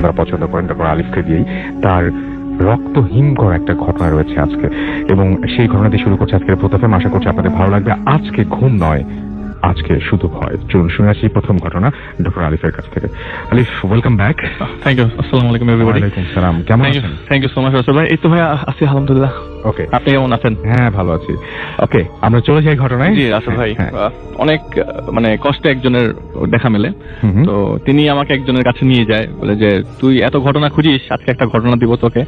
আপনারা পছন্দ করেন ডক্টর আলিফকে দিয়েই। তার রক্তহীন করা একটা ঘটনা রয়েছে আজকে, এবং সেই ঘটনা দিয়ে শুরু করছে আজকের প্রথমে। আশা করছি আপনাদের ভালো লাগবে। আজকে ঘুম নয়, আজকে শুধু ভয়। চলুন শুনে আসি প্রথম ঘটনা ডক্টর আলিফের কাছ থেকে। আলিফ, ওয়েলকাম ব্যাক। Thank you. আসসালামু আলাইকুম এভরিবডি। ওয়ালাইকুম সালাম। কেমন আছেন? Thank you so much Rasel ভাই। এই তো ভাই আছি আলহামদুলিল্লাহ। ওকে, আপনি কেমন আছেন? হ্যাঁ ভালো আছি। ওকে, আমরা চলে যাই ঘটনায়। জি রাসেল ভাই, হ্যাঁ। অনেক মানে কষ্টে একজনের দেখা মেলে। তো তিনি আমাকে একজনের কাছে নিয়ে যায়, বলে যে তুই এত ঘটনা খুঁজিস, আজকে একটা ঘটনা দিব তোকে,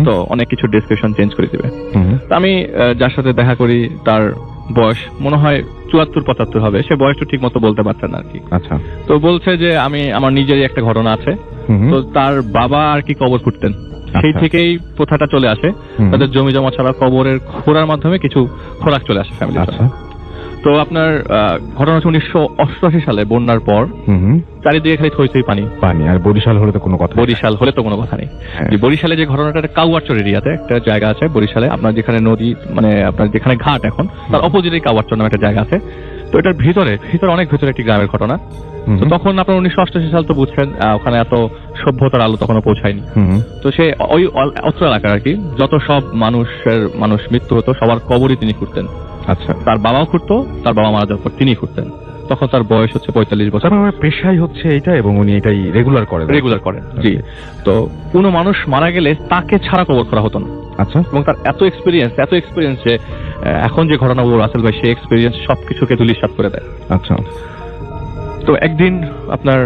তো অনেক কিছু ডেসক্রিপশন চেঞ্জ করে দিবে। তো আমি যার সাথে দেখা করি তার বয়স মনে হয় 74-75 হবে, সে বয়সটা ঠিক মতো বলতে পারছে না আর কি। আচ্ছা। তো বলছে যে আমি আমার নিজেরই একটা ঘটনা আছে। তো তার বাবা আর কি কবর খুঁড়তেন, সেই থেকেই প্রথাটা চলে আসে। তাদের জমি জমা ছাড়া কবরের খোঁড়ার মাধ্যমে কিছু খোরাক চলে আসে ফ্যামিলি। তো আপনার ঘটনা হচ্ছে 1988 সালে বন্যার পর চারিদিকে খালি থই থই পানি পানি। আর বরিশাল হলে তো কোনো কথা, বরিশাল হলে তো কোনো কথা নেই। বরিশালে যে ঘটনাটা, কাউয়ারচর এরিয়াতে একটা জায়গা আছে বরিশালে, আপনার যেখানে নদী মানে আপনার যেখানে ঘাট এখন তার অপোজিটে কাউয়ারচর নামে একটা জায়গা আছে। তো এটার ভিতরে অনেক ভিতরে একটি গ্রামের ঘটনা। তো তখন আপনার 1988 সাল তো বুঝছেন, ওখানে এত সভ্যতার আলো তখনও পৌঁছায়নি। তো সে ওই অত্র এলাকার আর কি যত সব মানুষ মৃত্যু হতো সবার কবরই তিনি খুঁড়তেন। আচ্ছা। তার বাবাও খুঁড়তো, তার বাবা মারা যাওয়ার পর তিনি খুঁড়তেন। তখন তার বয়স হচ্ছে 45 বছর। পেশাই হচ্ছে এটা, এবং উনি এটাই রেগুলার করেন। জি। তো কোনো মানুষ মারা গেলে তাকে ছাড়া কবর করা হতো না। আচ্ছা। এবং তার এত এক্সপিরিয়েন্স যে এখন যে ঘটনা বলবো রাসেল ভাই, সেই এক্সপিরিয়েন্স সবকিছুকে ধূলিসাৎ করে দেয়। আচ্ছা। তো একদিন আপনার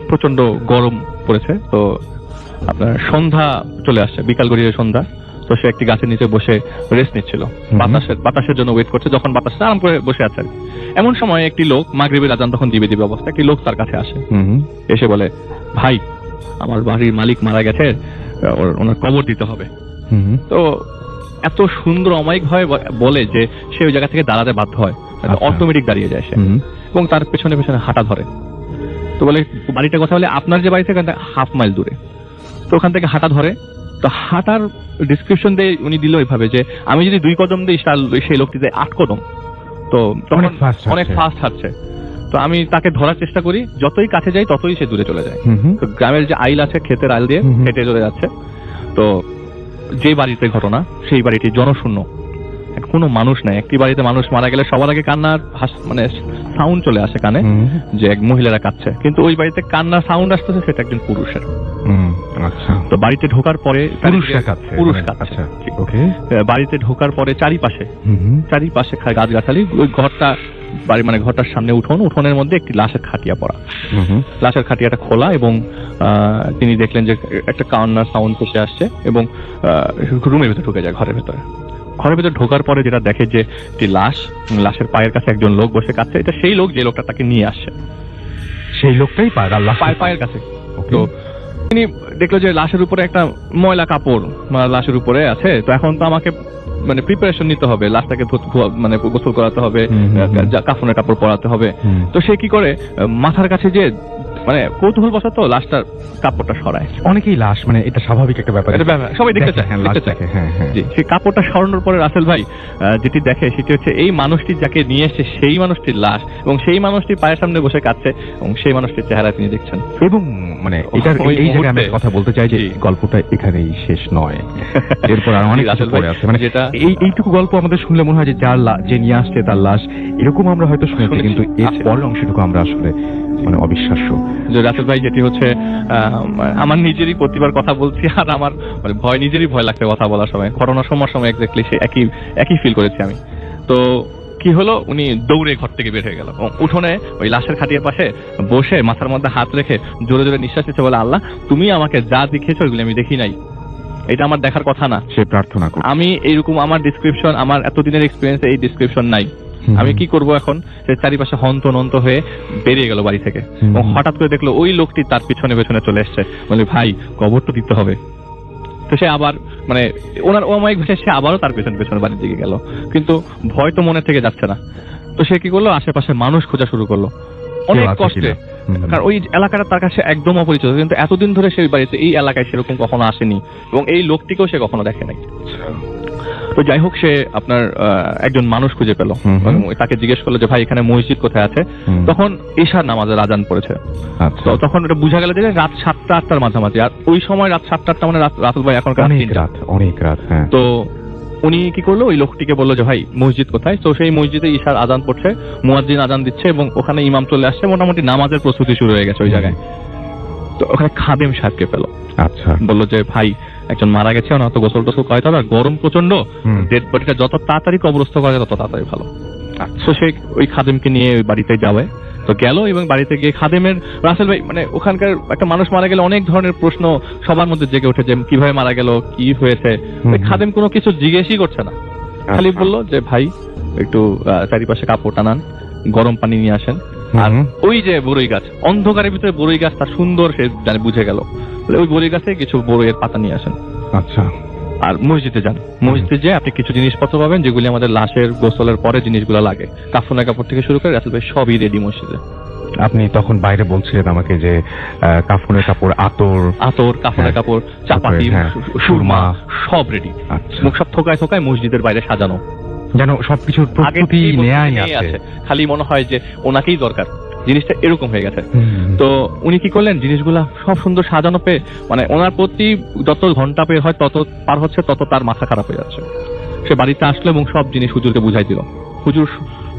প্রচন্ড গরম পড়েছে, তো আপনার সন্ধ্যা চলে আসছে, বিকাল গড়িয়ে সন্ধ্যা। তো সে একটি গাছের নিচে বসে রেস্ট নিচ্ছিল, বাতাসের জন্য ওয়েট করছে। যখন বাতাস আরাম করে বসে আছে, এমন সময় একটি লোক, মাগরিবের আজান তখন দিবে অবস্থা, একটি লোক তার কাছে আসে। এসে বলে, ভাই আমার বাড়ির মালিক মারা গেছে, ওনার কবর দিতে হবে। তো এত সুন্দর অমায়িক ভাবে বলে যে সে ওই জায়গা থেকে দাঁড়াতে বাধ্য হয়, অটোমেটিক দাঁড়িয়ে যায় সে, এবং তার পেছনে পেছনে হাঁটা ধরে। তো বলে, বাড়িটার কথা বলে আপনার যে বাড়ি থেকে 1/2 মাইল দূরে। তো ওখান থেকে হাঁটা ধরে। তো হাঁটার ডিসক্রিপশন দিয়ে উনি দিল এইভাবে যে আমি যদি 2 কদম দিই, সেই লোকটিতে 8 কদম। তো অনেক ফাস্ট হাঁটছে। তো আমি তাকে ধরার চেষ্টা করি, যতই কাছে যাই ততই সে দূরে চলে যায়। তো গ্রামের যে আইল আছে, ক্ষেতের আইল দিয়ে হেঁটে চলে যাচ্ছে। তো যে বাড়িতে ঘটনা, সেই বাড়িটি জনশূন্য, কোনো মানুষ নাই। একটি বাড়িতে মানুষ মারা গেলে সবার আগে কান্নার মানে সাউন্ড চলে আসে কানে, যে এক মহিলারা কাঁদছে। কিন্তু ওই বাড়িতে কান্নার সাউন্ড আসতেছে, সেটা একজন পুরুষের। আচ্ছা। তো বাড়িতে ঢোকার পরে পুরুষ কাঁদছে। বাড়িতে ঢোকার পরে চারিপাশে গাছগাছালি, ওই ঘরটা বাড়ি মানে ঘরটার সামনে উঠোনের মধ্যে একটি লাশের খাটিয়া পড়া। লাশের খাটিয়াটা খোলা, এবং তিনি দেখলেন যে একটা কান্নার সাউন্ড ভেসে আসছে, এবং রুমের ভিতরে ঢুকে যায়। ঘরের ভিতরে ঢোকার পরে যেটা দেখে যে একটি লাশের পায়ের কাছে একজন লোক বসে কাঁদছে। এটা সেই লোক যে লোকটা তাকে নিয়ে আসছে, সেই লোকটাই পায়ের কাছে। তো তিনি দেখলো যে লাশের উপরে একটা ময়লা কাপড় লাশের উপরে আছে। তো এখন তো আমাকে মানে প্রিপারেশন নিতে হবে, লাশটাকে মানে গোসল করাতে হবে, কাফনের কাপড় পরাতে হবে। তো সে কি করে, মাথার কাছে যে মানে কৌতূহল বশত লাশটার কাপড়টা সরায়। অনেকেই লাশ মানে এটা স্বাভাবিক একটা ব্যাপার, সবাই দেখতে চায়। সেই কাপড়টা সরানোর পরে রাসেল ভাই যেটি দেখে সেটি হচ্ছে এই মানুষটি যাকে নিয়ে এসছে সেই মানুষটির লাশ, এবং সেই মানুষটি পায়ের সামনে বসে কাঁদছে, এবং সেই মানুষটির চেহারা তিনি দেখছেন। এবং মানে এটার এই জায়গায় আমি কথা বলতে চাই যে গল্পটা এখানেই শেষ নয়, এরপর আর অনেক কিছু পড়ে আছে। মানে যেটা এইটুকু গল্প আমাদের শুনলে মনে হয় যে যে নিয়ে আসছে তার লাশ, এরকম আমরা হয়তো শুনেছি, কিন্তু এর পরের অংশটুকু আমরা আসলে মানে অবিশ্বাস্য। যে রাসেল ভাই, যেটি হচ্ছে আমার নিজেরই প্রতিবার কথা বলছি, আর আমার মানে নিজেরই ভয় লাগছে কথা বলার সময়। ঘটনার সময় এক্স্যাক্টলি সে একই ফিল করেছি আমি। তো কি হলো, উনি দৌড়ে ঘর থেকে বের হয়ে গেল, উঠোনে ওই লাশের খাটিয়ার পাশে বসে মাথার মধ্যে হাত রেখে জোরে জোরে নিঃশ্বাস নিচ্ছে, বলে, আল্লাহ তুমি আমাকে যা দেখিয়েছো ওইগুলো আমি দেখি নাই, এটা আমার দেখার কথা না। সে প্রার্থনা করে, আমি এইরকম আমার ডিসক্রিপশন, আমার এতদিনের এক্সপিরিয়েন্স এই ডিসক্রিপশন নাই, আমি কি করব এখন। সে চারিপাশে হন্তনন্ত হয়ে বেরিয়ে গেল বাড়ি থেকে, এবং হঠাৎ করে দেখলো ওই লোকটি তার পিছনে পেছনে চলে এসছে, বলে, ভাই কবর তো দিতে হবে। তো সে আবার মানে ওনার অমায়িক ভাষায় সে আবারও তার পেছনে বাড়ির দিকে গেল, কিন্তু ভয় তো মনে থেকে যাচ্ছে না। তো সে কি করলো, আশেপাশে মানুষ খোঁজা শুরু করলো অনেক কষ্টে, কারণ ওই এলাকাটা তার কাছে একদম অপরিচিত। কিন্তু এতদিন ধরে সেই বাড়িতে, এই এলাকায় সেরকম কখনো আসেনি, এবং এই লোকটিকেও সে কখনো দেখে নাই। তো যাই হোক, সে আপনার একজন মানুষ খুঁজে পেল। তাকে জিজ্ঞেস করলো যে ভাই এখানে মসজিদ কোথায় আছে। তখন ঈশার নামাজের আজান পড়েছে। তো তখন এটা বোঝা গেল যে রাত 7টা-8টার মাঝামাঝি। আর ওই সময় রাত 7টা-8টা মানে রাতুল ভাই এখন অনেক রাত। হ্যাঁ। তো উনি কি করলো, ওই লোকটিকে বললো যে ভাই মসজিদ কোথায়। তো সেই মসজিদে ঈশার আজান পড়ছে, মুয়াজ্জিন আজান দিচ্ছে এবং ওখানে ইমাম চলে আসছে, মোটামুটি নামাজের প্রস্তুতি শুরু হয়ে গেছে ওই জায়গায়। তো ওখানে খাদেম সাহেবকে পেল। আচ্ছা। বললো যে ভাই একজন মারা গেছে, ওনার তো গোসল টোসল করাইতে হবে, আর গরম প্রচন্ড, ডেড বডিটা যত তাড়াতাড়ি কবরস্থ করা যায় তত তাড়াতাড়ি ভালো। তো সে ওই খাদেমকে নিয়ে ওই বাড়িতে যাবে। তো গেল এবং বাড়িতে গিয়ে খাদেমের, রাসেল ভাই মানে ওখানকার একটা মানুষ মারা গেলে অনেক ধরনের প্রশ্ন সবার মধ্যে জেগে ওঠে যে কিভাবে মারা গেল, কি হয়েছে। ওই খাদেম কোনো কিছু জিজ্ঞেসই করছে না, খালি বললো যে ভাই একটু চারিপাশে কাপড় টানান, গরম পানি নিয়ে আসেন। আর ওই যে বড়ই গাছ, অন্ধকারের ভিতরে বড়ই গাছ তার সুন্দর, সে জানে বুঝে গেল, ওই বড়ই গাছে কিছু বড়ইয়ের পাতা নিয়ে আসেন। আচ্ছা। আর মসজিদে যান, মসজিদে যেয়ে আপনি কিছু জিনিসপত্র পাবেন যেগুলি আমাদের লাশের গোসলের পরে জিনিসগুলো লাগে, কাফনের কাপড় থেকে শুরু করে রাসেল ভাই সবই রেডি মসজিদে। আপনি তখন বাইরে বলছিলেন আমাকে যে কাফনের কাপড়, আতর, কাফনের কাপড়, চাপাতি, সুরমা সব রেডি। মুখ সব থোকায় মসজিদের বাইরে সাজানো, যেন সবকিছুর প্রস্তুতি নেয়াই আছে। খালি মনে হয় যে ওনাকেই দরকার, জিনিসটা এরকম হয়ে গেছে। তো উনি কি করলেন, জিনিসগুলা সব সুন্দর সাজানো পেয়ে মানে ওনার প্রতি যত ঘন্টা পেয়ে হয় তত পার হচ্ছে, তত তার মাথা খারাপ হয়ে যাচ্ছে। সে বাড়িতে আসলো এবং সব জিনিস হুজুরকে বুঝাই দিল। হুজুর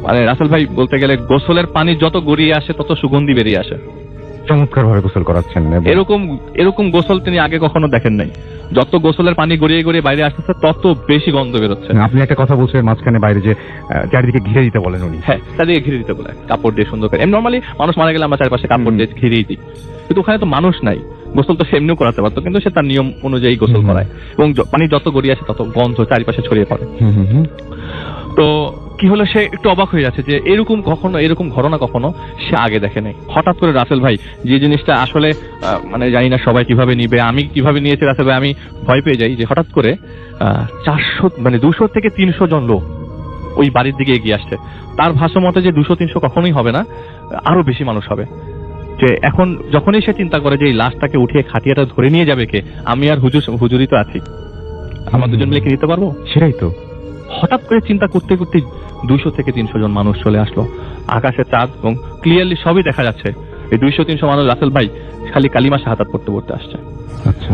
মানে রাসেল ভাই বলতে গেলে গোসলের পানি যত গড়িয়ে আসে তত সুগন্ধি বেরিয়ে আসে। চমৎকার ভাবে গোসল করাচ্ছেন। এরকম গোসল তিনি আগে কখনো দেখেন নাই। যত গোসলের পানি গড়িয়ে গড়িয়ে বাইরে আসতেছে তত বেশি গন্ধ বেরোচ্ছে। আপনি একটা কথা বলছেন মাঝখানে বাইরে যে চারিদিকে ঘিরে দিতে বলেন উনি। হ্যাঁ, চারিদিকে ঘিরে দিতে বলে কাপড় দিয়ে সুন্দর করে। এমনি নর্মালি মানুষ মারা গেলে আমরা চারপাশে কাপড় দিয়ে ঘিরেই দিই, কিন্তু ওখানে তো মানুষ নাই, গোসল তো সেমনিও করাতে পারতো, কিন্তু সে তার নিয়ম অনুযায়ী গোসল করায় এবং পানি যত গড়িয়ে আসে তত গন্ধ চারিপাশে ছড়িয়ে পড়ে। তো কি হলো, সে একটু অবাক হয়ে যাচ্ছে যে এরকম ঘটনা কখনো সে আগে দেখে নাই। হঠাৎ করে রাসেল ভাই যে জিনিসটা আসলে মানে জানি না সবাই কিভাবে নিবে, আমি কিভাবে নিয়েছি রাসেল ভাই, আমি ভয় পেয়ে যাই যে হঠাৎ করে 200 থেকে 300 জন লোক ওই বাড়ির দিকে এগিয়ে আসছে। তার ভাষ্য মতে যে 200-300 কখনোই হবে না, আরো বেশি মানুষ হবে। যে এখন যখনই সে চিন্তা করে যে এই লাশটাকে উঠিয়ে খাটিয়াটা ধরে নিয়ে যাবে কে, আমি আর হুজুরই তো আছি, আমরা দুজন মিলে কি নিতে পারবো? সেটাই তো। হঠাৎ করে চিন্তা করতে করতে 200 থেকে 300 জন মানুষ চলে আসলো। আকাশে চাঁদ এবং ক্লিয়ারলি সবই দেখা যাচ্ছে। এই 200-300 মানুষ রাসেল ভাই খালি কালিমা শাহাদাত পড়তে আসছে। আচ্ছা।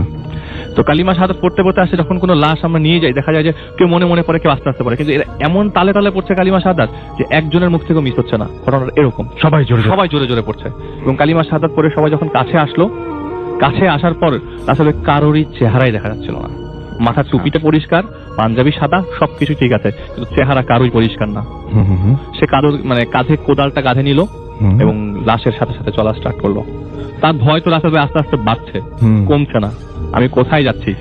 তো কালিমা শাহাদাত পড়তে আসছে, যখন কোনো লাশ আমরা নিয়ে যাই দেখা যায় যে কেউ মনে মনে পড়ে, কেউ আস্তে পড়ে, কিন্তু এরা এমন তালে পড়ছে কালিমা শাহাদাত যে একজনের মুখ থেকে মিস হচ্ছে না। ঘটনাটা এরকম, সবাই জোরে পড়ছে এবং কালিমা শাহাদাত পড়ে সবাই যখন কাছে আসলো, কাছে আসার পর আসলে কারোরই চেহারাই দেখা যাচ্ছিল না। মাথার টুপিটা পরিষ্কার, পাঞ্জাবি সাদা, সবকিছু ঠিক আছে, কিন্তু চেহারা কারোই পরিষ্কার না। সে কারোর মানে কোদালটা কাঁধে নিল এবং লাশের সাথে সাথে চলা স্টার্ট করলো। তার ভয় তো রাসেল ভাই আস্তে আস্তে বাড়ছে, কমছে না। আমি কোথায় যাচ্ছি,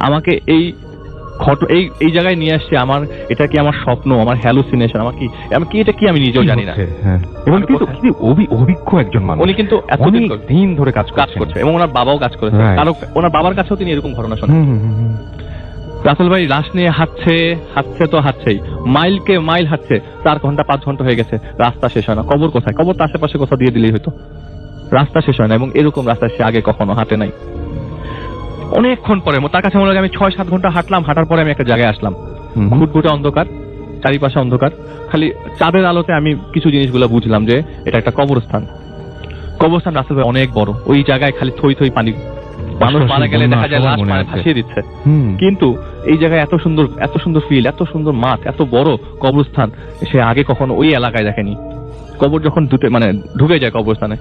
আমাকে এই জায়গায় নিয়ে আসছে, আমার এটা কি আমার স্বপ্ন, আমার হ্যালুসিনেশন, এটা কি আমি নিজেও জানি না। এবং কিন্তু অভিজ্ঞ একজন মানুষ, উনি কিন্তু এতদিন ধরে কাজ করছে এবং ওনার বাবাও কাজ করেছে, ওনার বাবার কাছেও তিনি এরকম ঘটনা শোনেন। রাসেল ভাই লাশ নিয়ে হাঁটছে তো হাঁটছেই, মাইলকে মাইল হাঁটছে, 4 ঘন্টা 5 ঘন্টা হয়ে গেছে, রাস্তা শেষ হয় না। কবর কোথায়? কবর তো আশেপাশে কোথাও দিয়ে দিলেই হতো, রাস্তা শেষ হয় না। এবং এরকম রাস্তা সে আগে কখনো হাঁটে নাই। অনেকক্ষণ পরে তার কাছে মনে হয় আমি 6-7 ঘন্টা হাঁটলাম, হাঁটার পরে আমি একটা জায়গায় আসলাম, ঘুটঘুটে অন্ধকার, চারিপাশে অন্ধকার, খালি চাঁদের আলোতে আমি কিছু জিনিসগুলো বুঝলাম যে এটা একটা কবরস্থান। রাসেল ভাই অনেক বড়, ওই জায়গায় খালি থই পানি, মানুষ মারা গেলে দেখা যায় লাশ ভাসিয়ে দিচ্ছে, কিন্তু এই জায়গায় এত সুন্দর ফিল, এত সুন্দর মাঠ, এত বড় কবরস্থান সে আগে কখনো ওই এলাকায় দেখেনি। কবর যখন ঢুকে যায় কবরস্থানে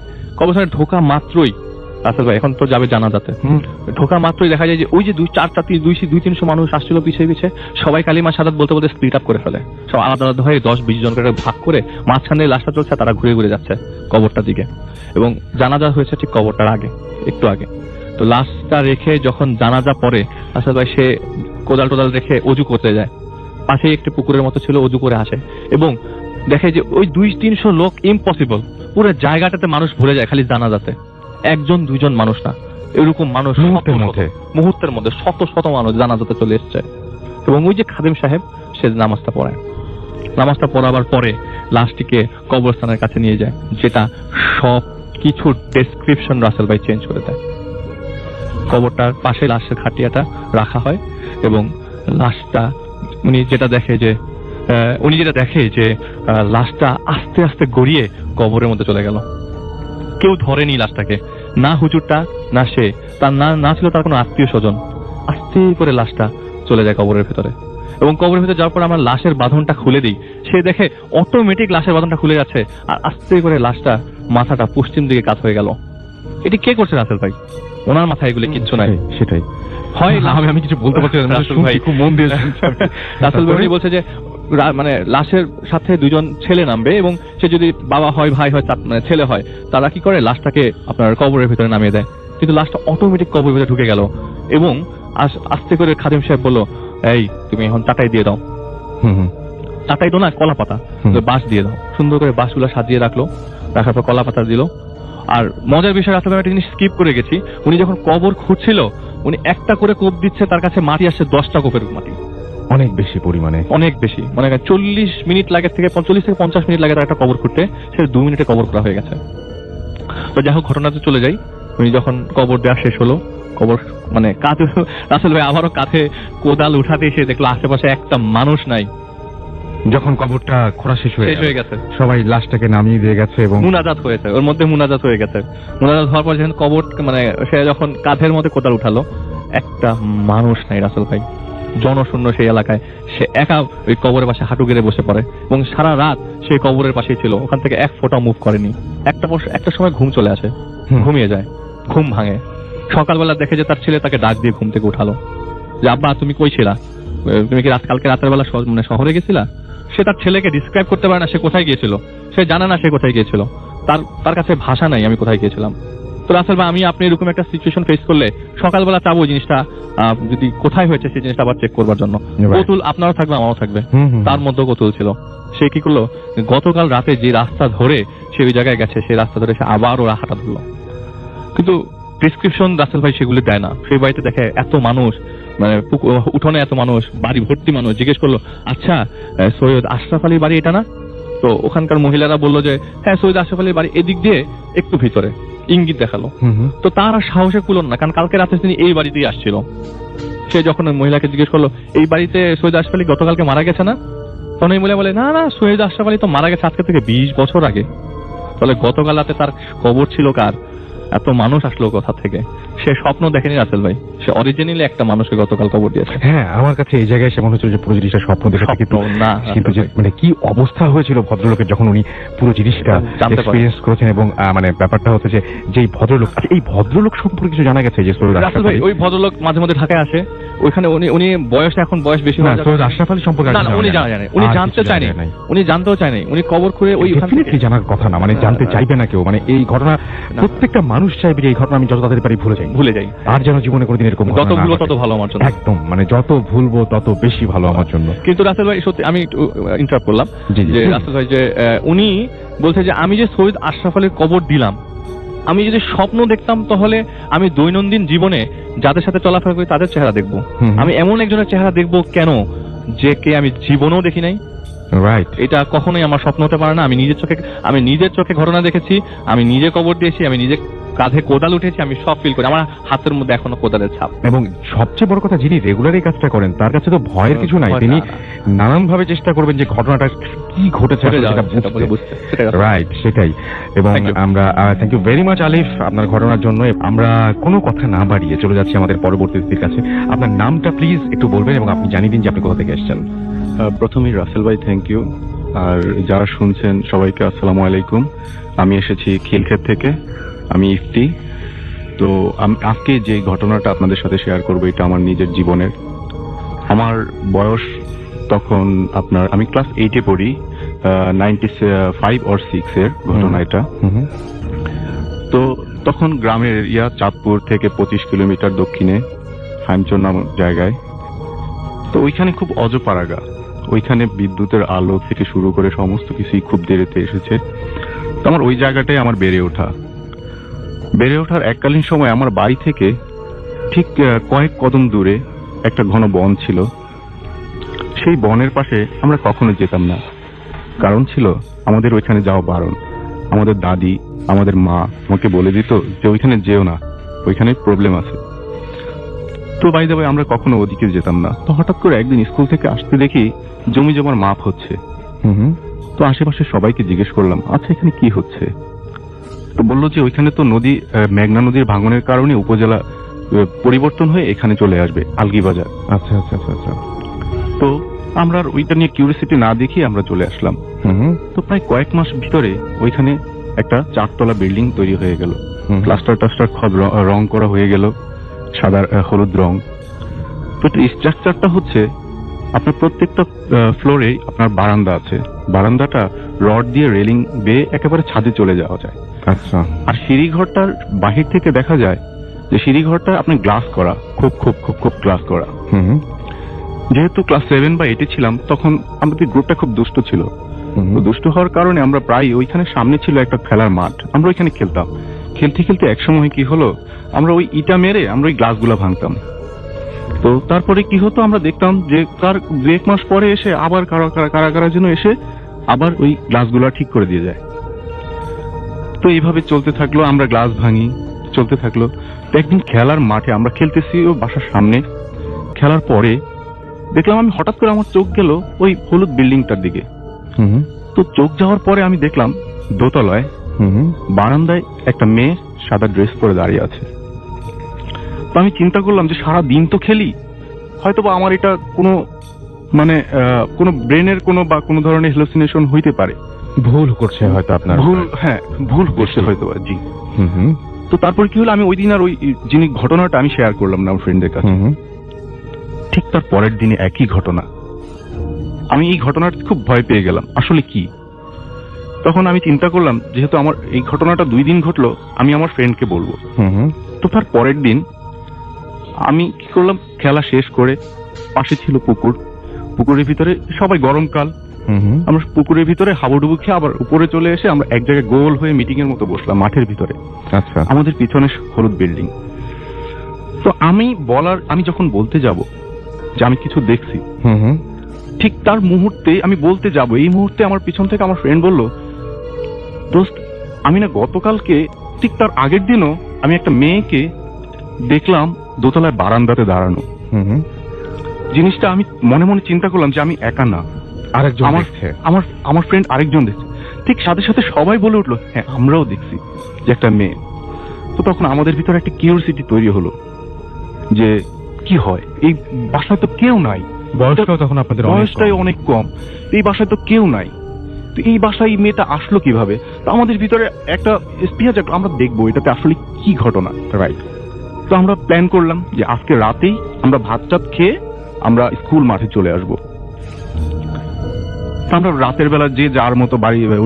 ঢোকা মাত্রই রাসেল ভাই এখন তো যাবে জানাজাতে, ঢোকা মাত্রই দেখা যায় যে ওই যে 200-300 মানুষ আসছিল পিছিয়ে সবাই কালিমা শাহাদাত বলতে স্প্লিট আপ করে ফেলে, সব আলাদা হয়ে 10-20 জন করে ভাগ করে মাঝখানে লাশটা চলছে, তারা ঘুরে যাচ্ছে কবরটার দিকে। এবং জানাজা হয়েছে ঠিক কবরটার একটু আগে। তো লাশটা রেখে যখন জানাজা পড়ে রাসেল ভাই সে কোদাল রেখে অজু করতে যায়, পাশেই একটি পুকুরের মতো ছিল, অজু করে আসে এবং দেখে যে ওই 200-300 লোক ইম্পসিবল, পুরো জায়গাটাতে মানুষ ভরে যায় খালি জানাজাতে, 1-2 মানুষ না, এরকম মানুষ মুহূর্তের মধ্যে শত মানুষ জানাজাতে চলে এসছে। এবং ওই যে খাদেম সাহেব সে নামাজটা পড়াবার পরে লাশটিকে কবরস্থানের কাছে নিয়ে যায়, যেটা সব কিছু ডেসক্রিপশন রাসেল ভাই চেঞ্জ করে দেয়। কবরটার পাশে লাশের খাটিয়াটা রাখা হয় এবং লাশটা উনি যেটা দেখে যে লাশটা আস্তে আস্তে গড়িয়ে কবরের মধ্যে চলে গেল। কেউ ধরেনি লাশটাকে, না হুজুরটা না সে, তার না ছিল তার কোনো আত্মীয় স্বজন। আস্তে করে লাশটা চলে যায় কবরের ভেতরে, এবং কবরের ভেতরে যাওয়ার পর আমরা লাশের বাঁধনটা খুলে দিই। সে দেখে অটোমেটিক লাশের বাঁধনটা খুলে যাচ্ছে, আর আস্তে করে লাশটা মাথাটা পশ্চিম দিকে কাত হয়ে গেল। এটি কে করছে রাসেল ভাই? ওনার মাথায় এগুলো কিচ্ছু নাই। সেটাই হয় আমি কিছু বলতে পারছি না, রাসেল ভাই খুব মন দিয়ে রাসেল ভাই বলছে যে মানে লাশের সাথে দুজন ছেলে নামবে, এবং সে যদি বাবা হয়, ভাই হয়, মানে ছেলে হয়, তারা কি করে লাশটাকে আপনার কবরের ভিতরে নামিয়ে দেয়। কিন্তু লাশটা অটোমেটিক কবরের ভিতরে ঢুকে গেল, এবং আস্তে করে খাদিম সাহেব বলল, এই তুমি এখন চাটাই দিয়ে দাও। চাটাই তো না, কলা পাতা, বাঁশ দিয়ে দাও। সুন্দর করে বাঁশগুলো সাজিয়ে রাখার পর কলা পাতা দিল। আর মজার বিষয় আসলে একটা জিনিস স্কিপ করে গেছি, উনি যখন কবর খুঁড়ছিল উনি একটা করে কোপ দিচ্ছে, তার কাছে মাটি আসছে 10টা কোপের মাটি। অনেক বেশি পরিমাণে, অনেক বেশি, মানে 40 মিনিট লাগে থেকে 40 থেকে 50 মিনিট লাগে তার একটা কবর খুঁড়তে, সে 2 মিনিটে কবর করা হয়ে গেছে। তো যাই হোক, ঘটনাতে চলে যাই। উনি যখন কবর দেওয়া শেষ হলো, কবর মানে কাঁধে রাসেল ভাই আবারও কাঁধে কোদাল উঠাতে এসে দেখলো আশেপাশে একটা মানুষ নাই। যখন কবরটা খোঁড়া শেষ হয়ে গেছে, সবাই লাশটাকে নামিয়ে দিয়ে গেছে এবং মুনাজাত হয়েছে, ওর মধ্যে মুনাজাত হয়ে গেছে। মুনাজাত হওয়ার পর যখন কবর মানে সে যখন কাঁধের মধ্যে কোদাল উঠালো, একটা মানুষ নাই রাসেল ভাই, জনশূন্য সেই এলাকায়। সে একা ওই কবরের পাশে হাঁটু গেড়ে বসে পড়ে, এবং সারা রাত সেই কবরের পাশেই ছিল, ওখান থেকে এক ফোঁটা মুভ করেনি। একটা সময় ঘুম চলে আসে, ঘুমিয়ে যায়, ঘুম ভাঙে। সকালবেলা দেখে যে তার ছেলে তাকে ডাক দিয়ে ঘুম থেকে উঠালো, যে আব্বা তুমি কই ছিলা, তুমি কি কালকে রাতের বেলা মানে শহরে গেছিলা? সে তার ছেলেকে ডিসক্রাইব করতে পারে না সে কোথায় গিয়েছিল, সে জানে না সে কোথায় গিয়েছিল, তার কাছে ভাষা নাই আমি কোথায় গিয়েছিলাম। তো রাসেল ভাই, আপনি এরকম একটা সিচুয়েশন ফেস করলে সকালবেলা চাবো জিনিসটা যদি কোথায় হয়েছে সেই জিনিসটা আবার চেক করবার জন্য। কৌতূহল আপনারও থাকবে, আমারও থাকবে, তার মধ্যেও কৌতূহল ছিল। সে কি করলো, গতকাল রাতে যে রাস্তা ধরে সে ওই জায়গায় গেছে, সেই রাস্তা ধরে সে আবারও হাঁটা ধরলো। কিন্তু প্রেসক্রিপশন রাসেল ভাই সেগুলি দেয় না। সেই বাড়িতে দেখে এত মানুষ, মানে উঠোনে এত মানুষ, বাড়ি ভর্তি মানুষ। জিজ্ঞেস করলো, আচ্ছা সৈয়দ আশরাফ আলীর বাড়ি এটা না? তো ওখানকার মহিলারা বললো যে হ্যাঁ, সৈয়দ আশরাফ আলীর বাড়ি এদিক দিয়ে একটু ভিতরে, ইঙ্গিত দেখালো। তো তার আর সাহসে কুলন না, কারণ কালকে রাতে তিনি এই বাড়িতেই আসছিল। সে যখন মহিলাকে জিজ্ঞেস করলো, এই বাড়িতে সৈয়দ আশরাফ আলী গতকালকে মারা গেছে না? তখন এই মহিলা বলে, না না, সৈয়দ আশরাফ আলী তো মারা গেছে আজকে থেকে 20 বছর আগে। তাহলে গতকাল রাতে তার কবর ছিল কার? এত মানুষ আসলো কোথা থেকে? সে স্বপ্ন দেখেনি রাসেল ভাই, সে অরিজিনালি একটা মানুষকে গতকাল কবর দিয়েছে। হ্যাঁ, আমার কাছে এই জায়গায় সেমন হচ্ছে যে পুরো জিনিসটা স্বপ্ন দেখে, কিন্তু যে মানে কি অবস্থা হয়েছিল ভদ্রলোকের যখন উনি পুরো জিনিসটা এক্সপেরিয়েন্স করেছেন। এবং মানে ব্যাপারটা হচ্ছে যে যেই ভদ্রলোক, আচ্ছা এই ভদ্রলোক সম্পর্কে কিছু জানা গেছে যে সৈয়দ রাসেল ভাই, ওই ভদ্রলোক মাঝে মধ্যে ঢাকায় আসে, ওইখানে উনি এখন বয়স বেশি হয়ে যাচ্ছে। সৈয়দ আশরাফ আলী সম্পর্কে না, উনি জানেন, উনি জানতে চায়নি, উনি জানতেও চায়নি। উনি কবর খুঁড়ে ওইখান থেকে জানার কথা না, মানে জানতে চাইবে না কেউ। মানে এই ঘটনা প্রত্যেকটা মানুষ চাইবে যে এই ঘটনা আমি যত তাড়াতাড়ি পারি ভুলে যাই, আর যেন জীবনে কোনোদিন এরকম যত ভুলবো তত ভালো আমার জন্য। একদম, মানে যত ভুলবো তত বেশি ভালো আমার জন্য। কিন্তু রাসেল ভাই সত্যি, আমি ইন্টারাপ্ট করলাম যে রাসেল ভাই যে উনি বলছে যে আমি যে সৈয়দ আশরাফ আলীর কবর দিলাম, আমি যদি স্বপ্ন দেখতাম তাহলে আমি দৈনন্দিন জীবনে যাদের সাথে চলাফেরা করি তাদের চেহারা দেখবো। আমি এমন একজনের চেহারা দেখবো কেন, যে কে আমি জীবনেও দেখি নাই। রাইট, এটা কখনোই আমার স্বপ্ন হতে পারে না। আমি নিজের চোখে ঘটনা দেখেছি, আমি নিজে কবর দিয়েছি, আমি নিজে কাঁধে কোদাল উঠেছি, আমি সব ফিল করি। আমার হাতের মধ্যে এখনো কোদালের ছাপ। এবং সবচেয়ে বড় কথা, যিনি রেগুলার এই কাজটা করেন তার কাছে তো ভয়ের কিছু নাই। তিনি নানান ভাবে চেষ্টা করবেন যে ঘটনাটা কি ঘটেছে রাইট, সেটাই। এবং আমরা থ্যাংক ইউ ভেরি মাচ আলিফ আপনার ঘটনার জন্য। আমরা কোনো কথা না বাড়িয়ে চলে যাচ্ছি আমাদের পরবর্তী অতিথির কাছে। আপনার নামটা প্লিজ একটু বলবেন এবং আপনি জানিয়ে দিন যে আপনি কোথা থেকে এসেছেন। প্রথমেই রাসেল ভাই থ্যাংক ইউ, আর যারা শুনছেন সবাইকে আসসালামু আলাইকুম। আমি এসেছি খিলক্ষেত থেকে, আমি ইফতি। তো আজকে যে ঘটনাটা আপনাদের সাথে শেয়ার করবো, এটা আমার নিজের জীবনের। আমার বয়স তখন আমি ক্লাস 8-এ পড়ি, 95 or 6 এর ঘটনা এটা। তো তখন গ্রামের এরিয়া, চাঁদপুর থেকে 25 কিলোমিটার দক্ষিণে হাইমচর নামক জায়গায়। তো ওইখানে খুব অজপাড়াগা, ওইখানে বিদ্যুতের আলো থেকে শুরু করে সমস্ত কিছুই খুব দেরিতে এসেছে। তো আমার ওই জায়গাটাই আমার বেড়ে ওঠার এককালীন সময় আমার বাড়ি থেকে ঠিক কয়েক কদম দূরে একটা ঘন বন ছিল। সেই বনের পাশে আমরা কখনো যেতাম না, কারণ ছিল আমাদের ওইখানে যাওয়া বারণ। আমাদের দাদি, আমাদের মা আমাকে বলে দিত যে ওইখানে যেও না, ওইখানে প্রবলেম আছে। তো তো বাই দ্য ওয়ে আমরা কখনো ওদিকে যেতাম না। তো হঠাৎ করে একদিন স্কুল থেকে আসতে দেখি জমি জমার মাপ হচ্ছে। তো আশেপাশে সবাইকে জিজ্ঞেস করলাম, আচ্ছা এখানে কি হচ্ছে? তো বললো যে ওইখানে তো নদী মেঘনা নদীর ভাঙনের কারণে উপজেলা পরিবর্তন হয়ে এখানে চলে আসবে আলগিবাজার। আচ্ছা আচ্ছা আচ্ছা আচ্ছা। তো আমরা আর ওইটা নিয়ে কিউরিসিটি না দেখিয়ে আমরা চলে আসলাম। তো প্রায় কয়েক মাস ভিতরে ওইখানে একটা 4 তলা বিল্ডিং তৈরি হয়ে গেল। প্লাস্টার টাস্টার রং করা হয়ে গেল, সাদা হলুদ রং। তো স্ট্রাকচারটা হচ্ছে আপনার প্রত্যেকটা ফ্লোরে আপনার বারান্দা আছে, বারান্দাটা রড দিয়ে রেলিং বেয়ে একেবারে ছাদে চলে যাওয়া যায়। আচ্ছা। আর সিঁড়িঘরটার বাহির থেকে দেখা যায় যে সিঁড়িঘরটা আপনার গ্লাস করা, খুব খুব খুব খুব গ্লাস করা। যেহেতু ক্লাস 7 বা 8 ছিলাম তখন আমাদের গ্রুপটা খুব দুষ্ট ছিল। তো দুষ্ট হওয়ার কারণে আমরা প্রায় ওইখানে সামনে ছিল একটা খেলার মাঠ, আমরা ওইখানে খেলতাম। খেলতে খেলতে একসময় কি হলো, আমরা ওই ইটা মেরে আমরা ওই গ্লাসগুলো ভাঙতাম। তো তারপরে কি হতো, আমরা দেখতাম যে তার 2-1 মাস পরে এসে আবার কারা যেন এসে আবার ওই গ্লাসগুলো ঠিক করে দিয়ে যায়। তো এইভাবে চলতে থাকলো, আমরা গ্লাস ভাঙি, চলতে থাকলো। তো একদিন খেলার মাঠে আমরা খেলতেছি ও বাসার সামনে, খেলার পরে দেখলাম আমি হঠাৎ করে আমার চোখ গেল ওই হলুদ বিল্ডিংটার দিকে। তো চোখ যাওয়ার পরে আমি দেখলাম দোতলায় বারান্দায় একটা মেয়ে সাদা ড্রেস পরে দাঁড়িয়ে আছে। তো আমি চিন্তা করলাম যে সারা দিন তো খেলি, হয়তো বা আমার এটা কোনো মানে কোনো ব্রেনের কোনো ধরনের হ্যালুসিনেশন হইতে পারে, ভুল করছে হয়তো আপনার, ভুল করছে হয়তো বা। জি। তো তারপর কি হলো, আমি ওই দিন আর ওই ঘটনাটা আমি শেয়ার করলাম না আমার ফ্রেন্ডদের কাছে। ঠিক তার পরের দিনে একই ঘটনা। আমি এই ঘটনাটা খুব ভয় পেয়ে গেলাম, আসলে কি। তখন আমি চিন্তা করলাম যেহেতু আমার এই ঘটনাটা 2 দিন ঘটলো, আমি আমার ফ্রেন্ডকে বলবো। তো তার পরের দিন আমি কি করলাম, খেলা শেষ করে পাশে ছিল পুকুরের ভিতরে, সবাই গরমকাল, আমরা পুকুরের ভিতরে হাবুডুবু খেয়ে আবার উপরে চলে এসে আমরা এক জায়গায় গোল হয়ে মিটিং এর মতো বসলাম মাঠের ভিতরে। আচ্ছা। আমাদের পিছনে হলুদ বিল্ডিং। তো আমি যখন বলতে যাব যে আমি কিছু দেখছি, ঠিক তার মুহূর্তে আমি বলতে যাব, এই মুহূর্তে আমার পিছন থেকে আমার ফ্রেন্ড বলল, দোস্ত আমি না গতকালকে ঠিক তার আগের দিনও আমি একটা মেয়েকে দেখলাম দোতলায় বারান্দাতে দাঁড়ানো। জিনিসটা আমি মনে মনে চিন্তা করলাম যে আমি একা না, আরেকজন আমার ফ্রেন্ড আরেকজন দেখছে। ঠিক সাথে সাথে সবাই বলে উঠলো, হ্যাঁ আমরাও দেখছি যে একটা মেয়ে। তো তখন আমাদের ভিতরে একটা কিউরিওসিটি তৈরি হলো যে কি হয়, এই বাসায় তো কেউ নাই, বয়সটাও তখন আপনাদের বয়সটাই অনেক কম, এই বাসায় তো কেউ নাই, তো এই বাসায় এই মেয়েটা আসলো কিভাবে। তো আমাদের ভিতরে একটা স্পৃহা জাগলো, আমরা দেখবো এটাতে আসলে কি ঘটনা। রাইট। তো আমরা প্ল্যান করলাম যে আজকে রাতেই আমরা ভাত টাত খেয়ে আমরা স্কুল মাঠে চলে আসবো। আমরা রাতের বেলা যে যার মতো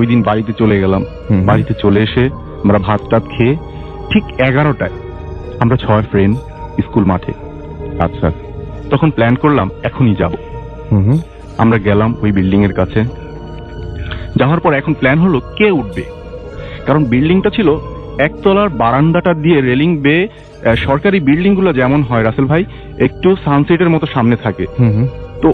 ওই দিন বাড়িতে চলে গেলাম। বাড়িতে চলে এসে আমরা ভাত টাত খেয়ে ঠিক 11টায় আমরা 6 ফ্রেন্ড স্কুল মাঠে। আচ্ছা। তখন প্ল্যান করলাম এখনই যাব। আমরা গেলাম ওই বিল্ডিং এর কাছে, যাওয়ার পর এখন প্ল্যান হলো কে উঠবে, কারণ বিল্ডিংটা ছিল 1 তলার বারান্দাটা দিয়ে রেলিং বেয়ে, সরকারি বিল্ডিং গুলো যেমন হয় রাসেল ভাই একটু সানসেটের মতো সামনে থাকে। তো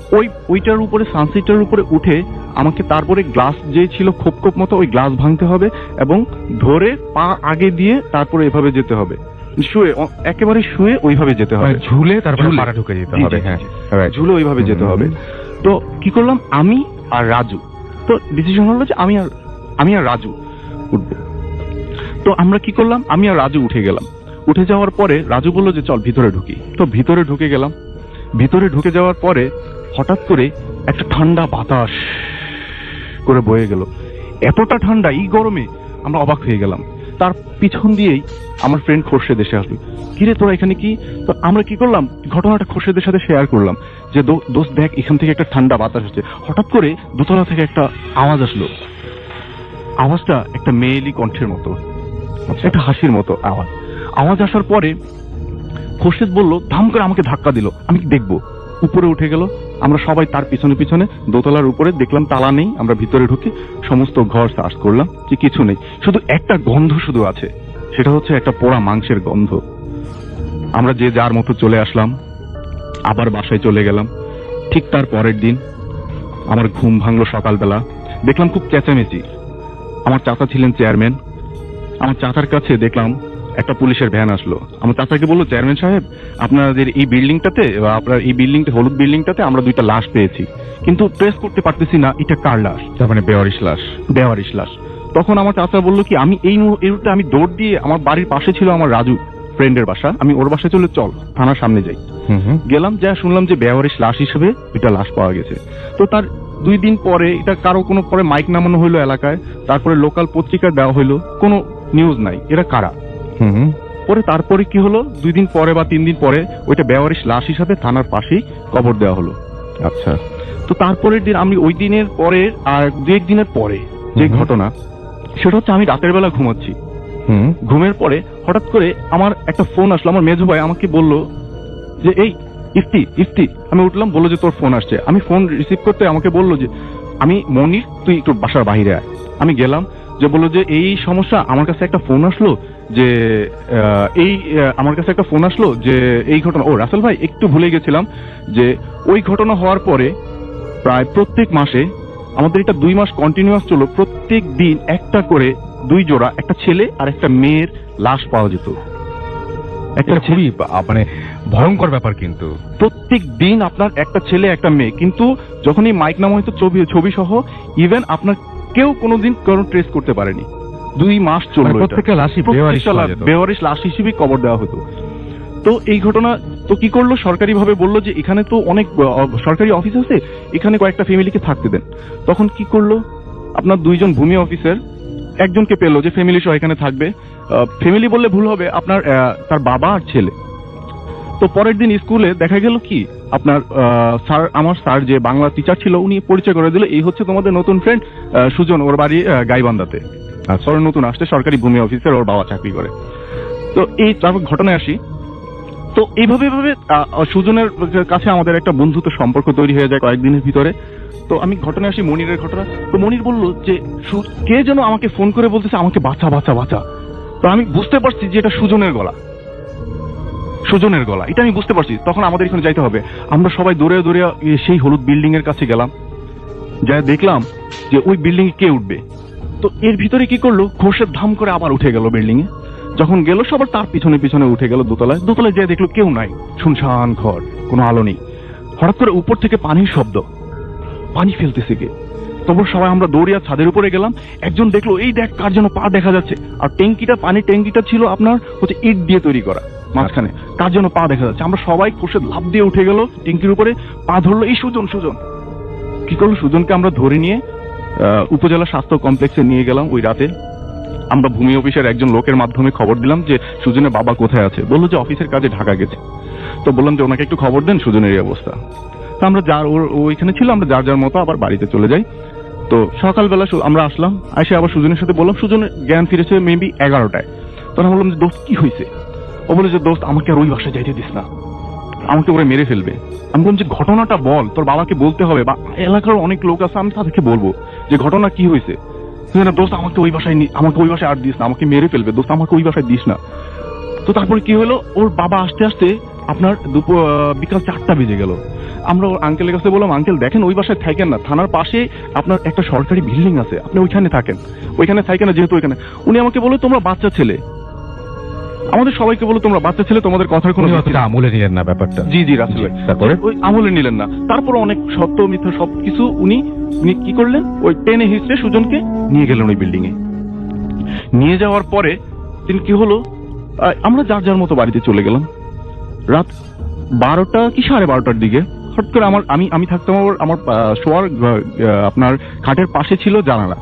ওইটার উপরে সানসেটের উপরে উঠে আমাকে তারপরে গ্লাস যে ছিল খোপ মতো ওই গ্লাস ভাঙতে হবে এবং ধরে পা আগে দিয়ে তারপরে এভাবে যেতে হবে, একেবারে শুয়ে ওইভাবে যেতে হবে, ঝুলে তারপরে পাড়া ঢুকে যেতে হবে। হ্যাঁ, ঝুলে ওইভাবে যেতে হবে। তো কি করলাম, আমি আর রাজু, তো ডিসিশন হলো যে আমি আর রাজু উঠবো। তো আমরা কি করলাম, আমি আর রাজু উঠে গেলাম। উঠে যাওয়ার পরে রাজু বললো যে চল ভিতরে ঢুকি। তো ভিতরে ঢুকে গেলাম। ভিতরে ঢুকে যাওয়ার পরে হঠাৎ করে একটা ঠান্ডা বাতাস করে বয়ে গেল, এতটা ঠান্ডা এই গরমে আমরা অবাক হয়ে গেলাম। তার পিছন দিয়েই আমার ফ্রেন্ড খোরশেদ এসে আসলো, কিরে তোরা এখানে কি। তো আমরা কি করলাম, ঘটনাটা খোরশেদের সাথে শেয়ার করলাম যে দোস্ত দেখ এখান থেকে একটা ঠান্ডা বাতাস হচ্ছে। হঠাৎ করে দোতলা থেকে একটা আওয়াজ আসলো, আওয়াজটা একটা মেয়েলি কণ্ঠের মতো, একটা হাসির মতো আওয়াজ আসার পরে খোরশেদ বললো, ধাম করে আমাকে ধাক্কা দিল, আমি দেখবো। উপরে উঠে গেল, আমরা সবাই তার পিছনে পিছনে দোতলার উপরে দেখলাম তালা নেই। আমরা ভিতরে ঢুকে সমস্ত ঘর সার্চ করলাম যে কিছু নেই, শুধু একটা গন্ধ শুধু আছে, সেটা হচ্ছে একটা পোড়া মাংসের গন্ধ। আমরা যে যার মতো চলে আসলাম, আবার বাসায় চলে গেলাম। ঠিক তার পরের দিন আমার ঘুম ভাঙলো সকালবেলা, দেখলাম খুব চেঁচামেচি। আমার চাচা ছিলেন চেয়ারম্যান, আমার চাচার কাছে দেখলাম একটা পুলিশের ভ্যান আসলো। আমার চাচাকে বললো, চেয়ারম্যান সাহেব, আপনাদের এই বিল্ডিংটাতে বা আপনার এই বিল্ডিংটা হলুদ বিল্ডিংটাতে আমরা 2টা লাশ পেয়েছি, কিন্তু ট্রেস করতে পারতেছি না এটা কার লাশ। তার মানে বেওয়ারিশ লাশ। বেওয়ারিশ লাশ। তখন আমার চাচা বললো কি, আমি এই মুহূর্তে আমি দৌড় দিয়ে, আমার বাড়ির পাশে ছিল আমার রাজু ফ্রেন্ডের বাসা, আমি ওর বাসায় চলে চল থানার সামনে যাই। গেলাম, যা শুনলাম যে বেওয়ারিশ লাশ হিসেবে এটা লাশ পাওয়া গেছে। তো তার 2 দিন পরে এটা কারো কোনো পরে মাইক নামানো হইলো এলাকায়, তারপরে লোকাল পত্রিকা দেওয়া হইলো, কোনো নিউজ নাই এরা কারা। পরে তারপরে কি হলো, 2 দিন পরে বা 3 দিন পরে ওইটা বেওয়ারিশ লাশ হিসাবে থানার পাশেই কবর দেওয়া হলো। আচ্ছা। তো তারপরের দিন আমি ওই দিনের পরে আর 2-1 দিনের পরে যে ঘটনা, সেটা হচ্ছে আমি রাতের বেলা ঘুমাচ্ছি। ঘুমের পরে হঠাৎ করে আমার একটা ফোন আসলো। আমার মেজো ভাই আমাকে বললো যে এই ইফতি। আমি উঠলাম, বললো যে তোর ফোন আসছে। আমি ফোন রিসিভ করতে আমাকে বললো যে আমি মনির, তুই একটু বাসার বাইরে আয়। আমি গেলাম, যে বললো যে এই সমস্যা, আমার কাছে একটা ফোন আসলো যে আমার কাছে একটা ফোন আসলো যে এই ঘটনা। ও রাসেল ভাই, একটু ভুলে গেছিলাম যে ওই ঘটনা হওয়ার পরে প্রায় প্রত্যেক মাসে আমাদের এটা 2 মাস কন্টিনিউয়াস চলো, প্রত্যেক দিন একটা করে 2 জোড়া, একটা ছেলে আর একটা মেয়ের লাশ পাওয়া যেত। একটা খুবই মানে ভয়ঙ্কর ব্যাপার। কিন্তু প্রত্যেক দিন আপনার একটা ছেলে একটা মেয়ে, কিন্তু যখনই মাইক নামা হয়তো ছবি সহ, ইভেন আপনার কেউ কোনোদিন কোনো ট্রেস করতে পারেনি। 2 মাস চললো, প্রত্যেকটা লাশই বেওয়ারিশ লাশ হিসেবে কবর দেওয়া হতো। তো এই ঘটনা তো কি করলো, সরকারি ভাবে বললো যে এখানে তো অনেক সরকারি অফিস আছে, এখানে কয়েকটা ফ্যামিলিকে থাকতে দেন। তখন কি করলো, আপনার 2 জন ভূমি অফিসার একজনকে পেলো যে ফ্যামিলি সহ এখানে থাকবে। ফ্যামিলি বললে ভুল হবে, আপনার তার বাবা আর ছেলে। তো পরের দিন স্কুলে দেখা গেল কি, আপনার স্যার, আমার স্যার যে বাংলা টিচার ছিল, উনি পরিচয় করে দিল, এই হচ্ছে তোমাদের নতুন ফ্রেন্ড সুজন, ওর বাড়ি গাইবান্ধাতে। ওর নতুন আসছে, সরকারি ভূমি অফিসার, ওর বাবা চাকরি করে। তো এই তারপর ঘটনায় আসি। তো এইভাবে সুজনের কাছে আমাদের একটা বন্ধুত্ব সম্পর্ক তৈরি হয়ে যায় কয়েকদিনের ভিতরে। তো আমি ঘটনায় আসি মনিরের ঘটনা। তো মনির বললো যে কে যেন আমাকে ফোন করে বলতেছে আমাকে বাঁচা বাঁচা বাঁচা। তো আমি বুঝতে পারছি যে এটা সুজনের গলা, এটা আমি বুঝতে পারছি। তখন আমাদের এখানে যাইতে হবে, আমরা সবাই দৌড়ে দৌড়ে সেই হলুদ বিল্ডিং এর কাছে গেলাম, যা দেখলাম যে ওই বিল্ডিং এ কে উঠবে। তো এর ভিতরে কি করলো, খোরশেদ ধাম করে আবার উঠে গেল বিল্ডিং এ। যখন গেল সবার তার পিছনে পিছনে উঠে গেল দোতলায় যেয়ে দেখলো কেউ নাই, শুনশান ঘর, কোনো আলো নেই। হঠাৎ করে উপর থেকে পানির শব্দ, পানি ফেলতেছে কে। তারপর সবাই আমরা দৌড়িয়া ছাদের উপরে গেলাম। একজন দেখলো, এই দেখ কার যেন পা দেখা যাচ্ছে। আর পানির ট্যাঙ্কিটা ছিল আপনার হচ্ছে ইট দিয়ে তৈরি করা, মাঝখানে কার যেন পা দেখা যাচ্ছে। আমরা সবাই খোরশেদ লাফ দিয়ে উঠে গেল ট্যাঙ্কির উপরে, পা ধরলো, এই সুজন। কি করলো, সুজনকে আমরা ধরে নিয়ে উপজেলা স্বাস্থ্য কমপ্লেক্সে নিয়ে গেলাম। ওই রাতে আমরা ভূমি অফিসের একজন লোকের মাধ্যমে খবর দিলাম যে সুজনের বাবা কোথায় আছে। বললো যে অফিসের কাজে ঢাকা গেছে। তো বললাম যে ওনাকে একটু খবর দেন সুজনের এই অবস্থা। তো আমরা ওইখানে ছিল, আমরা যার মতো আবার বাড়িতে চলে যাই। তো সকালবেলা আমরা আসলাম, এসে আবার সুজনের সাথে বললাম, সুজনের জ্ঞান ফিরেছে মেবি 11টায়। তখন বললাম যে দোস্ত কি হয়েছে। ও বলে যে দোস্ত আমাকে আর ওই বাসায় যাইতে দিস না, আমাকে ওরা মেরে ফেলবে। আমি বললাম যে ঘটনাটা বল, তোর বাবাকে বলতে হবে, বা এলাকার অনেক লোক আছে, আমি তাদেরকে বলবো যে ঘটনা কি হয়েছে। দোস্ত আমাকে ওই বাসায় আর দিস না, আমাকে মেরে ফেলবে, দোস্ত আমাকে ওই বাসায় দিস না। তো তারপরে কি হলো, ওর বাবা আসতে আসতে আপনার বিকাল 4টা বেজে গেল। আমরা ওর আঙ্কেলের কাছে বললাম, আঙ্কেল দেখেন ওই বাসায় থাকেন না, থানার পাশে আপনার একটা সরকারি বিল্ডিং আছে, আপনি ওইখানে থাকেন, ওইখানে থাকেন না, যেহেতু ওইখানে। উনি আমাকে বললো তোমরা বাচ্চা ছেলে, আমাদের সবাইকে বললো তোমরা বাচ্চা ছেলে, তোমাদের কথার কোনো আমলে নিলেন না ব্যাপারটা। জি রাসেল ভাই, তারপরে ওই আমলে নিলেন না। তারপর অনেক সত্য মিথ্যা সবকিছু উনি কি করলেন, ওই টেনে হিস্ট্রে সুজনকে নিয়ে গেলেন ওই বিল্ডিং এ। নিয়ে যাওয়ার পরে তিনি কি হলো, আমরা যার মতো বাড়িতে চলে গেলাম। রাত 12টা কি 12:30টার দিকে হঠাৎ করে আমি থাকতাম আমার শোয়ার আপনার খাটের পাশে ছিল জানালা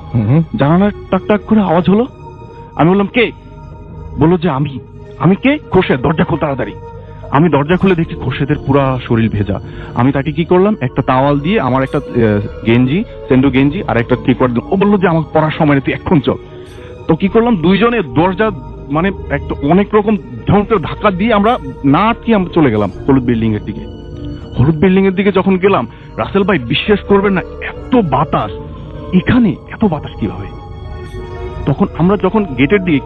টাক টাক করে আওয়াজ হলো। আমি বললাম কে। বললো যে আমি কে। খোরশেদ, দরজা খোল তাড়াতাড়ি। আমি দরজা খুলে দেখি খোরশেদের পুরা শরীর ভেজা। আমি তাকে কি করলাম, একটা তাওয়াল দিয়ে আমার একটা সেন্ডো গেঞ্জি আর একটা কি করে দিলাম। ও বললো যে আমাকে পড়ার সময় তুই এখন চল। তো কি করলাম, 2 জনে দরজা মানে একটা অনেক রকম ধাক্কা দিয়ে আমরা না আটকে আমরা চলে গেলাম হলুদ বিল্ডিং এর দিকে। হলুদ বিল্ডিং এর দিকে যখন গেলাম, রাসেল ভাই বিশ্বাস করবেন না, এত বাতাস, এখানে এত বাতাস কিভাবে। তখন আমরা যখন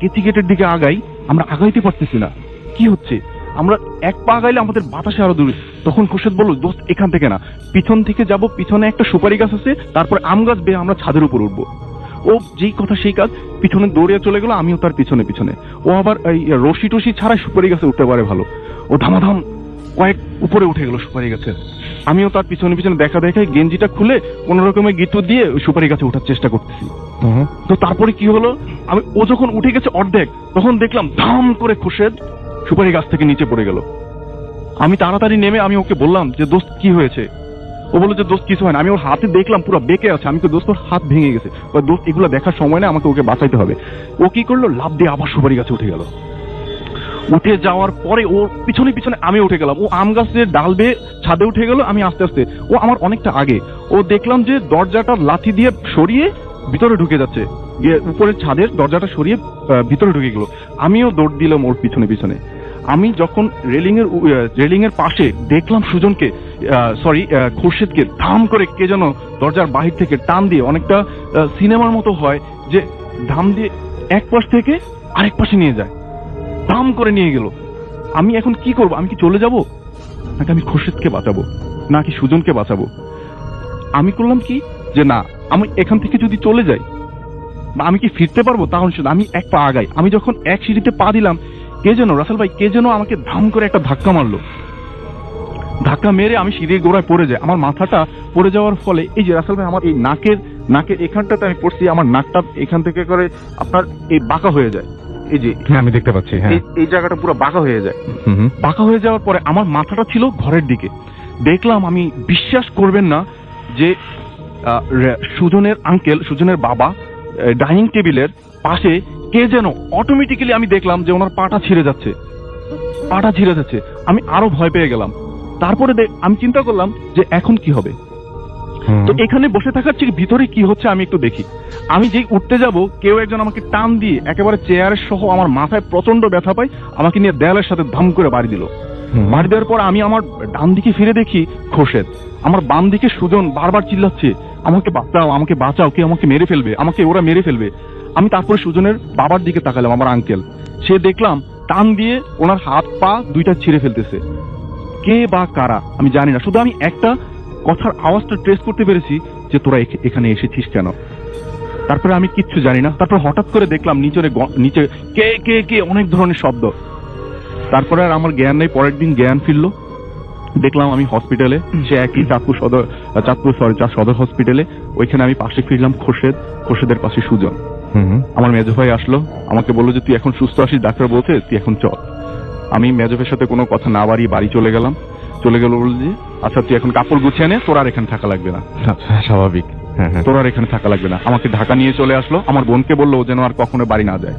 কেচি গেটের দিকে আগাই, আমরা আগাইতে পারতেছি না, কি হচ্ছে। আমরা এক পা আগাইলে আমাদের বাতাসে আরো দূরে। তখন খোরশেদ বলল, দোস্ত এখান থেকে না, পিছন থেকে যাব, পিছনে একটা সুপারি গাছ আছে, তারপর আম গাছ বেয়ে আমরা ছাদের উপর উঠবো। ও ও যেই কথা সেই কাজ, পিছনে দৌড়ে চলে গেল, আমিও তার পিছনে পিছনে। ও আবার এই রশি টসি ছাড়াই সুপারি গাছে উঠতে পারে ভালো। ও ধামাধাম কয়েক উপরে উঠে গেল সুপারি গাছে। আমিও তার পিছনে পিছনে দেখা দেখায় গেঞ্জিটা খুলে কোন রকমের গিট্টু দিয়ে ওই সুপারি গাছে ওঠার চেষ্টা করতেছি। তো তারপরে কি হলো, ও যখন উঠে গেছে অর্ধেক, তখন দেখলাম ধাম করে খোরশেদ সুপারি গাছ থেকে নিচে পড়ে গেল। আমি তাড়াতাড়ি নেমে আমি ওকে বললাম যে দোস্ত কি হয়েছে? ও বললো যে দোস্ত কিছু হয় না। আমি ওর হাতে দেখলাম পুরো বেঁকে আছে। আমি তো দোস্ত ওর হাত ভেঙে গেছে। দোস্ত এগুলো দেখার সময় না, আমাকে ওকে বাঁচাইতে হবে। ও কি করলো, লাফ দিয়ে আবার সুপারি গাছে উঠে গেল। উঠে যাওয়ার পরে ওর পিছনে পিছনে আমি উঠে গেলাম। ও আম গাছের ডাল বেয়ে ছাদে উঠে গেল, আমি আস্তে আস্তে। ও আমার অনেকটা আগে। ও দেখলাম যে দরজাটা লাথি দিয়ে সরিয়ে ভিতরে ঢুকে যাচ্ছে, উপরের ছাদের দরজাটা সরিয়ে ভিতরে ঢুকে গেল। আমিও দৌড় দিলাম ওর পিছনে পিছনে। আমি যখন রেলিং এর পাশে দেখলাম সুজনকে, খোরশেদকে ধাম করে কে যেন দরজার বাহির থেকে টান দিয়ে, অনেকটা সিনেমার মতো হয় যে ধাম দিয়ে এক পাশ থেকে আরেক পাশে নিয়ে যায়, ধাম করে নিয়ে গেল। আমি এখন কি করব? আমি কি চলে যাব, নাকি আমি খোরশেদকে বাঁচাবো, নাকি সুজনকে বাঁচাবো? আমি করলাম কি যে না, আমি এখান থেকে যদি চলে যাই বা আমি কি ফিরতে পারবো, তাহলে আমি এক পা আগাই। আমি যখন এক সিঁড়িতে পা দিলাম, কে যেন রাসেল ভাই কে যেন আমাকে ধাম করে একটা ধাক্কা মারলো। ধাক্কা মেরে আমি সিঁড়ির গোড়ায় পড়ে যাই। আমার মাথাটা পড়ে যাওয়ার ফলে এই যে রাসেল ভাই আমার এই নাকের এখানটাতে আমি পড়ছি, আমার নাকটা এখান থেকে করে আপনার এই বাঁকা হয়ে যায়। এই যে আমি দেখতে পাচ্ছি, হ্যাঁ, এই জায়গাটা পুরো বাঁকা হয়ে যায়। বাঁকা হয়ে যাওয়ার পরে আমার মাথাটা ছিল ঘরের দিকে। দেখলাম, আমি বিশ্বাস করবেন না যে সুজনের বাবা ডাইনিং টেবিলের পাশে কে যেন অটোমেটিক্যালি, আমি দেখলাম যে ওনার পাটা ছিঁড়ে যাচ্ছে। আমি আরো ভয় পেয়ে গেলাম। তারপরে আমি চিন্তা করলাম যে এখন কি হবে। তো এখানে বসে থাকার চেয়ে ভিতরে কি হচ্ছে আমি একটু দেখি। আমি যেই উঠতে যাব, কেউ একজন আমাকে টান দিয়ে একেবারে চেয়ারের সহ আমার মাথায় প্রচন্ড ব্যথা পাই, আমাকে নিয়ে দেয়ালের সাথে ধাম করে বাড়ি দিল। বাড়ি দেওয়ার পর আমি আমার ডান দিকে ফিরে দেখি খোরশেদ, আমার বাম দিকে সুজন বারবার চিল্লাচ্ছে, আমাকে বাঁচাও, কে আমাকে মেরে ফেলবে, ওরা মেরে ফেলবে। আমি তারপরে সুজনের বাবার দিকে তাকালাম, আমার আঙ্কেল। সে দেখলাম টান দিয়ে ওনার হাত পা দুইটা ছিঁড়ে ফেলতেছে। কে বা কারা আমি জানি না, শুধু আমি একটা কথার আওয়াজটা ট্রেস করতে পেরেছি যে তোরা এখানে এসেছিস কেন। তারপরে আমি কিচ্ছু জানি না। তারপর হঠাৎ করে দেখলাম নিচে কে কে কে অনেক ধরনের শব্দ। তারপরে আর আমার জ্ঞান নেই। পরের দিন জ্ঞান ফিরলো, দেখলাম আমি হসপিটালে, সে একই চাঁদপুর সদর হসপিটালে। ওইখানে আমি পাশে ফিরলাম খোরশেদের পাশে সুজন। আমার মেজো ভাই আসলো, আমাকে বললো যে তুই এখন সুস্থ আছিস, ডাক্তার বলছে তুই এখন চল। আমি মেজো ভাইয়ের সাথে কোনো কথা না বাড়িয়ে বাড়ি চলে গেল। বলল যে আচ্ছা তুই এখন কাপড় গুছিয়ে নে, তোর আর এখানে থাকা লাগবে না। স্বাভাবিক, তোর আর এখানে থাকা লাগবে না। আমাকে ঢাকা নিয়ে চলে আসলো। আমার বোনকে বললো যেন আর কখনো বাড়ি না যায়।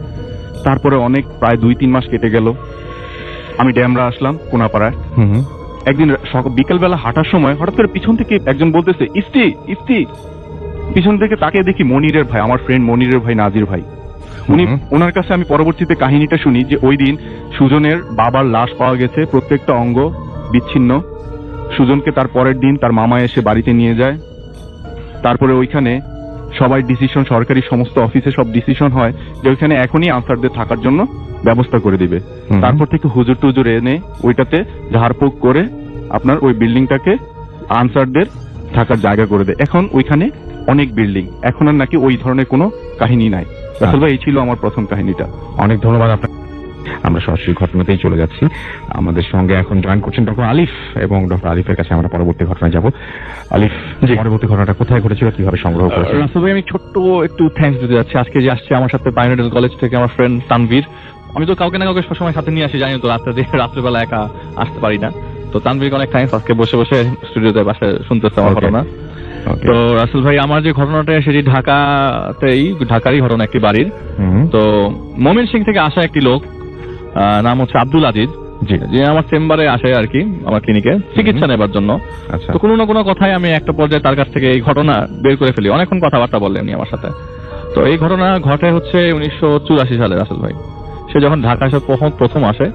তারপরে প্রায় 2-3 মাস কেটে গেল। আমি ড্যামরা আসলাম কোনাপাড়ায়। একদিন বিকেলবেলা হাঁটার সময় হঠাৎ করে পিছন থেকে একজন বলতেছে ইফতি। পিছন থেকে তাকে দেখি মনিরের ভাই, আমার ফ্রেন্ড মনিরের ভাই নাজির ভাই। ওনার কাছে আমি পরবর্তীতে কাহিনীটা শুনি যে ওই দিন সুজনের বাবার লাশ পাওয়া গেছে, প্রত্যেকটা অঙ্গ বিচ্ছিন্ন। সুজনকে তার পরের দিন তার মামা এসে বাড়িতে নিয়ে যায়। তারপরে ওইখানে সবাই ডিসিশন, সরকারি সমস্ত অফিসে সব ডিসিশন হয় যে ওইখানে এখনই আনসারদের থাকার জন্য ব্যবস্থা করে দিবে। তারপর থেকে হুজুর টুজুর এনে ওইটাতে ঝাড়ফুঁক করে আপনার ওই বিল্ডিংটাকে আনসারদের থাকার জায়গা করে দেয়। এখন ওইখানে অনেক বিল্ডিং, এখন আর নাকি ওই ধরনের কোনো কাহিনী নাই। আসলে এই ছিল আমার প্রথম কাহিনীটা। অনেক ধন্যবাদ আপনার। আমরা সরাসরি ঘটনাতেই চলে যাচ্ছি। আমাদের সঙ্গে এখন জয়েন করছেন ডক্টর আলিফ, এবং ডক্টর আলিফের কাছে আমরা পরবর্তী ঘটনায় যাব। আলিফ, পরবর্তী ঘটনাটা কোথায় ঘটেছিল, কিভাবে সংগ্রহ করেছেন? রাসেল ভাই, আমি ছোট্ট একটু থ্যাঙ্কস দিতে যাচ্ছি। আজকে যে আসছে আমার সাথে পাইনাডেল কলেজ থেকে আমার ফ্রেন্ড তানভীর। আমি তো কাউকে না কাউকে সবসময় সাথে নিয়ে আসি, জানি তো রাত্রেবেলা একা আসতে পারি না। তো তানভীরকে অনেক থ্যাঙ্কস, আজকে বসে বসে স্টুডিওতে বাসায় শুনতেছে আমার ঘটনা। তো রাসেল ভাই, আমার যে ঘটনাটা সেটি ঢাকারই ঘটনা, একটি বাড়ির। তো ময়মনসিংহ থেকে আসা একটি লোক, নাম হচ্ছে আব্দুল আজিজ, যে আমার চেম্বারে আসে আর কি, আমার ক্লিনিকে চিকিৎসা নেবার জন্য। তো কোনো না কোনো কথায় আমি একটা পর্যায়ে তার কাছ থেকে এই ঘটনা বের করে ফেলি। অনেকক্ষণ কথাবার্তা বললেন উনি আমার সাথে। তো এই ঘটনা ঘটে হচ্ছে 1984 সালে রাসেল ভাই। সে যখন ঢাকা এসে প্রথম আসে,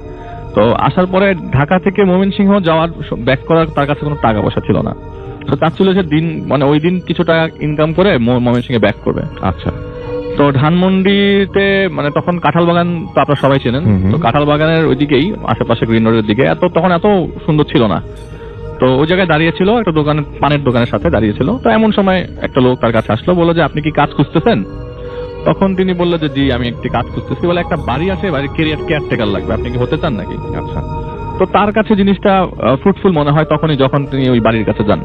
তো আসার পরে ঢাকা থেকে ময়মনসিংহ যাওয়ার ব্যাক করার তার কাছে কোনো টাকা পয়সা ছিল না। তো তার ছিল যে ওই দিন কিছু টাকা ইনকাম করে ময়মনসিংহে ব্যাক করবে। আচ্ছা। তো ধানমন্ডিতে তখন কাঁঠাল বাগান তো আপনারা সবাই চেনেন। তো কাঁঠাল বাগানের ওইদিকেই আশেপাশে গ্রিন রোডের দিকে তখন এত সুন্দর ছিল না। তো ওই জায়গায় দাঁড়িয়েছিল একটা পানের দোকানের সাথে দাঁড়িয়েছিল। তো এমন সময় একটা লোক তার কাছে আসলো, বললো যে আপনি কি কাজ খুঁজতেছেন? তখন তিনি বললো যে জি আমি একটি কাজ করতেছি, বলে একটা বাড়ি আছে, বাড়ির কেয়ারটেকার লাগবে, আপনি কি হতে চান নাকি? আচ্ছা। তো তার কাছে জিনিসটা ফ্রুটফুল মনে হয় তখনই যখন তিনি ওই বাড়ির কাছে যান।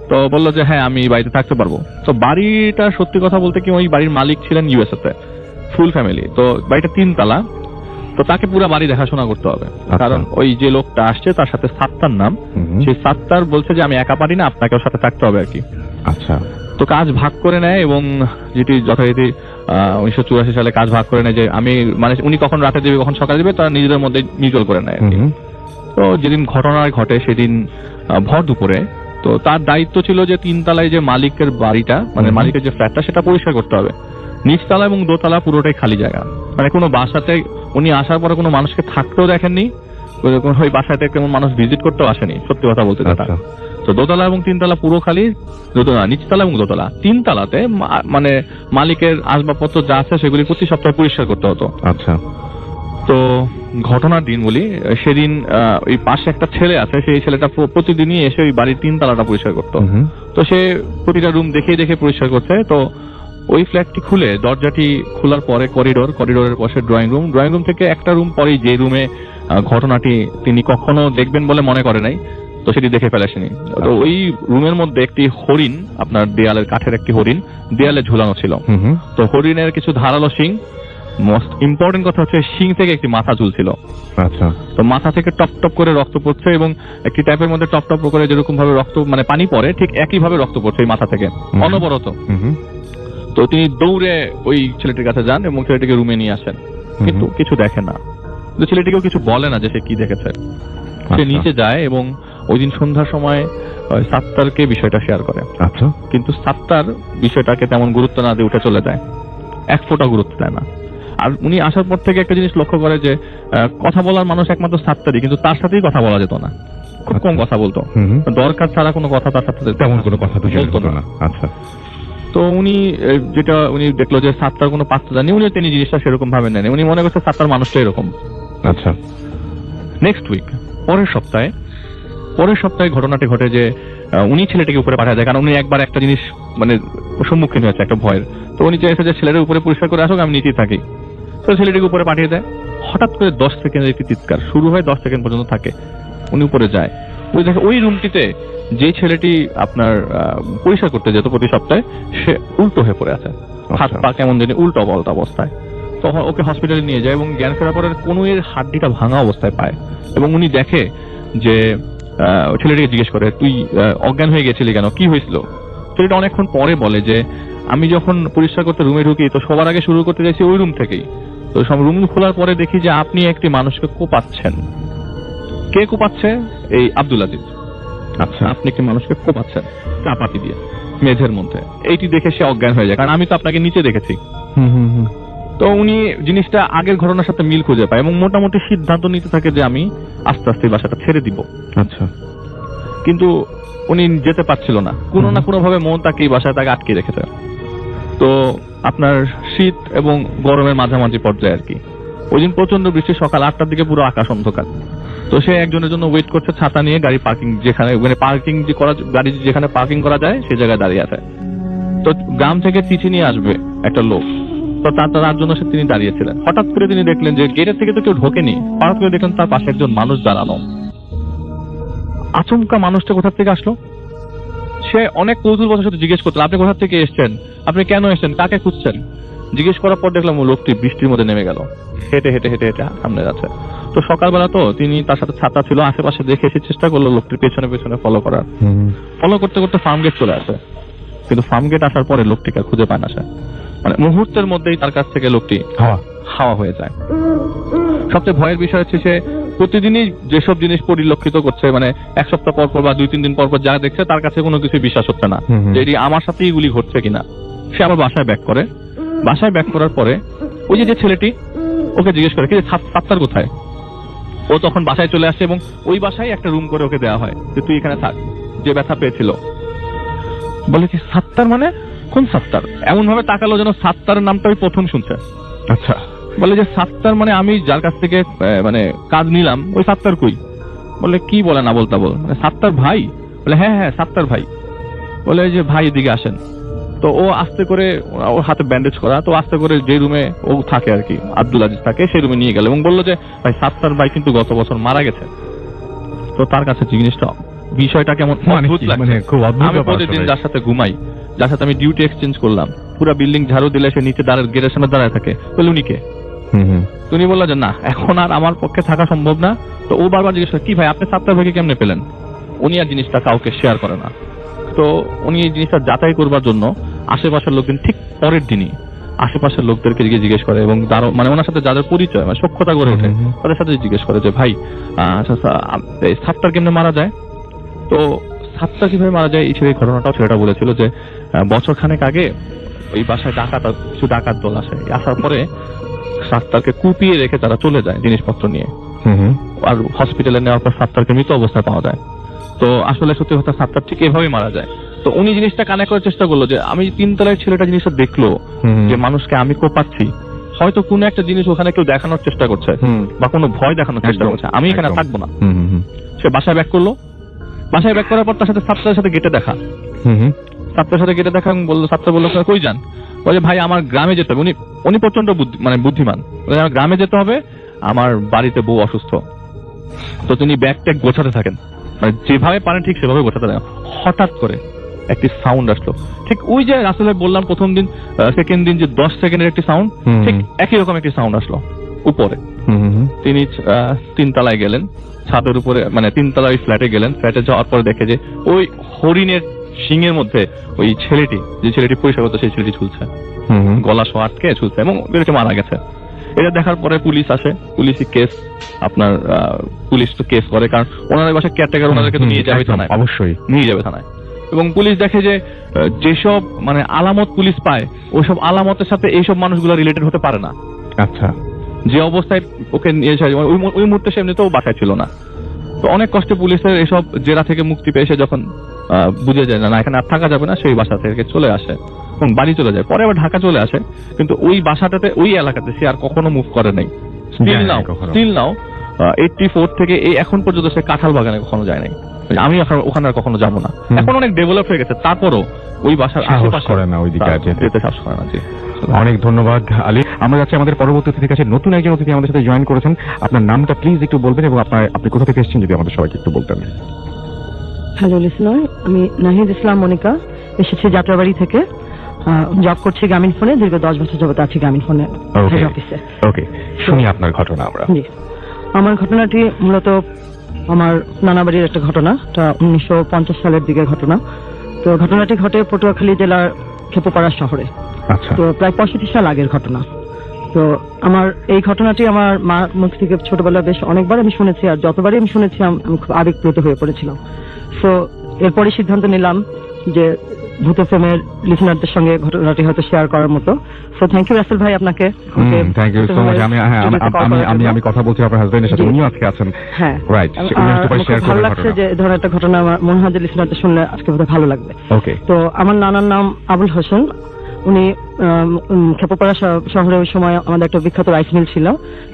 তো বললো যে হ্যাঁ আমি বাড়িতে থাকতে পারবো। তো বাড়িটা সত্যি কথা বলতে কি ওই বাড়ির মালিক ছিলেন ইউএসএ তে, ফুল ফ্যামিলি। তো বাড়িটা 3 তলা, তো তাকে পুরো বাড়ি দেখাশোনা করতে হবে, কারণ ওই যে লোকটা আসছে তার সাথে সাত্তার নাম, সেই সাত্তার বলছে যে আমি একা পারি না, আপনাকেও সাথে থাকতে হবে আর কি। আচ্ছা। তো কাজ ভাগ করে নেয় এবং যেটি যথারীতি 1984 সালে কাজ ভাগ করে নেয় যে আমি মানে উনি কখন রাতে দেবে কখন সকালে দেবে তারা নিজেদের মধ্যে মিউচুয়াল করে নেয় আর কি। তো যেদিন ঘটনা ঘটে সেদিন ভর দুপুরে, তো তার দায়িত্ব ছিল যে 3 তলায় যে মালিকের বাড়িটা মানে মালিকের যে ফ্ল্যাটটা সেটা পরিষ্কার করতে হবে। নিচতলা এবং দোতলা পুরোটাই খালি জায়গা, মানে কোনো বাসাতে উনি আসার পরে কোনো মানুষকে থাকতেও দেখেননি, ওই বাসাতে কেমন মানুষ ভিজিট করতেও আসেনি, সত্যি কথা বলতে যেটা। তো দোতলা এবং 3 তলা পুরো খালি, নিচতলা এবং দোতলা। 3 তলাতে মানে মালিকের আসবাবপত্র যা আছে সেগুলি প্রতি সপ্তাহে পরিষ্কার করতে হতো। আচ্ছা। তো ঘটনার দিন বলি, সেদিন ওই পাশে একটা ছেলে আছে, সেই ছেলেটা প্রতিদিনই এসে ওই বাড়ির 3 তলাটা পরিষ্কার করতো। তো সে প্রতিটা রুম দেখে দেখে পরিষ্কার করছে। তো ওই ফ্ল্যাটটি খুলে দরজাটি খোলার পরে করিডোরের পাশে ড্রয়িং রুম থেকে একটা রুম পরেই যে রুমে ঘটনাটি তিনি কখনো দেখবেন বলে মনে করে নাই, তো সেটি দেখে ফেলেছেনি। তো ওই রুমের মধ্যে একটি হরিণ, আপনার দেয়ালের কাঠের একটি হরিণ দেয়ালে ঝুলানো ছিল। তো হরিণের কিছু ধারালো শিং, মোস্ট ইম্পর্টেন্ট কথা হচ্ছে শিং থেকে একটি মাথা ঝুলছিল। আচ্ছা। তো মাথা থেকে টপ টপ করে রক্ত পড়ছে এবং একটি ট্যাপের মধ্যে টপ টপ করে যেরকম ভাবে রক্ত মানে পানি পড়ে ঠিক একই ভাবে রক্ত পড়ছে এই মাথা থেকে অনবরত। তো তিনি দৌড়ে ওই ছেলেটির কাছে যান এবং ছেলেটিকে রুমে নিয়ে আসেন, কিন্তু কিছু দেখে না। কিন্তু ছেলেটিকেও কিছু বলে না যে সে কি দেখেছে। সে নিচে যায় এবং ওই দিন সন্ধ্যার সময় সাত্তারকে বিষয়টা শেয়ার করে। আচ্ছা। কিন্তু সাত্তার বিষয়টাকে তেমন গুরুত্ব না দিয়ে উঠে চলে যায়, এক ফোঁটা গুরুত্ব দেয় না। আর উনি আসার পর থেকে একটা জিনিস লক্ষ্য করে যে কথা বলার মানুষ একমাত্র সাত্তারই, কিন্তু তার সাথেই কথা বলা যেত না, খুব কম কথা বলতো, দরকার ছাড়া কোনো কথা তার সাথে তেমন কোনো কথা বলতো না। আচ্ছা। তো উনি দেখলো যে সাত্তার কোনো পাত্তা জানি, তিনি জিনিসটা সেরকম ভাবে নেন, উনি মনে করছে সাত্তার মানুষটা এরকম। আচ্ছা। নেক্সট উইক পরের সপ্তাহে ঘটনাটি ঘটে যে উনি ছেলেটিকে উপরে পাঠিয়ে দেয়, কারণ উনি একবার একটা জিনিস মানে সম্মুখীন হয়েছে একটা ভয়ের। তো উনি চেয়েছে যে ছেলের উপরে পরিষ্কার করে আসুক, আমি নিচেই থাকি। তো ছেলেটিকে উপরে পাঠিয়ে দেয়। হঠাৎ করে 10 সেকেন্ডের একটি চিৎকার শুরু হয়, 10 সেকেন্ড পর্যন্ত থাকে। উনি উপরে যায়, উনি দেখে ওই রুমটিতে যে ছেলেটি আপনার পরিষ্কার করতে যেত প্রতি সপ্তাহে সে উল্টো হয়ে পড়ে আছে, হাত পা কেমন জানি উল্টো পাল্টা অবস্থায়। তখন ওকে হসপিটালে নিয়ে যায় এবং জ্ঞান ফেরার পরে কনুইয়ের হাড্ডিটা ভাঙা অবস্থায় পায় এবং উনি দেখে যে ছেলেটিকে জিজ্ঞেস করে তুই অজ্ঞান হয়ে গেছিলি কেন, কি হয়েছিল? ছেলেটা অনেকক্ষণ পরে বলে যে আমি যখন পরিষ্কার করতে রুমে ঢুকি তো সবার আগে শুরু করতে যাচ্ছি ওই রুম থেকেই। তো সব রুম খোলার পরে দেখি যে আপনি একটি মানুষকে কোপাচ্ছেন। কে কোপাচ্ছে? এই আব্দুল আজিজ। আচ্ছা, আপনি একটি মানুষকে কোপাচ্ছেন চাপাতি দিয়ে মেঝের মধ্যে। এইটি দেখে সে অজ্ঞান হয়ে যায়, কারণ আমি তো আপনাকে নিচে দেখেছি। তো উনি জিনিসটা আগের ঘটনার সাথে মিল খুঁজে পায় এবং মোটামুটি সিদ্ধান্ত নিতে থাকে যে আমি আস্তে আস্তে বাসাটা ছেড়ে দিব। আচ্ছা। কিন্তু উনি যেতে পারছিল না, কোনো না কোনো ভাবে মন তাকে এই বাসায় তাকে আটকে রেখেছে। তো আপনার শীত এবং গরমের মাঝামাঝি পর্যায়ে আর কি। ওই দিন প্রচন্ড বৃষ্টি, সকাল 8টার দিকে পুরো আকাশ অন্ধকার। তো সে একজনের জন্য ওয়েট করছে ছাতা নিয়ে, গাড়ি পার্কিং যেখানে মানে পার্কিং যে করা গাড়ি যেখানে পার্কিং করা যায় সেই জায়গায় দাঁড়িয়ে আছে। তো গ্রাম থেকে চিঠি নিয়ে আসবে একটা লোক, তো তার জন্য তিনি দাঁড়িয়েছিলেন। হঠাৎ করে তিনি দেখলেন যে গেটের থেকে তো কেউ ঢোকেনি, হঠাৎ করে দেখলেন তার পাশে একজন মানুষ দাঁড়ানো। আচমকা মানুষটা কোথা থেকে আসলো? সে অনেক কৌতূহলের সাথে জিজ্ঞেস করতেন আপনি কোথা থেকে এসেছেন, আপনি কেন এসেছেন, কাকে খুঁজছেন? জিজ্ঞেস করার পর দেখলাম লোকটি বৃষ্টির মধ্যে নেমে গেল, হেঁটে হেঁটে হেঁটে হেঁটে সামনে যাচ্ছে। তো সকালবেলা তো তিনি তার সাথে ছাতা ছিল, আশেপাশে দেখে এসে চেষ্টা করলো লোকটির পেছনে পেছনে ফলো করার। ফলো করতে করতে ফার্ম গেট চলে আসে, কিন্তু ফার্ম গেট আসার পরে লোকটিকে খুঁজে পায় না সে। মানে মুহূর্তের মধ্যেই তার কাছ থেকে লোকটি হাওয়া হয়ে যায়। সবচেয়ে ভয়ের বিষয় হচ্ছে সে প্রতিদিনই যেসব জিনিস পরিলক্ষিত করছে, মানে এক সপ্তাহ পর পর বা 2-3 দিন পর পর যা দেখছে তার কাছে কোনো কিছু বিশ্বাস হচ্ছে না যে এটি আমার সাথে এগুলি ঘটছে কিনা। সে আবার বাসায় ব্যাক করে। বাসায় ব্যাক করার পরে ওই যে ছেলেটি ওকে জিজ্ঞেস করে কি সাত্তার কোথায়? ও তখন বাসায় চলে আসে এবং ওই বাসায় একটা রুম করে ওকে দেওয়া হয় যে তুই এখানে থাক, যে ব্যথা পেয়েছিল। বলে কি সাত্তার মানে কোন সাত্তার? এমন ভাবে তাকালো যেন সাত্তারের নামটা ওই প্রথম শুনছে। আচ্ছা। বলে যে সাত্তার মানে আমি যার কাছ থেকে মানে কাজ নিলাম ওই সাত্তার কই? বলে কি বলে না বলতা বল, মানে সাত্তার ভাই? বলে হ্যাঁ হ্যাঁ সাত্তার ভাই। বলে যে ভাই এদিকে আসেন। তো ও আস্তে করে, ওর হাতে ব্যান্ডেজ করা, তো আস্তে করে যে রুমে ও থাকে আর কি, আব্দুল আজিজ থাকে, সেই রুমে নিয়ে গেল এবং বললো যে ভাই সাত্তার ভাই কিন্তু গত বছর মারা গেছে। তো তার কাছে জিনিসটা, বিষয়টা কেমন অদ্ভুত লাগছে। খুব অদ্ভুত আমি প্রতিদিন যার সাথে ঘুমাই, যার সাথে আমি ডিউটি এক্সচেঞ্জ করলাম, পুরো বিল্ডিং ঝাড়ু দিলে সে নিচে গেটের সামনে দাঁড়ায় থাকে, বলে উনি কে? উনি বললো যে না, এখন আর আমার পক্ষে থাকা সম্ভব না। তো ও বারবার জিজ্ঞেস করে, কি ভাই আপনি সাত্তার ভাইকে কেমনে পেলেন? উনি আর জিনিসটা কাউকে শেয়ার করে না। তো উনি এই জিনিসটা যাচাই করবার জন্য আশেপাশের লোকজন ঠিক পরের দিনই আশেপাশের লোকদেরকে গিয়ে জিজ্ঞেস করে এবং তার মানে ওনার সাথে যাদের পরিচয় মানে সখ্যতা গড়ে ওঠে তাদের সাথে জিজ্ঞেস করে যে ভাই সাত্তার কেমনে মারা যায়? তো সাত্তার কিভাবে মারা যায় এই ছেলের ঘটনাটাও ছেলেটা বলেছিল যে বছর খানেক আগে ওই বাসায় কিছু ডাকাত দল আসে, আসার পরে সাত্তারকে কুপিয়ে রেখে তারা চলে যায় জিনিসপত্র নিয়ে। আর হসপিটালে নেওয়ার পর সাত্তারকে মৃত অবস্থায় পাওয়া যায়। তো আসলে সত্যি কথা সাত্তার ঠিক এভাবেই মারা যায়। তো উনি জিনিসটা কানেক্ট করার চেষ্টা করলো যে আমি 3 তলায় ছেলেটা জিনিসটা দেখলো যে মানুষকে আমি কোপাচ্ছি, হয়তো কোনো একটা জিনিস ওখানে কেউ দেখানোর চেষ্টা করছে বা কোনো ভয় দেখানোর চেষ্টা করছে, আমি এখানে থাকবো না। সে বাসায় ব্যাক করলো, বাসায় ব্যাক করার পর তার সাথে সাত্তারের সাথে গেটে দেখা, সাত্তারের সাথে গেটে দেখা বললো, সাত্তার বললো কই যান? বলে ভাই আমার গ্রামে যেতে হবে। উনি প্রচন্ড বুদ্ধিমান, আমার গ্রামে যেতে হবে, আমার বাড়িতে বউ অসুস্থ। তো তিনি ব্যাগ ট্যাগ গোছাতে থাকেন, মানে যেভাবে পারেন ঠিক সেভাবে গোছাতে থাকেন। হঠাৎ করে একটি সাউন্ড আসলো, ঠিক ওই যে আসলে বললাম প্রথম দিন সেকেন্ড দিন যে 10 সেকেন্ডের একটি সাউন্ড, ঠিক একই রকম একটি সাউন্ড আসলো উপরে। তিনি 3 তলায় গেলেন, ছাদের উপরে মানে 3 তলায় ফ্ল্যাটে গেলেন। ফ্ল্যাটে যাওয়ার পরে দেখে যে ওই হরিণের শিঙের মধ্যে ওই যে ছেলেটি পরিষ্কার করতো সেই ছেলেটি ঝুলছে, গলা সহ আটকে ঝুলছে এবং মারা গেছে। এটা দেখার পরে পুলিশ আসে, পুলিশই কেস আপনার পুলিশ তো কেস করে, কারণ ওনাদের বাসায় কেয়ারটেকার, ওনাদেরকে তো নিয়ে যাবে থানায়, অবশ্যই নিয়ে যাবে থানায়। এবং পুলিশ দেখে যে যেসব মানে আলামত পুলিশ পায় ওইসব আলামতের সাথে এইসব মানুষগুলো রিলেটেড হতে পারে না। আচ্ছা, যে অবস্থায় ওকে নিয়ে যায় ওই মুহূর্তে সে এমনিতেও বাসায় ছিল না। তো অনেক কষ্টে পুলিশের এসব জেরা থেকে মুক্তি পেয়ে সে যখন বুঝে যায় না এখানে আর থাকা যাবে না, সেই বাসা থেকে চলে আসে এবং বাড়ি চলে যায়। পরে আবার ঢাকা চলে আসে, কিন্তু ওই বাসাটাতে ওই এলাকাতে সে আর কখনো মুভ করে নাই। স্টিল নাও 84 থেকে এই এখন পর্যন্ত সে কাঁঠাল বাগানে কখনো যায় নাই। আমি ওখানে আর কখনো যাবো না। এখন অনেক ডেভেলপ হয়ে গেছে, তারপরও ওই বাসার আশেপাশে করে না, ওইদিকে যেতে সাহস করে না। অনেক ধন্যবাদ আলী। আমরা যাচ্ছি আমাদের পরবর্তী অতিথির কাছে। নতুন একজন অতিথি আমাদের সাথে জয়েন করেছেন। আপনার নামটা প্লিজ একটু বলবেন এবং আপনি কোথা থেকে এসেছেন যদি আমাদের সবাইকে একটু বলতেন। হ্যালো লিসনার, আমি নাহিদ ইসলাম মনিকা, এসেছি যাত্রাবাড়ি থেকে। জব করছি গ্রামীণ ফোনে, দীর্ঘ 10 বছর যাবত আছি গ্রামীণ ফোনে অফিসে। ওকে, শুনি আপনার ঘটনা। আমরা জি, আমার ঘটনাটি মূলত আমার নানা বাড়ির একটা ঘটনা, এটা 1950 সালের দিকের ঘটনা। তো ঘটনাটি ঘটে পটুয়াখালী জেলার খেপুপাড়া শহরে। আচ্ছা, তো প্রায় 65 সাল আগের ঘটনা। তো আমার এই ঘটনাটি আমার মার মুখ থেকে ছোটবেলায় বেশ অনেকবার আমি শুনেছি, আর যতবারই আমি শুনেছি আমি খুব আবেগপ্রবণ হয়ে পড়েছিলাম। তো এরপরে সিদ্ধান্ত নিলাম যে ভূত ফ্রেমের লিসনারদের সঙ্গে ঘটনাটি হয়তো শেয়ার করার মতো। সো থ্যাংক ইউ রাসেল ভাই, আপনাকে থ্যাংক ইউ সো মাচ। আমি কথা বলছি আপনার হাজবেন্ডের সাথে, উনিও আজকে আছেন। হ্যাঁ, রাইট, ভালো লাগছে যে এই ধরনের একটা ঘটনা আমার মনে হয় যে লিসনারদের শুনলে আজকে বোধহয় ভালো লাগবে। ওকে, তো আমার নানার নাম আবুল হোসেন। উনি খেপুপাড়া শহরে ওই সময় আমাদের একটা বিখ্যাত রাইস মিল ছিল,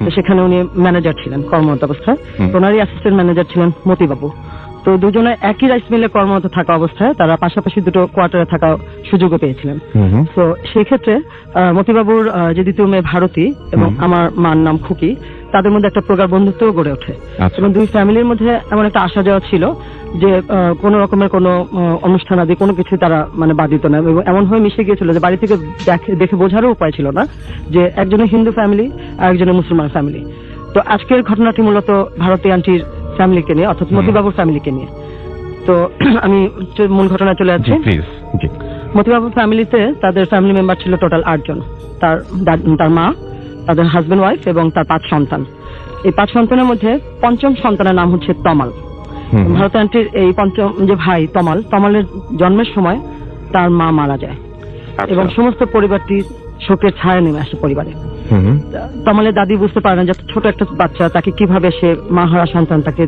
তো সেখানে উনি ম্যানেজার ছিলেন কর্মরত অবস্থায়। ওনারই অ্যাসিস্ট্যান্ট ম্যানেজার ছিলেন মতিবাবু। তো দুজনে একই রাইস মিলে কর্মরত থাকা অবস্থায় তারা পাশাপাশি দুটো কোয়ার্টারে থাকার সুযোগও পেয়েছিলেন। তো সেক্ষেত্রে মতিবাবুর যে দ্বিতীয় মেয়ে ভারতী এবং আমার মার নাম খুকি, তাদের মধ্যে একটা প্রগাঢ় বন্ধুত্ব গড়ে ওঠে। এবং দুই ফ্যামিলির মধ্যে এমন একটা আসা যাওয়া ছিল যে কোন রকমের কোনো অনুষ্ঠান আদি কোনো কিছু তারা মানে বাদ দিত না, এবং এমন হয়ে মিশে গিয়েছিল যে বাড়ি থেকে দেখে বোঝারও উপায় ছিল না যে একজনের হিন্দু ফ্যামিলি আর একজনের মুসলমান ফ্যামিলি। তো আজকের ঘটনাটি মূলত ভারতী আন্টির ফ্যামিলিকে নিয়ে, অর্থাৎ মতিবাবুর ফ্যামিলিকে নিয়ে। তো আমি মূল ঘটনায় চলে যাচ্ছি। মতিবাবুর ফ্যামিলিতে তাদের ফ্যামিলি মেম্বার ছিল টোটাল 8 জন। তার মা, তাদের হাজবেন্ড ওয়াইফ এবং তার 5 সন্তান। এই 5 সন্তানের মধ্যে পঞ্চম সন্তানের নাম হচ্ছে তমাল। ভারত আন্টির এই পঞ্চম যে ভাই তমালের জন্মের সময় তার মা মারা যায় এবং সমস্ত পরিবারটি শোকের ছায়া নেমে আসে পরিবারে। তমালের দাদি বুঝতে পারে না যে ছোট একটা বাচ্চা, তাকে কিভাবে সে মা হারা সন্তান তাকে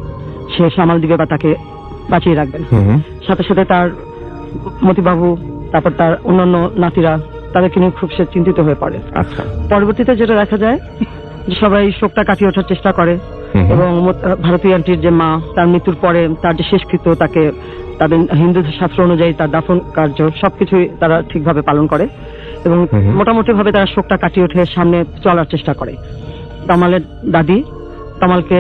সে সামাল দিবে বা তাকে বাঁচিয়ে রাখবেন। সাথে সাথে তার মতিবাবু, তারপর তার অন্যান্য নাতিরা, তাদেরকে নিয়ে খুব সে চিন্তিত হয়ে পড়ে। আচ্ছা, পরবর্তীতে যেটা দেখা যায় যে সবাই শোকটা কাটিয়ে ওঠার চেষ্টা করে এবং ভারতী আন্টির যে মা, তার মৃত্যুর পরে তার যে শেষকৃত্য, তাকে তাদের হিন্দু শাস্ত্র অনুযায়ী তার দাফন কার্য সবকিছুই তারা ঠিকভাবে পালন করে এবং মোটামুটি ভাবে তারা শোকটা কাটিয়ে উঠে সামনে চলার চেষ্টা করে। তমালের দাদি তমালকে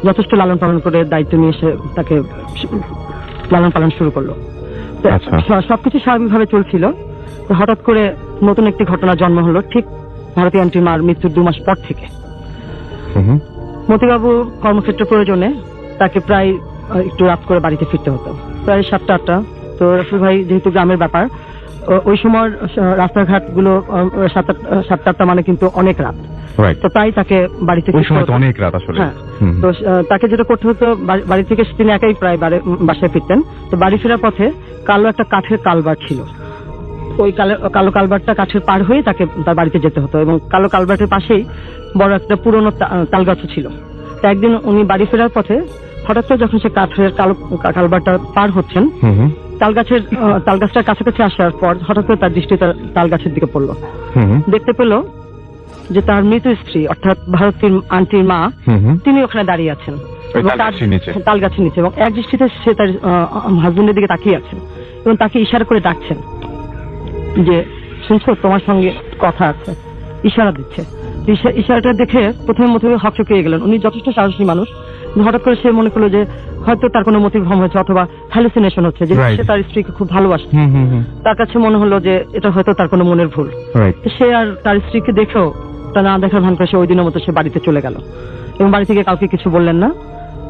যথেষ্ট লালন পালন করে দায়িত্ব নিয়ে এসে তাকে লালন পালন শুরু করলো। তো সবকিছু স্বাভাবিকভাবে চলছিল। তো হঠাৎ করে নতুন একটি ঘটনা জন্ম হলো ঠিক ভারতী আন্টির মার মৃত্যুর 2 মাস পর থেকে। মতিবাবু কর্মক্ষেত্র প্রয়োজনে তাকে প্রায় একটু রাত করে বাড়িতে ফিরতে হতো, প্রায় 7টা-8টা। তো রসুল ভাই যেহেতু গ্রামের ব্যাপার, ওই সময় রাস্তাঘাট গুলো 7-8টা মানে কিন্তু অনেক রাত। তো তাই তাকে বাড়িতে অনেক রাত আসলে। হ্যাঁ, তো তাকে যেটা করতে হতো, বাড়ি থেকে তিনি একাই প্রায় বাসায় ফিরতেন। তো বাড়ি ফেরার পথে কালো একটা কাঠের কালভার্ট ছিল, ওই কালো কালভার্টটা কাঠের পার হয়ে তাকে তার বাড়িতে যেতে হতো এবং কালো কালভার্টের পাশেই বড় একটা পুরনো তাল গাছ ছিল। তো একদিন উনি বাড়ি ফেরার পথে হঠাৎ করে যখন সে কাঠের কালো কালভার্টটা পার হচ্ছেন, তাল গাছটার কাছাকাছি আসার পর হঠাৎ করে তার দৃষ্টি তাল গাছের দিকে পড়লো। দেখতে পেল যে তার মৃত স্ত্রী অর্থাৎ ভারতীর আন্টির মা তিনি ওখানে দাঁড়িয়ে আছেন তাল গাছের নিচে এবং এক দৃষ্টিতে সে তার হাজবেন্ডের দিকে তাকিয়ে আছেন এবং তাকে ইশারা করে ডাকছেন যে শুনছো, তোমার সঙ্গে কথা আছে, ইশারা দিচ্ছে। ইশারাটা দেখে প্রথমে হকচকিয়ে গেলেন। উনি যথেষ্ট সাহসী মানুষ। হঠাৎ করে সে মনে করলো যে হয়তো তার কোনো মতিভ্রম হয়েছে অথবা হ্যালুসিনেশন হচ্ছে, যে সে তার স্ত্রীকে খুব ভালোবাসে। তার কাছে মনে হলো যে এটা হয়তো তার কোনো মনের ভুল। সে আর তার স্ত্রীকে দেখেও তা না দেখার ভান করে সে ওই দিনের মতো সে বাড়িতে চলে গেল এবং বাড়ি থেকে কাউকে কিছু বললেন না।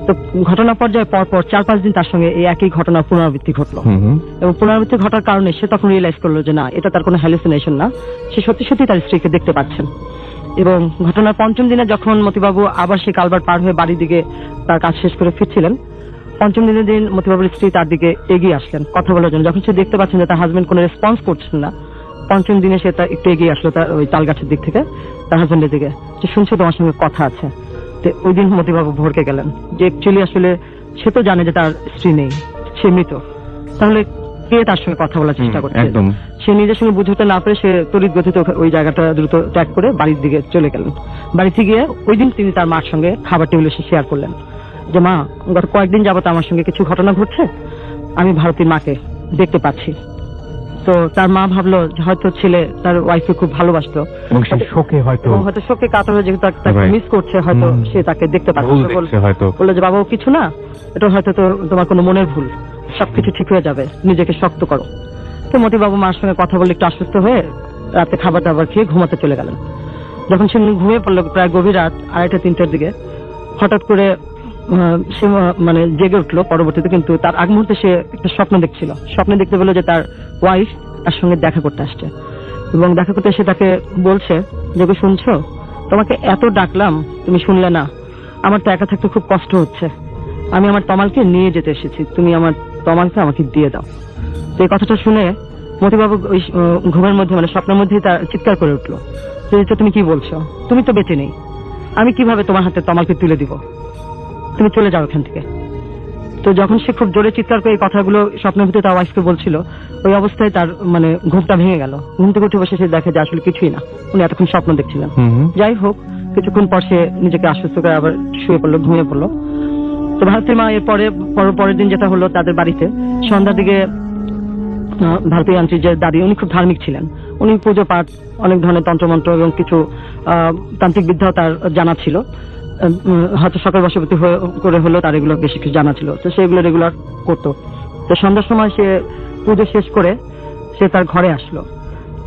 তো ঘটনা পর্যায়ে পরপর 4-5 দিন তার সঙ্গে এই একই ঘটনার পুনরাবৃত্তি ঘটলো এবং পুনরাবৃত্তি ঘটার কারণে সে তখন রিয়েলাইজ করলো যে না, এটা তার কোনো হ্যালুসিনেশন না, সে সত্যি সত্যি তার স্ত্রীকে দেখতে পাচ্ছেন। এবং ঘটনার 5ম দিনে যখন মতিবাবু আবার সেই কালভার্ট পার হয়ে বাড়ির দিকে তার কাজ শেষ করে ফিরছিলেন, 5ম দিনের দিন মতিবাবুর স্ত্রী তার দিকে এগিয়ে আসলেন কথা বলার জন্য। যখন সে দেখতে পাচ্ছেন যে তার হাজবেন্ড কোনো রেসপন্স করছেন না, 5ম দিনে সে একটু এগিয়ে আসলো তার ওই তাল গাছের দিক থেকে তার হাজবেন্ডের দিকে, যে শুনছো তোমার সঙ্গে কথা আছে। তো ওই দিন মতিবাবু ভরকে গেলেন যে অ্যাকচুয়ালি আসলে সে তো জানে যে তার স্ত্রী নেই, সে মৃত, তাহলে কে তার সঙ্গে কথা বলার চেষ্টা করছে। সে নিজের সঙ্গে বুঝতে না পেরে সে তড়িৎ গতিতে ওই জায়গাটা দ্রুত ত্যাগ করে বাড়ির দিকে চলে গেলেন। বাড়িতে গিয়ে ওই দিন তিনি তার মার সঙ্গে খাবার টেবিলে এসে শেয়ার করলেন যে মা, গত কয়েকদিন যাবত আমার সঙ্গে কিছু ঘটনা ঘটছে, আমি ভারতীর মাকে দেখতে পাচ্ছি। তো তার মা ভাবলো হয়তো ছেলে তার ওয়াইফকে খুব ভালোবাসতো এবং হয়তো শোকে কাতর হয়ে যেহেতু তাকে মিস করছে, হয়তো সে তাকে দেখতে পাচ্ছে। বললো যে বাবা, কিছু না, এটা হয়তো তোমার কোনো মনের ভুল, সবকিছু ঠিক হয়ে যাবে, নিজেকে শক্ত করো। তো মতিবাবু মার সঙ্গে কথা বলে একটু আশ্বস্ত হয়ে রাতে খাবার টাবার খেয়ে ঘুমাতে চলে গেলেন। যখন সে ঘুমিয়ে পড়লো প্রায় গভীর রাত 2:30-3টার দিকে, হঠাৎ করে সে মানে জেগে উঠলো পরবর্তীতে, কিন্তু তার আগ মুহূর্তে সে একটা স্বপ্ন দেখছিল। স্বপ্নে দেখতে পেলো যে তার ওয়াইফ তার সঙ্গে দেখা করতে আসছে এবং দেখা করতে এসে তাকে বলছে যে শুনছো, তোমাকে এত ডাকলাম তুমি শুনলে না, আমার তো একা থাকতে খুব কষ্ট হচ্ছে, আমি আমার তমালকে নিয়ে যেতে এসেছি, তুমি আমার তমালকে আমাকে দিয়ে দাও। তো এই কথাটা শুনে মতিবাবু ওই ঘুমের মধ্যে মানে স্বপ্নের মধ্যেই তার চিৎকার করে উঠলো যে তুমি কি বলছো, তুমি তো বেঁচে নেই, আমি কিভাবে তোমার হাতে তমালকে তুলে দিব, তুমি চলে যাও এখান থেকে। তো যখন সে খুব জোরে চিৎকার করে এই কথাগুলো স্বপ্নের ভিতরে তার ওয়াইফকে বলছিল, ওই অবস্থায় তার মানে ঘুমটা ভেঙে গেল। ঘুম থেকে উঠে বসে সে দেখে যে আসলে কিছুই না, উনি এতক্ষণ স্বপ্ন দেখছিলেন। যাই হোক, কিছুক্ষণ পর সে নিজেকে আশ্বস্ত করে আবার শুয়ে পড়লো, ঘুমিয়ে পড়লো। তো ভারতীর মা এর পরের দিন যেটা হলো, তাদের বাড়িতে সন্ধ্যার দিকে ভারতী আন্টির যে দাদি, উনি খুব ধার্মিক ছিলেন। উনি পুজো পাঠ, অনেক ধরনের তন্ত্রমন্ত্র এবং কিছু তান্ত্রিক বিদ্যাও তার জানা ছিল। হয়তো সকাল বশবর্তী করে হলো তার এগুলো বেশি কিছু জানা ছিল, তো সেগুলো রেগুলার করতো। তো সন্ধ্যার সময় সে পুজো শেষ করে সে তার ঘরে আসলো।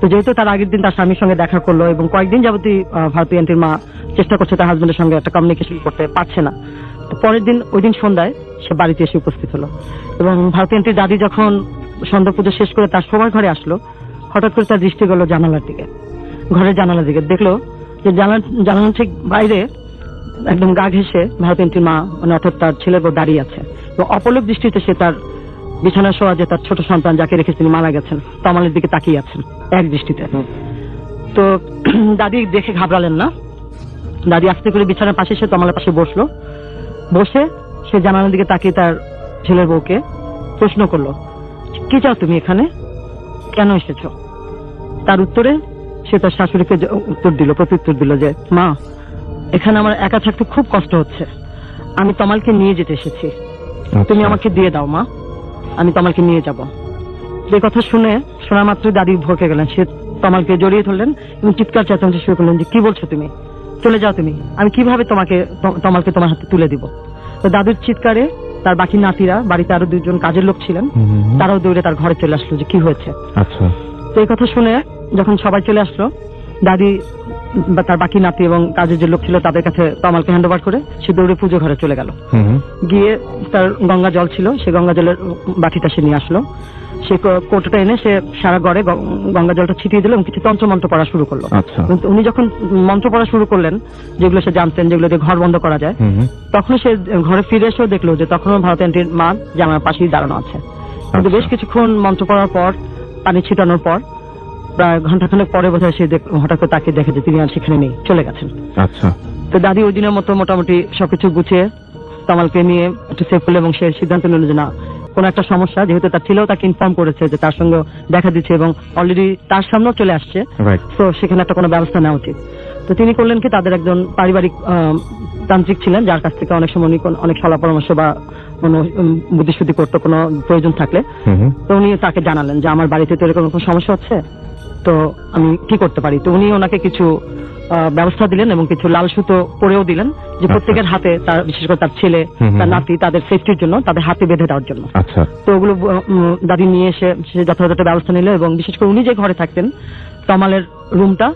তো যেহেতু তার আগের দিন তার স্বামীর সঙ্গে দেখা করলো এবং কয়েকদিন যাবতই ভারতী আন্টির মা চেষ্টা করছে তার হাজবেন্ডের সঙ্গে একটা কমিউনিকেশন করতে পারছে না। তো পরের দিন ওই দিন সন্ধ্যায় সে বাড়িতে এসে উপস্থিত হলো এবং ভারতী আন্টির দাদি যখন সন্ধ্যা পুজো শেষ করে তার সবার ঘরে আসলো, হঠাৎ করে তার দৃষ্টি গেল জানালার দিকে, ঘরের জানালার দিকে। দেখলো যে জানালার ঠিক বাইরে একদম গা ঘেঁষে ভারতী আন্টির মা মানে অর্থাৎ তার ছেলের বউ দাঁড়িয়ে আছে এবং অপলক দৃষ্টিতে সে তার বিছানায় শোয়া যে তার ছোট সন্তান যাকে রেখে তিনি মারা গেছেন তমালের দিকে তাকিয়ে আছেন এক দৃষ্টিতে। তো দাদি দেখে ঘাবড়ালেন না, দাদি আস্তে করে বিছানার পাশে এসে তমালের পাশে বসলো। বসে সে জানালার দিকে তাকিয়ে তার ছেলের বউকে প্রশ্ন করলো, কি চাও তুমি এখানে, কেন এসেছো? তার উত্তরে সে তার শাশুড়িকে প্রত্যুত্তর দিল যে মা, এখানে আমার একা থাকতে খুব কষ্ট হচ্ছে, আমি তমালকে নিয়ে যেতে এসেছি, তুমি আমাকে দিয়ে দাও মা। আমি তমালকে নিয়ে যাব। এই কথা শোনা মাত্র দাদি ভরকে গেলেন। সে তমালকে জড়িয়ে ধরলেন এবং চিৎকার চেঁচামেচি শুরু করলেন যে কি বলছো তুমি, চলে যাও তুমি, আমি কিভাবে তমালকে তোমার হাতে তুলে দিব। তো দাদুর চিৎকারে তার বাকি নাতিরা, বাড়িতে আরো 2জন কাজের লোক ছিলেন, তারাও দৌড়ে তার ঘরে চলে আসলো যে কি হয়েছে। আচ্ছা। তো এই কথা শুনে যখন সবাই চলে আসলো, দাদি বা তার বাকি নাতি এবং কাজের যে লোক ছিল তাদের কাছে তমালকে হ্যান্ড ওভার করে সে দৌড়ে পুজো ঘরে চলে গেল। গিয়ে তার গঙ্গা জল ছিল, সে গঙ্গা জলের বাটিটা সে নিয়ে আসলো। সে কৌটোটা এনে সে সারা ঘরে গঙ্গা জলটা ছিটিয়ে দিল এবং কিছু তন্ত্রমন্ত্র পড়া শুরু করলো। আচ্ছা। কিন্তু উনি যখন মন্ত্র পড়া শুরু করলেন, যেগুলো সে জানতেন, যেগুলো দিয়ে ঘর বন্ধ করা যায়, তখন সে ঘরে ফিরে এসেও দেখলো যে তখনও ভারত আন্টির মা জানালার পাশেই দাঁড়ানো আছে। কিন্তু বেশ কিছুক্ষণ মন্ত্র পড়ার পর, পানি ছিটানোর পর, প্রায় ঘন্টাখানেক পরে বোধহয় সে হঠাৎ করে তাকে দেখে যে তিনি আর সেখানে নেই, চলে গেছেন। আচ্ছা। তো দাদি ওই দিনের মতো মোটামুটি সবকিছু গুছিয়ে তমালকে নিয়ে একটু সেভ করলো এবং সে সিদ্ধান্ত নিল যে না, কোন একটা সমস্যা, যেহেতু তার ছেলেও তাকে ইনফর্ম করেছে যে তার সঙ্গে দেখা দিচ্ছে এবং অলরেডি তার সামনেও চলে আসছে, তো সেখানে একটা কোনো ব্যবস্থা নেওয়া উচিত। তো তিনি করলেন কি, তাদের একজন পারিবারিক তান্ত্রিক ছিলেন যার কাছ থেকে অনেক সময় উনি অনেক সলা পরামর্শ বা কোনো বুদ্ধিশুদ্ধি করতে কোনো প্রয়োজন থাকলে, তো উনি তাকে জানালেন যে আমার বাড়িতে তো এরকম কোনো সমস্যা হচ্ছে, তো আমি কি করতে পারি। তো উনি ওনাকে কিছু ব্যবস্থা দিলেন এবং কিছু লাল সুতো পরেও দিলেন যে প্রত্যেকের হাতে, তার বিশেষ করে তার ছেলে, তার নাতি, তাদের সেফটির জন্য তাদের হাতে বেঁধে দেওয়ার জন্য। আচ্ছা। তো ওগুলো দাদি নিয়ে এসে সে যথাযথ ব্যবস্থা নিল এবং বিশেষ করে উনি যে ঘরে থাকতেন, তমালের রুমটা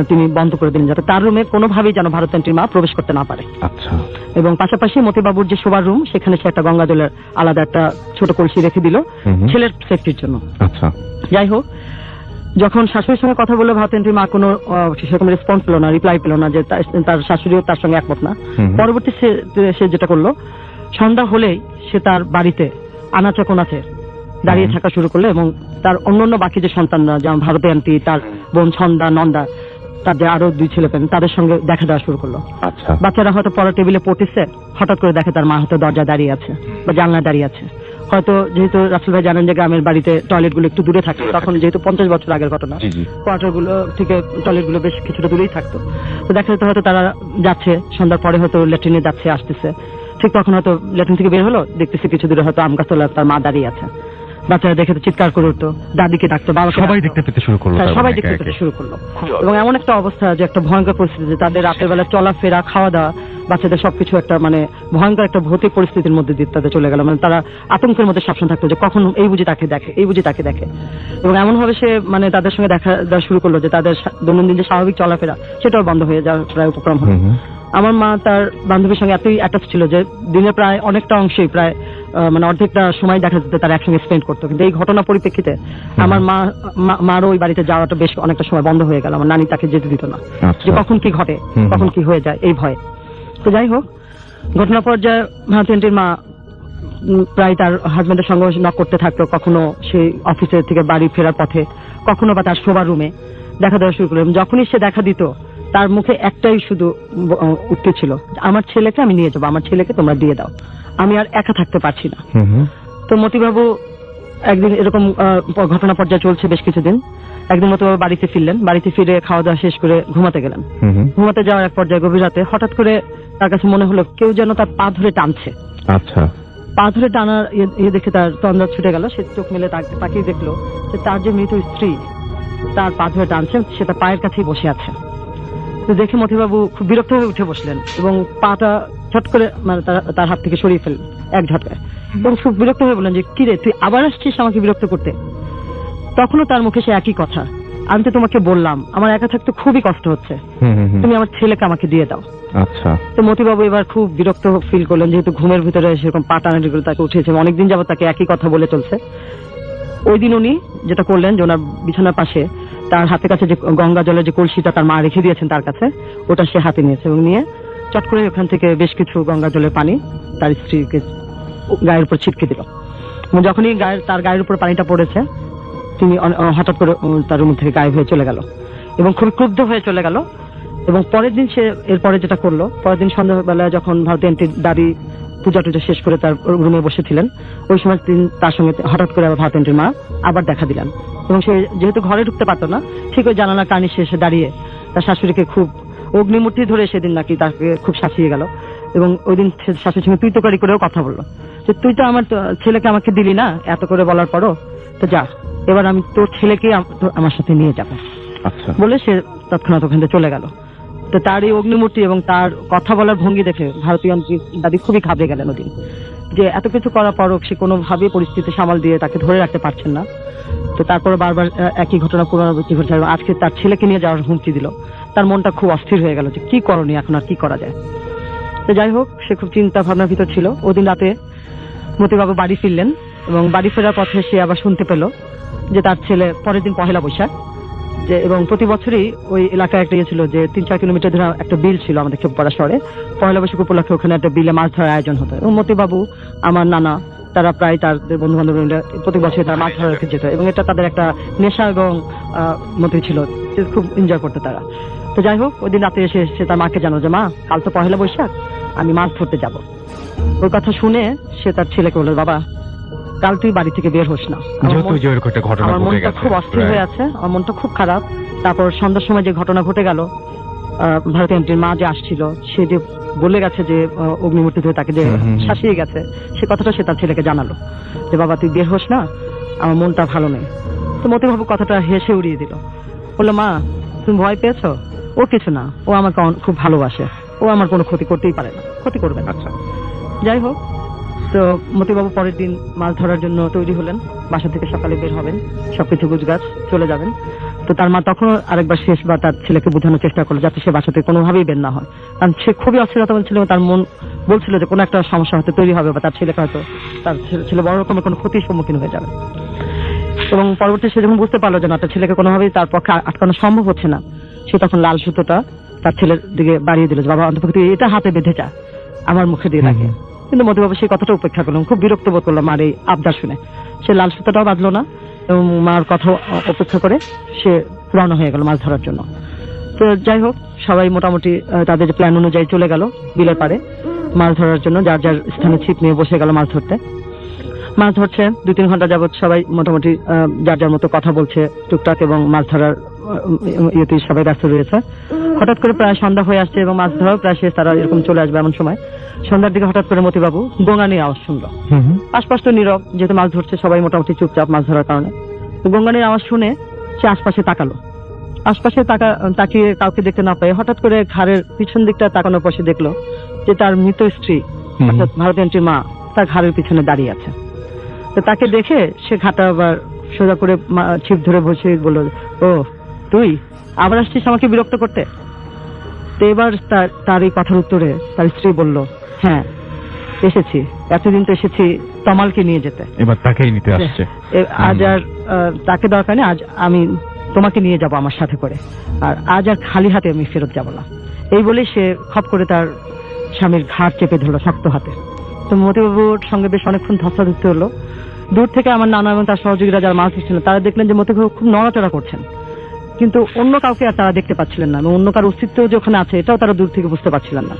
তিনি বন্ধ করে দিলেন যাতে তার রুমে কোনোভাবেই যেন ভারত আন্টির মা প্রবেশ করতে না পারে। আচ্ছা। এবং পাশাপাশি মতিবাবুর যে শোবার রুম, সেখানে সে একটা গঙ্গা জলের আলাদা একটা ছোট কলসি রেখে দিল ছেলের সেফটির জন্য। আচ্ছা। যাই হোক, যখন শাশুড়ির সঙ্গে কথা বললো, ভারত আন্টির মা কোনো সেরকম রেসপন্স পেল না, রিপ্লাই পেল না, যে তার শাশুড়িও তার সঙ্গে একমত না। পরবর্তী সে যেটা করলো, সন্ধ্যা হলেই সে তার বাড়িতে আনাচে কোনাচে দাঁড়িয়ে থাকা শুরু করলো এবং তার অন্যান্য বাকি যে সন্তানরা, যেমন ভারতী আন্টি, তার বোন ছন্দা, নন্দা, তার যে আরো 2 ছেলে পেন, তাদের সঙ্গে দেখা দেওয়া শুরু করলো। আচ্ছা। বাচ্চারা হয়তো পড়ার টেবিলে পড়তেছে, হঠাৎ করে দেখে তার মা হয়তো দরজায় দাঁড়িয়ে আছে বা জানলায় দাঁড়িয়ে আছে। হয়তো যেহেতু রাসেল ভাই জানেন যে গ্রামের বাড়িতে টয়লেট গুলো একটু দূরে থাকে, তখন যেহেতু 50 বছর আগের ঘটনা, কোয়ার্টার গুলো থেকে টয়লেট গুলো বেশ কিছুটা দূরেই থাকতো। তো দেখা যেত হয়তো তারা যাচ্ছে, সন্ধ্যার পরে হয়তো ল্যাট্রিনে যাচ্ছে, আসতেছে, ঠিক তখন হয়তো ল্যাট্রিন থেকে বের হলো, দেখতেছে কিছু দূরে হয়তো আম গাছতলায় তার মা দাঁড়িয়ে আছে। বাচ্চারা দেখে তো চিৎকার করে উঠতো, দাদিকে ডাকতো, বাবাকে সবাই দেখতে পেতে শুরু করলো। সবাই দেখতে পেতে শুরু করলো এবং এমন একটা অবস্থা যে একটা ভয়ঙ্কর পরিস্থিতি, যে তাদের রাতের বেলা চলাফেরা, খাওয়া দাওয়া, বাচ্চাদের সবকিছু একটা মানে ভয়ঙ্কর একটা ভৌতিক পরিস্থিতির মধ্যে দিয়ে তাদের চলে গেল। মানে তারা আতঙ্কের মধ্যে সবসময় থাকতো যে কখন এই বুঝি তাকে দেখে, এই বুঝি তাকে দেখে। এবং এমন ভাবে সে মানে তাদের সঙ্গে দেখা দেওয়া শুরু করলো যে তাদের দৈনন্দিন যে স্বাভাবিক চলাফেরা সেটাও বন্ধ হয়ে যাওয়ার প্রায় উপক্রম হলো। আমার মা তার বান্ধবীর সঙ্গে এতই অ্যাটাচ ছিল যে দিনের প্রায় অনেকটা অংশেই, প্রায় মানে অর্ধেকটা সময় দেখা যেত তারা একসঙ্গে স্পেন্ড করতো। কিন্তু এই ঘটনা পরিপ্রেক্ষিতে আমার মারও ওই বাড়িতে যাওয়াটা বেশ অনেকটা সময় বন্ধ হয়ে গেল। আমার নানি তাকে যেতে দিত না, যে কখন কি ঘটে, কখন কি হয়ে যায়, এই ভয়ে। তো যাই হোক, ঘটনা পর্যায়ে ভারত আন্টির মা প্রায় তার হাজবেন্ডের সঙ্গে নক করতে থাকতো, কখনো সেই অফিসের থেকে বাড়ি ফেরার পথে, কখনো বা তার শোবার রুমে দেখা দেওয়া শুরু করলো। যখনই সে দেখা দিত, তার মুখে একটাই শুধু উত্তর ছিল, আমার ছেলেকে আমি নিয়ে যাবো, আমার ছেলেকে তোমরা দিয়ে দাও, আমি আর একা থাকতে পারছি না। তো মতিবাবু একদিন এরকম ঘটনা পর্যায়ে চলছে বেশ কিছুদিন। একদিন মতিবাবু বাড়িতে ফিরলেন, বাড়িতে ফিরে খাওয়া দাওয়া শেষ করে ঘুমাতে গেলেন। ঘুমাতে যাওয়ার এক পর্যায়ে গভীর রাতে হঠাৎ করে তার কাছে মনে হলো কেউ যেন তার পা ধরে টানছে। আচ্ছা। পা ধরে টানার ইয়ে দেখে তার তন্দ্রা ছুটে গেল। সে চোখ মেলে তাকিয়ে দেখলো যে তার যে মৃত স্ত্রী তার পা ধরে টানছে, সে তার পায়ের কাছেই বসে আছে। তো দেখে মতিবাবু খুব বিরক্ত হয়ে উঠে বসলেন এবং পাটা ছট করে মানে তার হাত থেকে সরিয়ে ফেললেন এক ঝটকায় এবং খুব বিরক্ত হয়ে বললেন যে কিরে, তুই আবার আসছিস আমাকে বিরক্ত করতে। তখনও তার মুখে সে একই কথা, আমি তো তোমাকে বললাম আমার একা থাকতে খুবই কষ্ট হচ্ছে, তুমি আমার ছেলেকে আমাকে দিয়ে দাও। আচ্ছা। তো মতিবাবু এবার খুব বিরক্ত ফিল করলেন, যেহেতু ঘুমের ভিতরে সেরকম পা টানাটিগুলো তাকে উঠেছে, অনেকদিন যাবত তাকে একই কথা বলে চলছে। ওই দিন উনি যেটা করলেন যে ওনার বিছানার পাশে তার হাতের কাছে যে গঙ্গা জলের যে কলসিটা তার মা রেখে দিয়েছেন তার কাছে, ওটা সে হাতে নিয়েছে এবং নিয়ে চট করে ওখান থেকে বেশ কিছু গঙ্গা জলের পানি তার স্ত্রীকে গায়ের উপর ছিটকে দিল। যখনই তার গায়ের উপর পানিটা পড়েছে, তিনি হঠাৎ করে তার রুম থেকে গায়েব হয়ে চলে গেল এবং খুব ক্রুদ্ধ হয়ে চলে গেল। এবং পরের দিন সে এরপরে যেটা করলো, পরের দিন সন্ধ্যাবেলা যখন ভারতী আন্টির দাদি পূজা টুজা শেষ করে তার রুমে বসেছিলেন, ওই সময় তার সঙ্গে হঠাৎ করে আবার ভারতী আন্টির মা আবার দেখা দিলেন এবং সে যেহেতু ঘরে ঢুকতে পারতো না, ঠিক ওই জানালার কানে সে এসে দাঁড়িয়ে তার শাশুড়িকে খুব অগ্নিমূর্তি ধরে সেদিন নাকি তাকে খুব শাসিয়ে গেল এবং ওই দিন শাশুড়ির সঙ্গে তুই তোকারি করেও কথা বললো যে তুই তো আমার ছেলেকে আমাকে দিলি না, এত করে বলার পরও, তো যা এবার আমি তোর ছেলেকে আমার সাথে নিয়ে যাবো আচ্ছা বলে সে তৎক্ষণাৎ ওখান থেকে চলে গেল। তো তার এই অগ্নিমূর্তি এবং তার কথা বলার ভঙ্গি দেখে ভারতীয় দাদি খুবই ঘাবড়ে গেলেন ওদিন, যে এত কিছু করার পরও সে কোনোভাবেই পরিস্থিতি সামাল দিয়ে তাকে ধরে রাখতে পারছেন না। তো তারপরে বারবার একই ঘটনা পুনরাবৃত্তি ঘটছে এবং আজকে তার ছেলেকে নিয়ে যাওয়ার হুমকি দিল। তার মনটা খুব অস্থির হয়ে গেল যে কি করণীয়, এখন আর কি করা যায়। তো যাই হোক, সে খুব চিন্তা ভাবনার ভিতর ছিল। ওদিন রাতে মতিবাবু বাড়ি ফিরলেন এবং বাড়ি ফেরার পথে সে আবার শুনতে পেল যে তার ছেলে পরের দিন পহেলা বৈশাখ, যে এবং প্রতি বছরই ওই এলাকায় একটা ইয়ে ছিল যে 3-4 কিলোমিটার ধরে একটা বিল ছিল আমাদের খেপুপাড়া শহরে। পহেলা বৈশাখ উপলক্ষে ওখানে একটা বিলে মাছ ধরার আয়োজন হতো এবং মতিবাবু, আমার নানা, তারা প্রায় তাদের বন্ধু বান্ধব মিলে প্রতি বছর তারা মাছ ধরাতে যেত এবং এটা তাদের একটা নেশা এবং মতোই ছিল, খুব এনজয় করতো তারা। তো যাই হোক, ওই দিন রাতে এসে সে তার মাকে জানো যে মা, কাল তো পহেলা বৈশাখ, আমি মাছ ধরতে যাব। ওই কথা শুনে সে তার ছেলেকে বলল, বাবা কাল তুই বাড়ি থেকে বের হোস না, আমার মনটা খুব অস্থির হয়ে আছে, আমার মনটা খুব খারাপ। তারপর সন্ধ্যার সময় যে ঘটনা ঘটে গেল, ভারতীয় এন্ট্রির মা যে আসছিল, সে যে বলে গেছে যে অগ্নিমূর্তি ধরে তাকে যে শাসিয়ে গেছে, সে কথাটা সে তার ছেলেকে জানালো যে বাবা তুই বের হোস না, আমার মনটা ভালো নেই। তো মতিবাবু কথাটা হেসে উড়িয়ে দিল, বললো মা তুমি ভয় পেয়েছো? ও কিছু না, ও আমাকে খুব ভালোবাসে, ও আমার কোনো ক্ষতি করতেই পারে না, ক্ষতি করবে না। আচ্ছা যাই হোক, তো মতিবাবু পরের দিন মাছ ধরার জন্য তৈরি হলেন, বাসা থেকে সকালে বের হবেন, সবকিছু গুছগাছ চলে যাবেন। তো তার মা তখন আরেকবার শেষবার তার ছেলেকে বোঝানোর চেষ্টা করলো যাতে সে বাসা থেকে কোনোভাবেই বের না হয়, কারণ সে খুবই অস্থিরতা বলছিল, তার মন বলছিল যে কোনো একটা সমস্যা হয়তো তৈরি হবে বা তার ছেলেকে হয়তো তার ছেলে বড় রকমের কোনো ক্ষতির সম্মুখীন হয়ে যাবে। এবং পরবর্তী সে যখন বুঝতে পারলো যে না, তার ছেলেকে কোনোভাবেই তার পক্ষে আটকানো সম্ভব হচ্ছে না, সে তখন লাল সুতোটা তার ছেলের দিকে বাড়িয়ে দিল যে বাবা অন্তপক্ষে তুই এটা হাতে বেঁধে যা, আমার মুখে দিয়ে রাখে। কিন্তু মতিবাবু সেই কথাটা উপেক্ষা করলাম, খুব বিরক্ত বোধ করলাম মার এই আবদার শুনে। সে লাল সুতোটাও বাঁধলো না এবং মার কথা অপেক্ষা করে সে রওনা হয়ে গেল মাছ ধরার জন্য। তো যাই হোক, সবাই মোটামুটি তাদের প্ল্যান অনুযায়ী চলে গেল বিলের পাড়ে মাছ ধরার জন্য, যার যার স্থানে ছিপ নিয়ে বসে গেল মাছ ধরতে। মাছ ধরছে 2-3 ঘন্টা যাবত সবাই মোটামুটি যার যার মতো কথা বলছে টুকটাক এবং মাছ ধরার ইয়েতে সবাই ব্যস্ত রয়েছে। হঠাৎ করে প্রায় সন্ধ্যা হয়ে আসছে এবং মাছ ধরাও প্রায় শেষ, তারা এরকম চলে আসবে এমন সময় সন্ধ্যার দিকে হঠাৎ করে মতিবাবু গঙ্গানির আওয়াজ শুনলো। আশপাশ তো নীরব, যেহেতু মাছ ধরছে সবাই মোটামুটি চুপচাপ মাছ ধরার কারণে। গঙ্গানির আওয়াজ শুনে সে আশপাশে তাকালো, আশপাশে তাকিয়ে কাউকে দেখতে না পেয়ে হঠাৎ করে ঘাড়ের পিছন দিকটা তাকানোর পর সে দেখলো যে তার মৃত স্ত্রী অর্থাৎ ভারতীয় এন্ট্রির মা তার ঘাড়ের পিছনে দাঁড়িয়ে আছে। তো তাকে দেখে সে ঘাটা আবার সোজা করে ছিপ ধরে বসে বলল, ও তুই আবার আসছিস আমাকে বিরক্ত করতে? তো এবার তার এই কথার উত্তরে তার স্ত্রী বলল, হ্যাঁ এসেছি, এতদিন তো এসেছি তমালকে নিয়ে যেতে, এবার তাকেই নিতে আসছে। আজ আর তাকে দরকার নেই, আজ আমি তোমাকে নিয়ে যাব আমার সাথে করে, আর আজ আর খালি হাতে আমি ফেরত যাব না। এই বলে সে খপ করে তার স্বামীর ঘাড় চেপে ধরলো শক্ত হাতে। তো মতিবাবুর সঙ্গে বেশ অনেকক্ষণ ধস্তাধস্তি হলো। দূর থেকে আমার নানা এবং তার সহযোগীরা যারা মাছ ধরছিলেন তারা দেখলেন যে মতিবাবু খুব নড়াচড়া করছেন, কিন্তু অন্য কাউকে আর তারা দেখতে পাচ্ছিলেন না এবং অন্য কার অস্তিত্ব যে ওখানে আছে এটাও তারা দূর থেকে বুঝতে পারছিলেন না।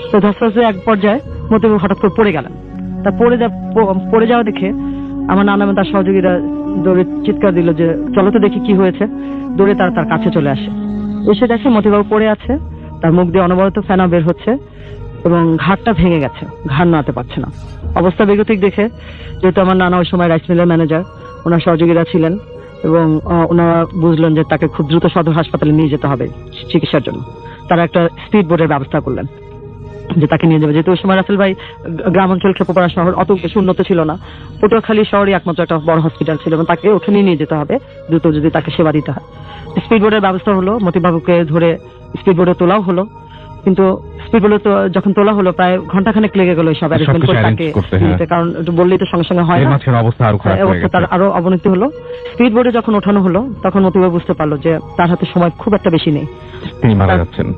তো ধস্তাধস্তি এক পর্যায়ে মতিবাবু হঠাৎ করে পড়ে গেলেন। তা পড়ে যাওয়া দেখে আমার নানা এবং তার সহযোগীরা দৌড়ে চিৎকার দিল যে চলো তো দেখি কি হয়েছে। দৌড়ে তারা তার কাছে চলে আসে, এসে দেখে মতিবাবু পড়ে আছে, তার মুখ দিয়ে অনবরত ফেনা বের হচ্ছে এবং ঘাড়টা ভেঙে গেছে, ঘাড় নাড়াতে পারছে না। অবস্থা বেগতিক দেখে, যেহেতু আমার নানা ওই সময় রাইস মিলের ম্যানেজার, ওনার সহযোগীরা ছিলেন এবং ওনারা বুঝলেন যে তাকে খুব দ্রুত সদর হাসপাতালে নিয়ে যেতে হবে চিকিৎসার জন্য। তারা একটা স্পিড বোটের ব্যবস্থা করলেন যে তাকে নিয়ে যাবে, যেহেতু ওই সময় রাসেল ভাই গ্রাম অঞ্চল খেপুপাড়া শহর অত বেশি উন্নত ছিল না, পটুয়াখালী শহরই একমাত্র একটা বড় হসপিটাল ছিল এবং তাকে ওখানে নিয়ে যেতে হবে দ্রুত যদি তাকে সেবা দিতে হয়। স্পিড বোটের ব্যবস্থা হলো, মতিবাবুকে ধরে স্পিড বোটে তোলাও হলো, কিন্তু স্পিড বোটে যখন তোলা হলো প্রায় ঘন্টাখানেক লেগে গেল সব অ্যারেঞ্জমেন্ট করে তাকে নিতে, কারণ একটু বললেই তো সঙ্গে সঙ্গে হয় না, অবস্থা তার আরো অবনতি হলো। স্পিড বোটে যখন ওঠানো হলো তখন মতিবাবু বুঝতে পারলো যে তার হাতে সময় খুব একটা বেশি নেই,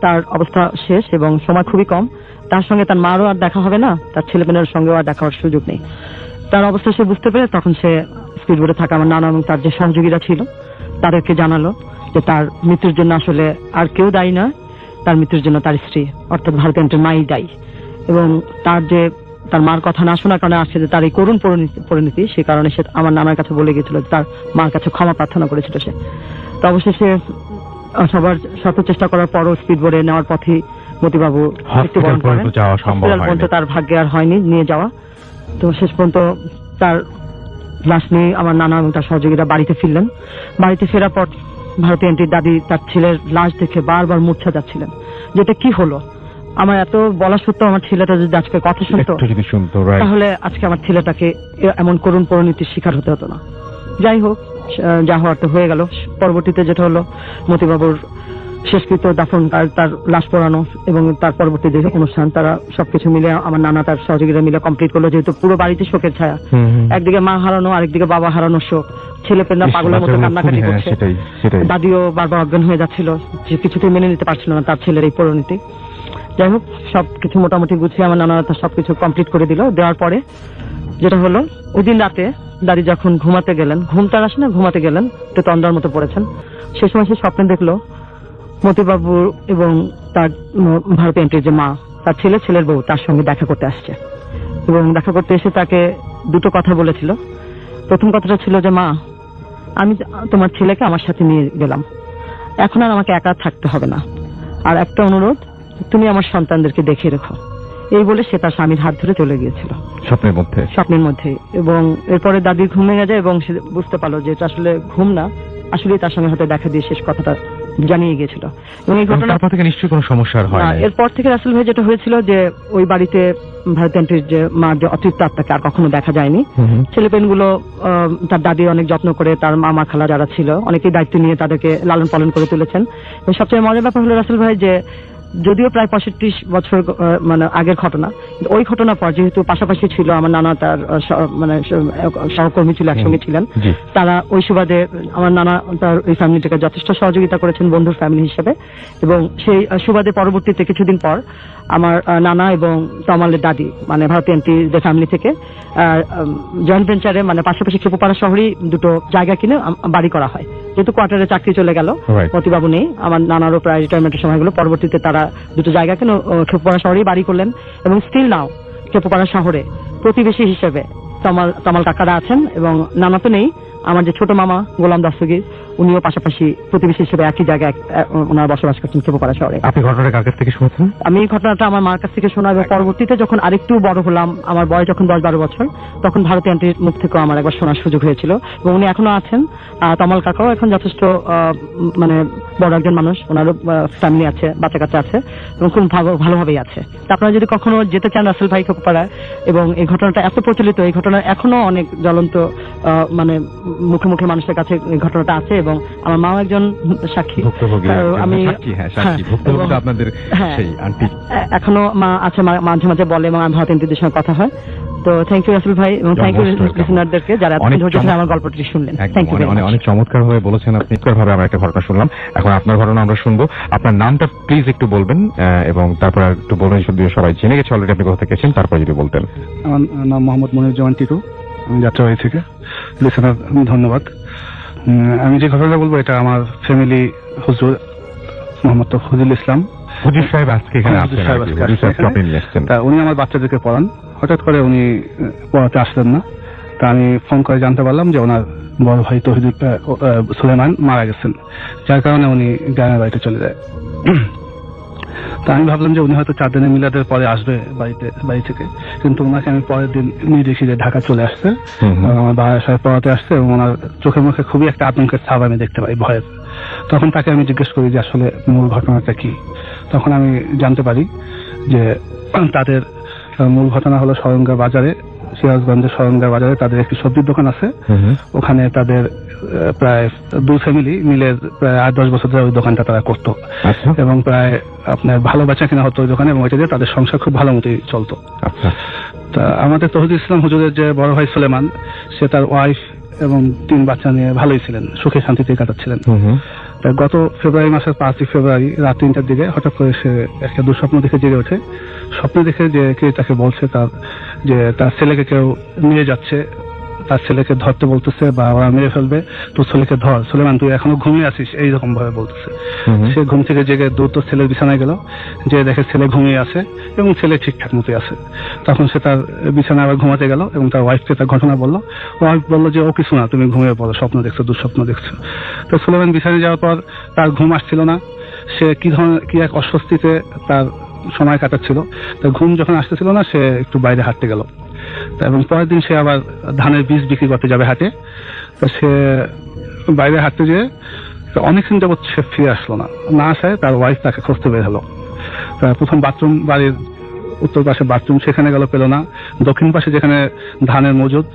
তার অবস্থা শেষ এবং সময় খুবই কম। তার সঙ্গে তার মারও আর দেখা হবে না, তার ছেলেমেয়ের সঙ্গেও আর দেখা হওয়ার সুযোগ নেই। তার অবস্থা সে বুঝতে পেরে তখন সে স্পিড বোটে থাকা আমার নানা এবং তার যে সহযোগীরা ছিল তাদেরকে জানালো যে তার মৃত্যুর জন্য আসলে আর কেউ দায়ী না, তার মৃত্যুর জন্য তার স্ত্রী অর্থাৎ ভারতীয় এন্ট্রির মাই দায়ী, এবং তার মার কথা না শোনার কারণে আসছে যে তার এই করুণ পরিণতি, সে কারণে সে আমার নানার কাছে বলে গেছিল, তার মার কাছে ক্ষমা প্রার্থনা করেছিল সে। তো অবশেষে সবার শত চেষ্টা করার পরও স্পিড বোটে নেওয়ার পথে মতিবাবু মৃত্যুবরণ করেন। পর্যন্ত যাওয়া সম্ভব হসপিটাল পর্যন্ত হয়নি। তার ভাগ্যে আর হয়নি নিয়ে যাওয়া। তো শেষ পর্যন্ত তার লাশ নিয়ে আমার নানা এবং তার সহযোগীরা বাড়িতে ফিরলেন। বাড়িতে ফেরার পর ভারতী আন্টির দাদি তার ছেলের লাশ দেখে বারবার মূর্ছা যাচ্ছিলেন, যেটা কি হলো। আমার এত বলা সত্ত্বেও আমার ছেলেটা যদি আজকে কথা শুনতো, একটু যদি শুনতো, right? তাহলে আজকে আমার ছেলেটাকে এমন করুণ পরিণতির শিকার হতে হতো না। যাই হোক, যা হওয়ার তো হয়ে গেল। পরবর্তীতে যেটা হলো, মতিবাবুর শেষকৃত্য দাফন, তার লাশ পোড়ানো এবং তার পরবর্তী যে অনুষ্ঠান, তারা সবকিছু মিলে আমার নানা তার সহযোগীরা মিলে কমপ্লিট করলো। যেহেতু পুরো বাড়িতে শোকের ছায়া, হুম, হুম। একদিকে মা হারানো, আরেকদিকে বাবা হারানো শোক, ছেলে পেলে পাগলের মতো কান্নাকাটি হ্যাঁ, করছে। সেটাই। দাদিও বারবার অজ্ঞান হয়ে যাচ্ছিল, যে কিছুতেই মেনে নিতে পারছিল না তার ছেলের এই পরিণতি। যাই হোক, সবকিছু মোটামুটি গুছিয়ে আমার নানা তার সবকিছু কমপ্লিট করে দিল। দেওয়ার পরে যেটা হলো, ওই দিন রাতে দাদি যখন ঘুমাতে গেলেন, ঘুম তার আসে না, ঘুমাতে গেলেন, একটু তন্দ্রার মতো পড়েছেন। সেই সময় সে স্বপ্নে দেখলো মতিবাবু এবং তার ভারতী আন্টির যে মা, তার ছেলের বউ তার সঙ্গে দেখা করতে আসছে। এবং দেখা করতে এসে তাকে দুটো কথা বলেছিল। প্রথম কথাটা ছিল যে, মা, আমি তোমার ছেলেকে আমার সাথে নিয়ে গেলাম, এখন আর আমাকে একা থাকতে হবে না। আর একটা অনুরোধ, তুমি আমার সন্তানদেরকে দেখে রেখো। এই বলে সে তার স্বামীর হাত ধরে চলে গিয়েছিল স্বপ্নের মধ্যে। এবং এরপরে দাদির ঘুম ভেঙে যায় এবং সে বুঝতে পারলো যে এটা আসলে ঘুম না, আসলে তার সঙ্গে হয়তো দেখা দিয়ে শেষ কথাটা জানিয়ে গিয়েছিল। এবং এই ঘটনা তারপর থেকে নিশ্চয়ই কোনো সমস্যা আর হয় না। এরপর থেকে রাসেল ভাই যেটা হয়েছিল যে, ওই বাড়িতে ভারতী আন্টির যে মার যে অতৃপ্ত আত্মাকে আর কখনো দেখা যায়নি। ছেলেপেনগুলো তার দাদি অনেক যত্ন করে, তার মামা খালা যারা ছিল অনেকেই দায়িত্ব নিয়ে তাদেরকে লালন পালন করে তুলেছেন। এবং সবচেয়ে মজার ব্যাপার হলো রাসেল ভাই, যে যদিও প্রায় 65 বছর মানে আগের ঘটনা, ওই ঘটনার পর যেহেতু পাশাপাশি ছিল আমার নানা, তার মানে সহকর্মী ছিল, একসঙ্গে ছিলেন, তারা ওই সুবাদে আমার নানা তার ওই ফ্যামিলিটাকে যথেষ্ট সহযোগিতা করেছেন বন্ধুর ফ্যামিলি হিসেবে। এবং সেই সুবাদে পরবর্তীতে কিছুদিন পর আমার নানা এবং তমালের দাদি, মানে ভারতী আন্টির ফ্যামিলি থেকে জয়েন্ট ভেঞ্চারে, মানে পাশাপাশি খেপুপাড়া শহরেই দুটো জায়গা কিনে বাড়ি করা হয়। যেহেতু কোয়ার্টারে চাকরি চলে গেল, মতিবাবু নেই, আমার নানারও প্রায় রিটায়ারমেন্টের সময় হলো, পরবর্তীতে তারা দুটো জায়গা কিনে খেপুপাড়া শহরেই বাড়ি করলেন। এবং স্টিল নাও খেপুপাড়া শহরে প্রতিবেশী হিসেবে তমাল কাকারা আছেন। এবং নানা তো নেই, আমার যে ছোট মামা গোলাম দস্তগীর, উনিও পাশাপাশি প্রতিবেশী হিসেবে একই জায়গায় ওনারা বসবাস করছেন খেপুপাড়া শহরে। আপনি ঘটনাটা কার কাছ থেকে শুনেছেন? আমি এই ঘটনাটা আমার মার কাছ থেকে শোনা, এবং পরবর্তীতে যখন আরেকটু বড় হলাম, আমার বয়স যখন 10-12 বছর, তখন ভারতী আন্টির মুখ থেকেও আমার একবার শোনার সুযোগ হয়েছিল। এবং উনি এখনো আছেন। তমাল কাকাও এখন যথেষ্ট মানে বড় একজন মানুষ, ওনারও ফ্যামিলি আছে, বাচ্চা কাচ্চা আছে, এবং খুব ভালোভাবেই আছে। আপনারা যদি কখনো যেতে চান রাসেল ভাই খেপুপাড়ায়, এবং এই ঘটনাটা এত প্রচলিত, এই ঘটনা এখনো অনেক জ্বলন্ত মানে মুখে মুখে মানুষের কাছে এই ঘটনাটা আছে। এবং আমার মাও একজন সাক্ষী, আমি আপনাদের সেই আন্টি এখনো মা আছে, মাঝে মাঝে বলে, এবং আমি ভারতী আন্টিদের সঙ্গে কথা হয়। তো থ্যাংক ইউ রাসেল ভাই, এবং থ্যাংক ইউ লিসনারদেরকে যারা ধৈর্য ধরে আমার গল্পটি শুনলেন। Thank you. অনেক চমৎকার ভাবে বলেছেন আপনি। ভাবে আমরা একটা ঘটনা শুনলাম, এখন আপনার ঘটনা আমরা শুনবো। আপনার নামটা প্লিজ একটু বলবেন, এবং তারপর একটু বলবেন, সবাই জেনে গেছে অলরেডি আপনি কোথা থেকে এসেছেন, তারপর যদি বলতেন। আমার নাম মোহাম্মদ মনিরুজ্জামান টিটু, আমি যাত্রাবাড়ি থেকে। লিসনার ধন্যবাদ। আমি যে ঘটনাটা বলবো, এটা আমার ফ্যামিলি হুজুর মোহাম্মদ তফজিল ইসলাম হুজুর সাহেব আজকে এখানে আসছেন। তা উনি আমার বাচ্চাদেরকে পড়ান। হঠাৎ করে উনি পড়াতে আসলেন না। তা আমি ফোন করে জানতে পারলাম যে ওনার বড় ভাই তহিদুল সুলেমান মারা গেছেন, যার কারণে উনি গ্রামের বাড়িতে চলে যায়। তা আমি ভাবলাম যে উনি হয়তো 4 দিনের মিলাদের পরে আসবে বাড়ি থেকে, কিন্তু ওনাকে আমি পরের দিন নিয়ে দেখি যে ঢাকা চলে আসছে, আমার বাসায় পড়াতে আসছে, এবং ওনার চোখের মুখে খুবই একটা আতঙ্কের ছাপ আমি দেখতে পাই, ভয়ের। তখন তাকে আমি জিজ্ঞেস করি যে আসলে মূল ঘটনাটা কি। তখন আমি জানতে পারি যে তাদের মূল ঘটনা হলো সরঙ্গা বাজারে, সিরাজগঞ্জের সরঙ্গা বাজারে তাদের একটি সবজির দোকান আছে। ওখানে তাদের প্রায় 2 ফ্যামিলি মিলে প্রায় 8-10 বছর ধরে ওই দোকানটা তারা করতো, এবং প্রায় আপনার ভালো বেচা কিনা হতো ওই দোকানে, এবং ওইটা দিয়ে তাদের সংসার খুব ভালো মতোই চলতো। তা আমাদের তহিদুল ইসলাম হুজুরের যে বড় ভাই সুলেমান, সে তার ওয়াইফ এবং 3 বাচ্চা নিয়ে ভালোই ছিলেন, সুখে শান্তিতে কাটাচ্ছিলেন। গত ফেব্রুয়ারি মাসের 5 ফেব্রুয়ারি রাত 3টার দিকে হঠাৎ করে সে একটা দুঃস্বপ্ন দেখে জেগে ওঠে। স্বপ্ন দেখে যে কে তাকে বলছে তার ছেলেকে কেউ নিয়ে যাচ্ছে, তার ছেলেকে ধরতে বলতেছে, বা ওরা মেরে ফেলবে, তোর ছেলেকে ধর, সুলেমান তুই এখনো ঘুমিয়ে আছিস, এইরকম ভাবে বলতেছে। সে ঘুম থেকে জেগে দ্রুত ছেলের বিছানায় গেল, যে দেখে ছেলে ঘুমিয়ে আছে এবং ছেলে ঠিকঠাক মতোই আছে। তখন সে তার বিছানায় আবার ঘুমাতে গেল এবং তার ওয়াইফকে তার ঘটনা বললো। ওয়াইফ বললো যে ও কিছু না, তুমি ঘুমিয়ে পড়ো, স্বপ্ন দেখছো, দুঃস্বপ্ন দেখছো। তো সুলেমান বিছানায় যাওয়ার পর তার ঘুম আসছিল না। সে কি এক অস্বস্তিতে তার সময় কাটাচ্ছিল। তো ঘুম যখন আসতেছিল না, সে একটু বাইরে হাঁটতে গেল। এবং পরের দিন সে আবার ধানের বীজ বিক্রি করতে যাবে হাটে। তো সে বাইরে হাঁটতে যেয়ে অনেকদিন যাবৎ সে ফিরে আসলো না। না আসায় তার ওয়াইফ তাকে খুঁজতে বের হলো। প্রথম বাথরুম, বাড়ির উত্তর পাশে বাথরুম, সেখানে গেল, পেল না। দক্ষিণ পাশে যেখানে ধানের মজুদ,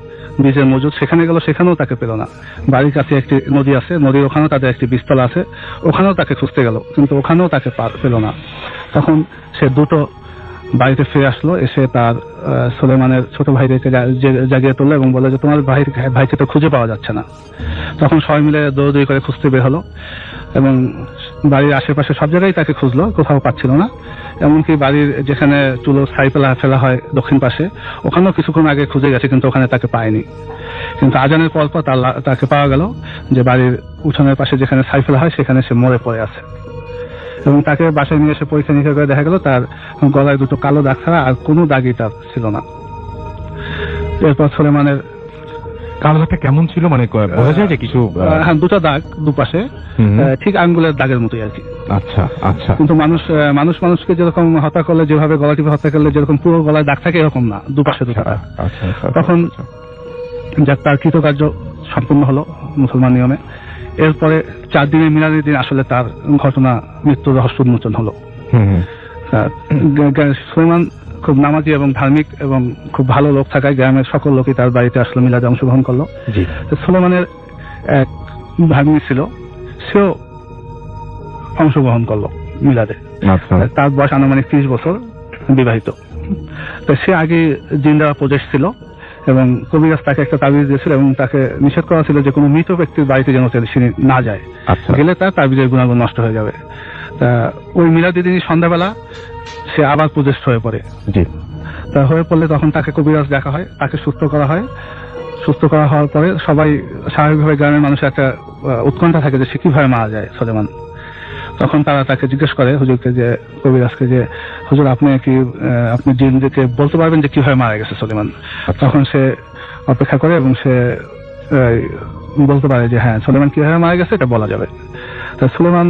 বীজের মজুদ, সেখানে গেল, সেখানেও তাকে পেল না। বাড়ির কাছে একটি নদী আছে, নদীর ওখানেও তাদের একটি বীজতলা আছে, ওখানেও তাকে খুঁজতে গেল, কিন্তু ওখানেও তাকে পেল না। তখন সে দুটো বাড়িতে ফিরে আসলো। এসে তার সুলেমানের ছোট ভাইদেরকে জাগিয়ে তুললো এবং বললো যে তোমার ভাইকে তো খুঁজে পাওয়া যাচ্ছে না। তখন সবাই মিলে দৌড়দৌড়ি করে খুঁজতে বের হলো এবং বাড়ির আশেপাশে সব জায়গায় তাকে খুঁজলো, কোথাও পাচ্ছিল না। এমনকি বাড়ির যেখানে চুলো ছাই ফেলা হয় দক্ষিণ পাশে, ওখানেও কিছুক্ষণ আগে খুঁজে গেছে, কিন্তু ওখানে তাকে পায়নি। কিন্তু আজানের পর তাকে পাওয়া গেল যে বাড়ির উঠোনের পাশে যেখানে ছাই ফেলা হয় সেখানে সে মরে পড়ে আছে। এবং তাকে বাসায় নিয়ে এসে পরীক্ষা নিরীক্ষা করে দেখা গেল তার গলায় দুটো কালো দাগ ছাড়া আর কোনো দাগই তার ছিল না। এরপর সুলেমানের কালো দাগটা কেমন ছিল, মানে বোঝা যায় যে কিছু? হ্যাঁ, দুটো দাগ দুপাশে, ঠিক আঙ্গুলের দাগের মতোই আর কি। আচ্ছা আচ্ছা। কিন্তু মানুষকে যেরকম হত্যা করলে, যেভাবে গলা টিপে হত্যা করলে যেরকম পুরো গলায় দাগ থাকে, এরকম না, দুপাশে দুটো দাগ। তখন যাক তার কৃতকার্য সম্পূর্ণ হলো মুসলমান নিয়মে। এরপরে 4 দিনের মিলাদের দিন আসলে তার ঘটনা, মৃত্যুর রহস্য উন্মোচন হলো। সুলেমান খুব নামাজি এবং ধার্মিক এবং খুব ভালো লোক থাকায় গ্রামের সকল লোকই তার বাড়িতে আসলে মিলাদে অংশগ্রহণ করলো। সুলেমানের এক ভাগ্নি ছিল, সেও অংশগ্রহণ করলো মিলাদে। তার বয়স আনুমানিক 30 বছর, বিবাহিত। তো সে আগে জিন দ্বারা প্রদেশ ছিল এবং কবিরাজ তাকে একটা তাবিজ দিয়েছিল এবং তাকে নিষেধ করা ছিল যে কোনো মৃত ব্যক্তির বাড়িতে যেন সে না যায়, গেলে তার তাবিজের গুণাগুণ নষ্ট হয়ে যাবে। তা ওই মিলাদের দিনই সন্ধ্যাবেলা সে আবার প্রদেশ হয়ে পড়ে। তা হয়ে পড়লে তখন তাকে কবিরাজ দেখা হয়, তাকে সুস্থ করা হয়। সুস্থ করা হওয়ার পরে সবাই স্বাভাবিকভাবে গ্রামের মানুষের একটা উৎকণ্ঠা থাকে যে সে কিভাবে মারা যায় সুলেমান। তখন তারা তাকে জিজ্ঞেস করে হুজুরকে, যে কবিরাজকে, যে হুজুর আপনি জিনদেরকে বলতে পারবেন যে কিভাবে মারা গেছে সুলেমান? তখন সে অপেক্ষা করে এবং সে বলতে পারে যে হ্যাঁ, সুলেমান কিভাবে মারা গেছে এটা বলা যাবে। তা সুলেমান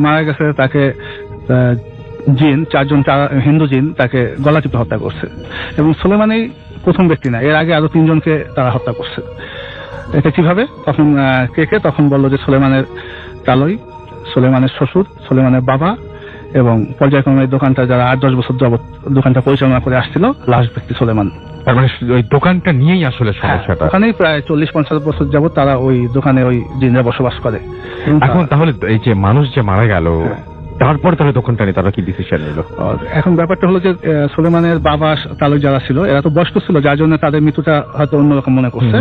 মারা গেছে, তাকে জিন 4 জন হিন্দু জিন তাকে গলা টিপে হত্যা করছে। এবং সুলেমানই প্রথম ব্যক্তি না, এর আগে আরো 3 জনকে তারা হত্যা করছে। এটা কিভাবে? তখন বললো যে সুলেমানের তালই, সুলেমানের শ্বশুর, সুলেমানের বাবা এবং পর্যায়ক্রমে দোকানটা যারা 8-10 বছর যাবত দোকানটা পরিচালনা করে আসছিল, লাস্ট ব্যক্তি সুলেমান। তার মানে ওই দোকানটা নিয়েই আসলে সমস্যাটা। ওখানেই প্রায় 40-50 বছর যাবত তারা ওই দোকানে ওই জিনরা বসবাস করে। এখন তাহলে এই যে মানুষ যে মারা গেল, তারপর তাহলে দোকানটা নিয়ে তারা কি ডিসিশন নিল? এখন ব্যাপারটা হলো যে সুলেমানের বাবা তালুক যারা ছিল, এরা তো বয়স্ক ছিল, যার জন্য তাদের মৃত্যুটা হয়তো অন্যরকম মনে করছে।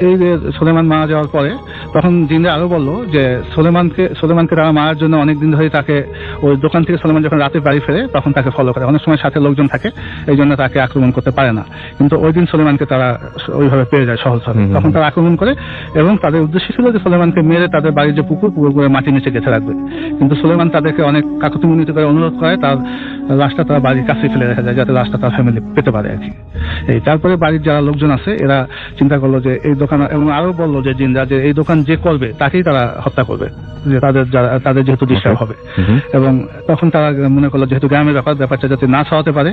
এই যে সুলেমান মারা যাওয়ার পরে তখন জিনরা আরো বললো যে সুলেমানকে তারা মারার জন্য অনেকদিন ধরে তাকে ওই দোকান থেকে সুলেমান যখন রাতে বাড়ি ফেরে তখন তাকে ফলো করে। অনেক সময় সাথে লোকজন থাকে, এই জন্য তাকে আক্রমণ করতে পারে না। কিন্তু ওই দিন সুলেমানকে তারা ওইভাবে পেয়ে যায় সহজভাবে। তখন তারা আক্রমণ করে এবং তাদের উদ্দেশ্য ছিল যে সুলেমানকে মেরে তাদের বাড়ির যে পুকুর করে মাটির নিচে গেঁথে রাখবে। কিন্তু সুলেমান তাদেরকে অনেক কাকতিমিনতি করে অনুরোধ করে তার লাশটা তার বাড়ির কাছে ফেলে রাখা যায়, যাতে লাশটা তার ফ্যামিলি পেতে পারে আর কি। তারপরে বাড়ির যারা লোকজন আছে এরা চিন্তা করলো যে এই দোকান, এবং আরো বললো যে জিনরা যে এই দোকান যে করবে তাকেই তারা হত্যা করবে, যে তাদের যেহেতু ডিস্টার্ব হবে। এবং তখন তারা মনে করলো যেহেতু গ্রামের ব্যাপারটা যাতে না ছড়াতে পারে,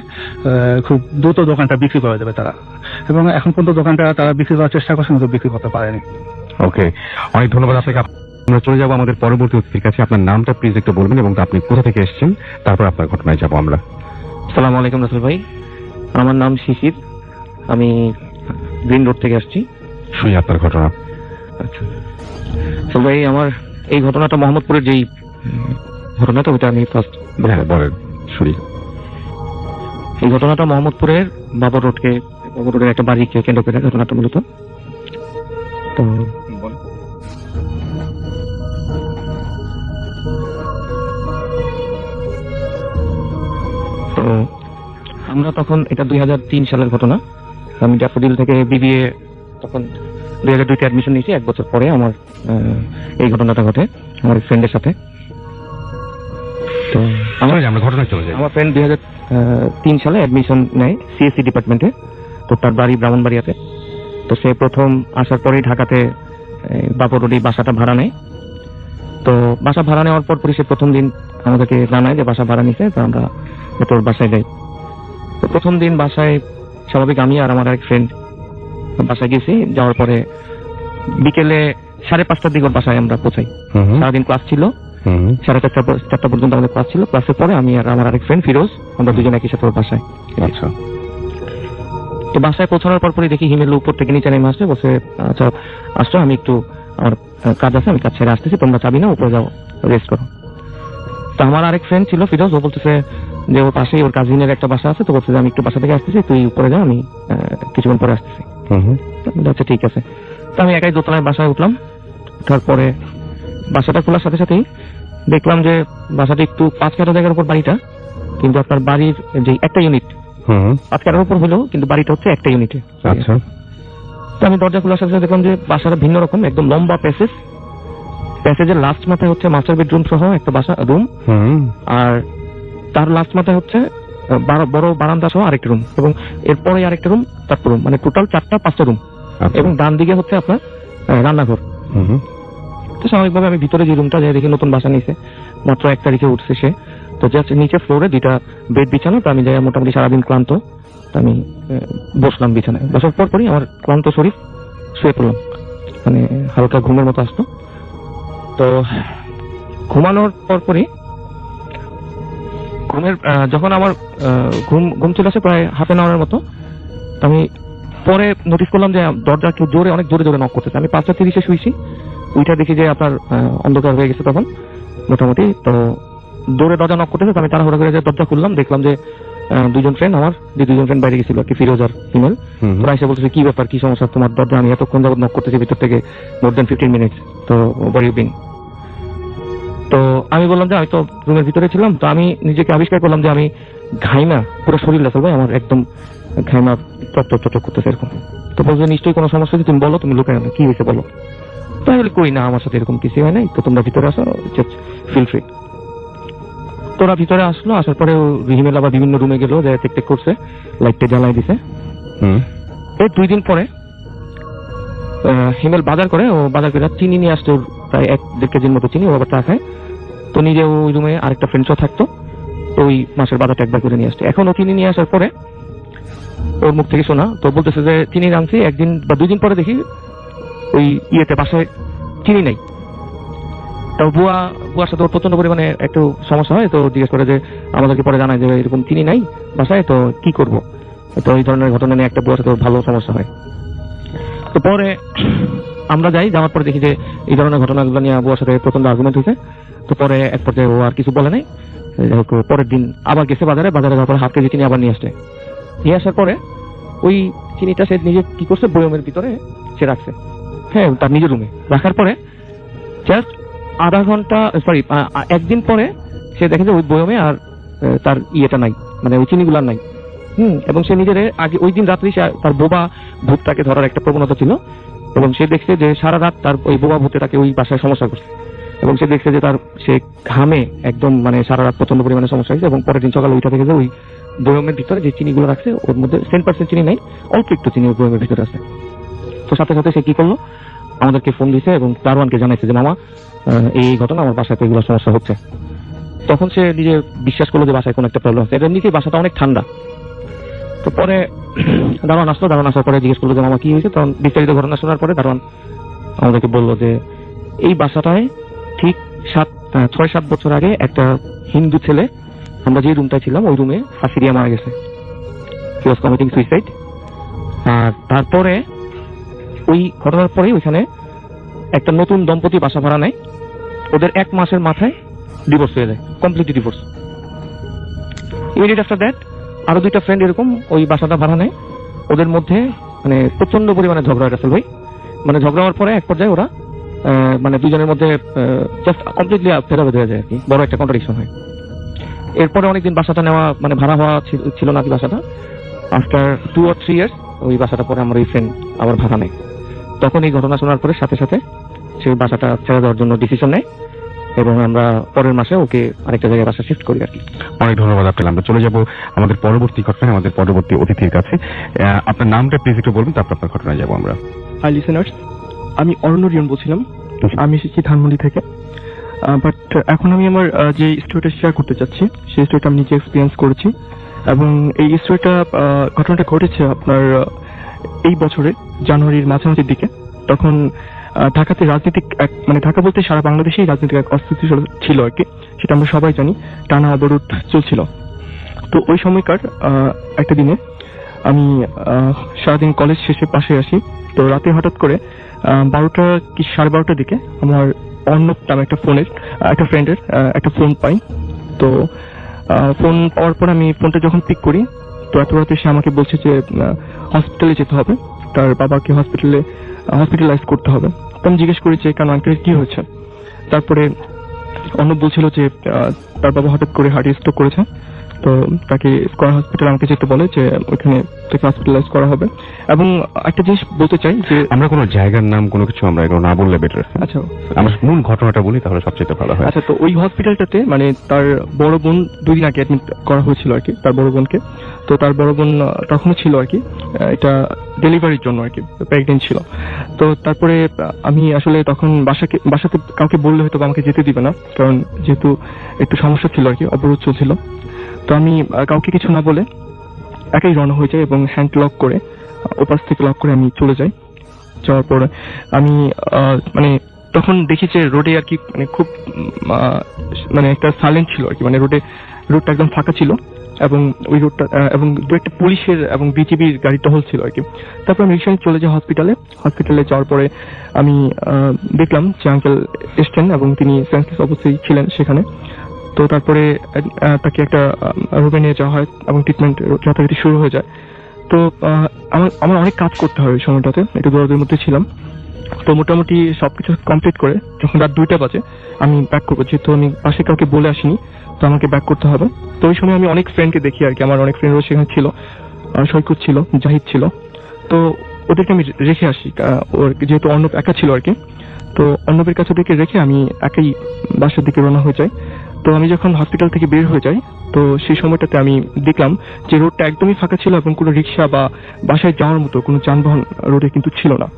খুব দ্রুত দোকানটা বিক্রি করে দেবে তারা। এবং এখন পর্যন্ত দোকানটা তারা বিক্রি করার চেষ্টা করছে, কিন্তু বিক্রি করতে পারেনি। ওকে, অনেক ধন্যবাদ আপনাকে। আমরা চলে যাবো আমাদের পরবর্তী অতিথির কাছে। আপনার নামটা প্লিজ একটু বলবেন এবং আপনি কোথা থেকে এসেছেন, তারপর আপনার ঘটনায় যাবো আমরা। আসসালামু আলাইকুম রাসেল ভাই, আমার নাম শিশির, আমি গ্রিন রোড থেকে আসছি। শুনি আপনার ঘটনা। আচ্ছা রাসেল ভাই, আমার এই ঘটনাটা মোহাম্মদপুরের যেই ঘটনাটা ওটা আমি ফার্স্ট বলেন, শুনি। এই ঘটনাটা মোহাম্মদপুরের বাবর রোডের একটা বাড়িকে কেন্দ্র করে ঘটনাটা মূলত। তো আমরা তখন, এটা 2003 সালের ঘটনা, আমি ড্যাফোডিল থেকে বিবিএ তখন 2002-তে অ্যাডমিশন নিয়েছি। 1 বছর পরে আমার এই ঘটনাটা ঘটে আমার ফ্রেন্ডের সাথে। তো আমরা ঘটনায় চলে যাই। আমার ফ্রেন্ড 2003 সালে অ্যাডমিশন নেয় সিএসসি ডিপার্টমেন্টে। তো তার বাড়ি ব্রাহ্মণবাড়িয়াতে। তো সে প্রথম আসার পরেই ঢাকাতে বাবর রোডে বাসাটা ভাড়া নেয়। তো বাসা ভাড়া নেওয়ার পর সে প্রথম দিন আমাদেরকে জানায় যে বাসা ভাড়া নিছে, তো আমরা তোর বাসায় যাই। তো প্রথম দিন বাসায় স্বাভাবিক আমি আর আমার এক ফ্রেন্ড বাসায় গেছি। যাওয়ার পরে বিকেলে 5:30টার দিকে ওর বাসায় আমরা পৌঁছাই। সারাদিন ক্লাস ছিল, 4:30 পর্যন্ত আমাদের ক্লাস ছিল। ক্লাসের পরে আমি আর আমার আরেক ফ্রেন্ড ফিরোজ, আমরা দুজন একই সাথে ওর বাসায়। আচ্ছা, তো বাসায় পৌঁছানোর পরে দেখি হিমেল উপর থেকে নিচে নেমে আসছে, বসে আচ্ছা আসছো, আমি একটু আমার কাজ আছে, আমি কাজ ছেড়ে আসতেছি, তোমরা চাবি না, উপরে যাও রেস্ট করো। তো আমার আরেক ফ্রেন্ড ছিল ফিরোজ, ও বলতেছে যে ওর পাশেই ওর কাজিনের একটা বাসা আছে, তো বলছে যে আমি একটু বাসা থেকে আসতেছি, তুই উপরে যা, আমি কিছুক্ষণ পরে আসতেছি। আচ্ছা ঠিক আছে। তো আমি একাই দোতলায় বাসায় উঠলাম। তারপরে বাসাটা খোলার সাথে সাথেই দেখলাম যে বাসাটা একটু 5 কাঠা জায়গার উপর বাড়িটা, কিন্তু আপনার বাড়ির যে একটা ইউনিট 5 কাঠার উপর হলেও কিন্তু বাড়িটা হচ্ছে একটা ইউনিটে। আচ্ছা, তো আমি দরজা খোলার সাথে সাথে দেখলাম যে বাসাটা ভিন্ন রকম, একদম লম্বা প্যাসেজ। প্যাসেজের লাস্ট মাথায় হচ্ছে মাস্টার বেডরুম সহ একটা বাসা রুম, আর তার লাস্ট মাথায় হচ্ছে বড় বারান্দা সহ আরেকটা রুম, এবং এরপরে আরেকটা রুম, 4টা রুম, মানে টোটাল 5টা রুম। এবং ডান দিকে হচ্ছে আপনার রান্নাঘর। তো স্বাভাবিকভাবে আমি ভিতরে যে রুমটা যাই দেখি নতুন বাসা নিয়েছে, মাত্র 1 তারিখে উঠছে সে। তো জাস্ট নিচে ফ্লোরে 2টা বেড বিছানো। তো আমি যাই মোটামুটি সারাদিন ক্লান্ত, তো আমি বসলাম বিছানায়। বসার পরই আমার ক্লান্ত শরীর শুয়ে পড়লাম, মানে হালকা ঘুমের মতো আসতো। তো ঘুমানোর পরই যখন আমার ঘুম চলে আসে প্রায় হাফ এন আওয়ারের মতো, আমি পরে নোটিস করলাম যে দরজা কেউ অনেক জোরে নক করতেছে। আমি 5:30 শুয়েছি, ওইটা দেখি যে আপনার অন্ধকার হয়ে গেছে তখন মোটামুটি। তো দৌড়ে দরজা নক করতেছে, তো আমি তাড়াহুড়া করে দরজা খুললাম, দেখলাম যে 2জন ফ্রেন্ড আমার, যে 2জন ফ্রেন্ড বাইরে গেছিল আর কি, ফিরোজ আর হিমেল। ওরা এসে বলতেছে কি ব্যাপার, কি সমস্যা তোমার, দরজা আমি এতক্ষণ যাবত নক করতেছি ভিতর থেকে, মোর দেন 15 মিনিটস, তো ওয়ার ইউ বিন। তো আমি বললাম যে আমি তো রুমের ভিতরে ছিলাম। তো আমি নিজেকে আবিষ্কার করলাম যে আমি ঘাইমা, পুরো শরীর লাসল ভাই আমার, একদম ঘাইমা চটচট করতেছে এরকম। তো বলছে নিশ্চয়ই কোনো সমস্যা হয়েছে, তুমি বলো, তুমি লুকায় না, কি হয়েছে বলো। তো আমি বলি কই না, আমার সাথে এরকম কিছু হয় নাই, তো তোমরা ভিতরে আসো, ফিল ফ্রি। তোরা ভিতরে আসলো, আসার পরে হিমেল আবার বিভিন্ন রুমে গেল, যে চেক করছে, লাইটটা জ্বালাই দিছে। এই 2 দিন পরে হিমেল বাজার করে, ও বাজার করে চিনি নিয়ে আসতো, প্রায় 1-1.5 কেজির মতো চিনি, ও আবার চা খায়। তো নিজে ওই রুমে আরেকটা ফ্রেন্ডসও থাকতো, তো ওই মাসের বাজারটা একবার করে নিয়ে আসতো। এখন ও চিনি নিয়ে আসার পরে ওর মুখ থেকে শোনা, তো বলতেছে যে চিনি আনছি, 1 দিন বা 2 দিন পরে দেখি ওই ইয়েতে বাসায় চিনি নাই। তো বুয়ার সাথে ওর প্রচন্ড পরিমাণে একটু সমস্যা হয়, তো জিজ্ঞেস করে যে আমাদেরকে পরে জানায় যে এরকম চিনি নাই বাসায়, তো কি করব। তো এই ধরনের ঘটনা নিয়ে একটা বুয়ার সাথে ওর ভালো সমস্যা হয়। তো পরে আমরা যাওয়ার পরে দেখি যে এই ধরনের ঘটনাগুলো নিয়ে বুয়ার সাথে প্রচন্ড আর্গুমেন্ট হয়েছে। তো পরে এক পর্যায়ে ও আর কিছু বলে নাই। পরের দিন আবার গেছে বাজারে যাওয়ার পরে 1/2 কেজি চিনি আবার নিয়ে আসার পরে ওই চিনিটা সে নিজে কি করছে, বয়মের ভিতরে সে রাখছে, হ্যাঁ, তার নিজের রুমে রাখার পরে জাস্ট 1 দিন পরে সে দেখে যে ওই বয়মে আর তার ইয়েটা নাই, মানে ওই চিনিগুলার নাই। এবং সে নিজের আগে ওই দিন রাত্রি তার বোবা ভূতটাকে ধরার একটা প্রবণতা ছিল, এবং সে দেখছে যে সারা রাত তার ওই বোবা ভূতে তাকে ওই বাসায় সমস্যা করছে, এবং সে দেখছে যে সে ঘামে একদম, মানে সারা রাত প্রচন্ড পরিমাণে সমস্যা হয়েছে। এবং পরের দিন সকালে ওইটা দেখে যে ওই বয়মের ভিতরে যে চিনিগুলো রাখছে ওর মধ্যে 10% চিনি নাই, অল্প একটু চিনি ওই বয়মের ভিতরে আছে। তো সাথে সাথে সে কি করলো, আমাদেরকে ফোন দিয়েছে এবং দারোয়ানকে জানাইছে যে মামা এই ঘটনা, আমার বাসায় এগুলো সমস্যা হচ্ছে। তখন সে নিজে বিশ্বাস করলো যে বাসায় কোনো একটা প্রবলেম হচ্ছে। এটা এমনিতেই বাসাটা অনেক ঠান্ডা। তো পরে দারোয়ান আসার পরে জিজ্ঞেস করলো যে মামা কি হয়েছে। তখন বিস্তারিত ঘটনা শোনার পরে দারোয়ান আমাদেরকে বললো যে এই বাসাটায় ঠিক 6-7 বছর আগে একটা হিন্দু ছেলে, আমরা যে রুমটায় ছিলাম ওই রুমে ফাঁসি দিয়ে মারা গেছে, হি ওয়াজ কমিটিং সুইসাইড। আর তারপরে ওই ঘটনার পরে ওইখানে একটা নতুন দম্পতি বাসা ভাড়া নেয়, ওদের 1 মাসের মাথায় ডিভোর্স হয়ে যায়, complete divorce. Immediate after that আরো 2টা ফ্রেন্ড এরকম ওই বাসাটা ভাড়া নেয়, ওদের মধ্যে মানে প্রচন্ড পরিমাণে ঝগড়া হয়ে ভাই, মানে ঝগড়া হওয়ার পরে এক পর্যায়ে ওরা মানে 2জনের মধ্যে জাস্ট কমপ্লিটলি ভেদাভেদ হয়ে যায় আর কি, বড় একটা কন্ট্রাডিকশন হয়। এরপরে অনেকদিন বাসাটা নেওয়া মানে ভাড়া হওয়া ছিল না কি বাসাটা। আফটার 2 or 3 years ওই বাসাটা পরে আমার ওই ফ্রেন্ড আবার ভাড়া নেয়। তখন এই ঘটনা শোনার পরে সাথে সাথে সেই বাসাটা ছেড়ে দেওয়ার জন্য ডিসিশন নেয়, এবং আমরা পরের মাসে ওকে আরেকটা জায়গায় বাসা শিফট করি আর কি। অনেক ধন্যবাদ আপনাকে। আমরা চলে যাব আমাদের পরবর্তী ঘটনায়, আমাদের পরবর্তী অতিথির কাছে। আপনার নামটা প্লিজ একটু বলবেন, তারপর আপনার ঘটনায় যাবো আমরা। হাই লিসেনার্স, আমি অরণ্য রিয়ন বলছিলাম, আমি এসেছি ধানমন্ডি থেকে। বাট এখন আমি আমার যে স্টোরিটা শেয়ার করতে চাচ্ছি সেই স্টোরিটা আমি নিজে এক্সপিরিয়েন্স করেছি এবং এই স্টোরিটা ঘটনাটা ঘটেছে আপনার এই বছরে জানুয়ারির মাঝামাঝির দিকে। তখন ঢাকাতে রাজনৈতিক মানে ঢাকা বলতে সারা বাংলাদেশেই রাজনৈতিক এক অস্থিতিশীল ছিল আর কি, সেটা আমরা সবাই জানি, টানা অবরোধ চলছিল। তো ওই সময়কার একটা দিনে আমি সারাদিন কলেজ শেষে পাশে আসি। তো রাতে হঠাৎ করে 12টা কি 12:30টার দিকে আমার অর্ণব নামে একটা ফ্রেন্ডের একটা ফোন পাই। তো ফোন পাওয়ার পর আমি ফোনটা যখন পিক করি, তো এত রাতে সে আমাকে বলছে যে হসপিটালে যেতে হবে, তার বাবাকে হসপিটালাইজ করতে হবে। তো আমি জিজ্ঞেস করি যে কেন আঙ্কেল, কি হয়েছে? তারপরে অর্ণব বলছিল যে তার বাবা হঠাৎ করে হার্ট স্ট্রোক করেছে, তো তাকে স্কয়ার হসপিটাল আমাকে যেতে বলে, যে ওইখানে তাকে হসপিটালাইজ করা হবে। এবং একটা জিনিস বলতে চাই যে আমরা কোনো জায়গার নাম কোনো কিছু আমরা এগুলো না বললে বেটার। আচ্ছা, আমরা মূল ঘটনাটা বলি তাহলে সবচেয়ে ভালো হয়। আচ্ছা, তো ওই হসপিটালটাতে মানে তার বড় বোন 2 দিন আগে অ্যাডমিট করা হয়েছিল আর কি, তার বড় বোনকে। তো তার বড় বোন তখনও ছিল আর কি, এটা ডেলিভারির জন্য আর কি, প্রেগনেন্ট ছিল। তো তারপরে আমি আসলে তখন বাসাতে কাউকে বললে হয়তো আমাকে যেতে দিবে না, কারণ যেহেতু একটু সমস্যা ছিল আর কি, অবরোধ চলছিল। তো আমি কাউকে কিছু না বলে একাই রওনা হয়ে যাই এবং হ্যান্ড লক করে ওপাশ থেকে লক করে আমি চলে যাই। যাওয়ার পর আমি মানে তখন দেখি যে রোডে আর কি মানে খুব মানে একটা সাইলেন্ট ছিল আর কি, মানে রোডটা একদম ফাঁকা ছিল এবং ওই রোডটা এবং দু একটা পুলিশের এবং বিজিবির গাড়ি টহল ছিল আর কি। তারপর আমি রিক্সায় চলে যাই হসপিটালে যাওয়ার পরে আমি দেখলাম যে আঙ্কেল এসছেন এবং তিনি সেন্সলেস অবস্থায় ছিলেন সেখানে। তো তারপরে তাকে একটা রুমে নিয়ে যাওয়া হয় এবং ট্রিটমেন্ট যথারীতি শুরু হয়ে যায়। তো আমার অনেক কাজ করতে হয় ওই সময়টাতে, একটু দৌড়াদৌড়ির মধ্যে ছিলাম। তো মোটামুটি সবকিছু কমপ্লিট করে যখন রাত 2টা বাজে আমি ব্যাক করবো, যেহেতু আমি পাশে কাউকে বলে আসিনি, তো আমাকে ব্যাক করতে হবে। তো ওই সময় আমি অনেক ফ্রেন্ডকে দেখি আর কি, আমার অনেক ফ্রেন্ডও সেখানে ছিল, সৈকত ছিল, জাহিদ ছিল। তো ওদেরকে আমি রেখে আসি, ওর যেহেতু অর্ণব একা ছিল আর কি। তো অর্ণবের কাছে ওদেরকে রেখে আমি একাই বাসার দিকে রওনা হয়ে যাই। তো আমি যখন হসপিটাল থেকে বের হয়ে যাই, তো সেই সময়টাতে আমি দেখলাম যে রোডটা একদমই ফাঁকা ছিল এবং কোনো রিক্সা বা বাসায় যাওয়ার মতো কোনো যানবাহন রোডে কিন্তু ছিল না।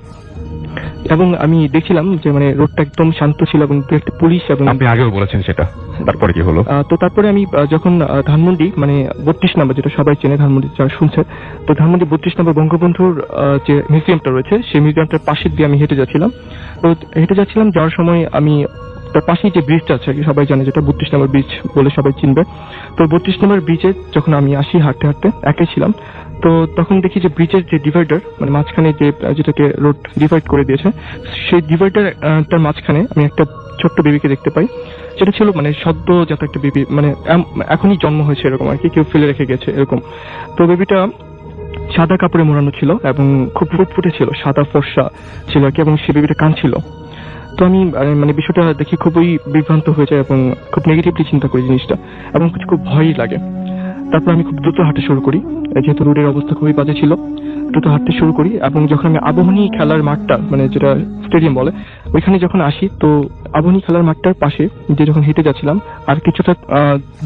এবং আমি দেখছিলাম যে মানে রোডটা একদম শান্ত ছিল এবং একটা পুলিশ এবং আপনি আগেও বলেছেন সেটা, তারপরে কি হলো? তো তারপরে আমি যখন ধানমন্ডি মানে 32 নম্বর, যেটা সবাই চেনে ধানমন্ডি যারা শুনছে, তো ধানমন্ডি 32 নম্বর বঙ্গবন্ধুর যে মিউজিয়ামটা রয়েছে, সেই মিউজিয়ামটার পাশে দিয়ে আমি হেঁটে যাচ্ছিলাম। তো হেঁটে যাচ্ছিলাম, যাওয়ার সময় আমি তার পাশেই যে ব্রিজটা আছে সবাই জানে, যেটা 32 নম্বর ব্রিজ বলে সবাই চিনবে। তো 32 নম্বর ব্রিজে যখন আমি আসি হাঁটতে হাঁটতে, একাই ছিলাম, তো তখন দেখি যে ব্রিজের যে ডিভাইডার মানে মাঝখানে যেটাকে রোড ডিভাইড করে দিয়েছে, সেই ডিভাইডার তার মাঝখানে আমি একটা ছোট্ট বেবিকে দেখতে পাই, যেটা ছিল মানে সদ্যজাত একটা বেবি, মানে এখনই জন্ম হয়েছে এরকম আর কি, কেউ ফেলে রেখে গেছে এরকম। তো বেবিটা সাদা কাপড়ে মোড়ানো ছিল এবং খুব ফুটফুটে ছিল, সাদা ফর্সা ছিল আর কি, এবং সে বেবিটা কাঁদছিল। তো আমি মানে বিষয়টা দেখি খুবই বিভ্রান্ত হয়ে যায় এবং খুব নেগেটিভলি চিন্তা করি জিনিসটা, এবং খুব ভয়ই লাগে। তারপর আমি খুব দ্রুত হাঁটা শুরু করি, যেহেতু রোডের অবস্থা খুবই বাজে ছিল, দ্রুত হাঁটতে শুরু করি। এবং যখন আমি আবাহনী খেলার মাঠটা মানে যেটা স্টেডিয়াম বলে, ওইখানে যখন আসি, তো আবাহনী খেলার মাঠটার পাশে যে যখন হেঁটে যাচ্ছিলাম, আর কিছুটা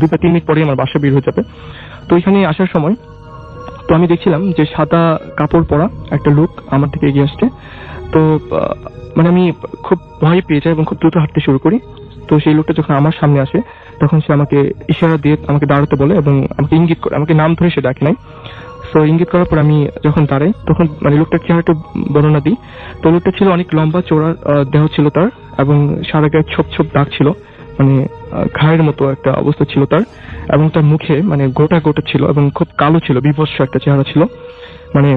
2 বা 3 মিনিট পরে আমার বাসা বের হয়ে যাবে। তো ওইখানে আসার সময় তো আমি দেখছিলাম যে সাদা কাপড় পরা একটা লোক আমার থেকে এগিয়ে আসছে। তো মানে আমি খুব ভয় পেয়ে যাই এবং খুব দ্রুত হাঁটতে শুরু করি। তো সেই লোকটা যখন আমার সামনে আসে, তখন সে আমাকে ইশারা দিয়ে আমাকে দাঁড়াতে বলে এবং আমাকে ইঙ্গিত করে, আমাকে নাম ধরে সে ডাকে নাই। তো ইঙ্গিত করার পর আমি যখন দাঁড়াই, তখন মানে লোকটার চেহারাটা বর্ণনা দিই। তো লোকটা ছিল অনেক লম্বা চওড়া দেহ ছিল তার, এবং সারা গায়ে ছোপ ছোপ দাগ ছিল, মানে ঘায়ের মতো একটা অবস্থা ছিল তার, এবং তার মুখে মানে গোটা গোটা ছিল এবং খুব কালো ছিল, বিভৎস একটা চেহারা ছিল। মানে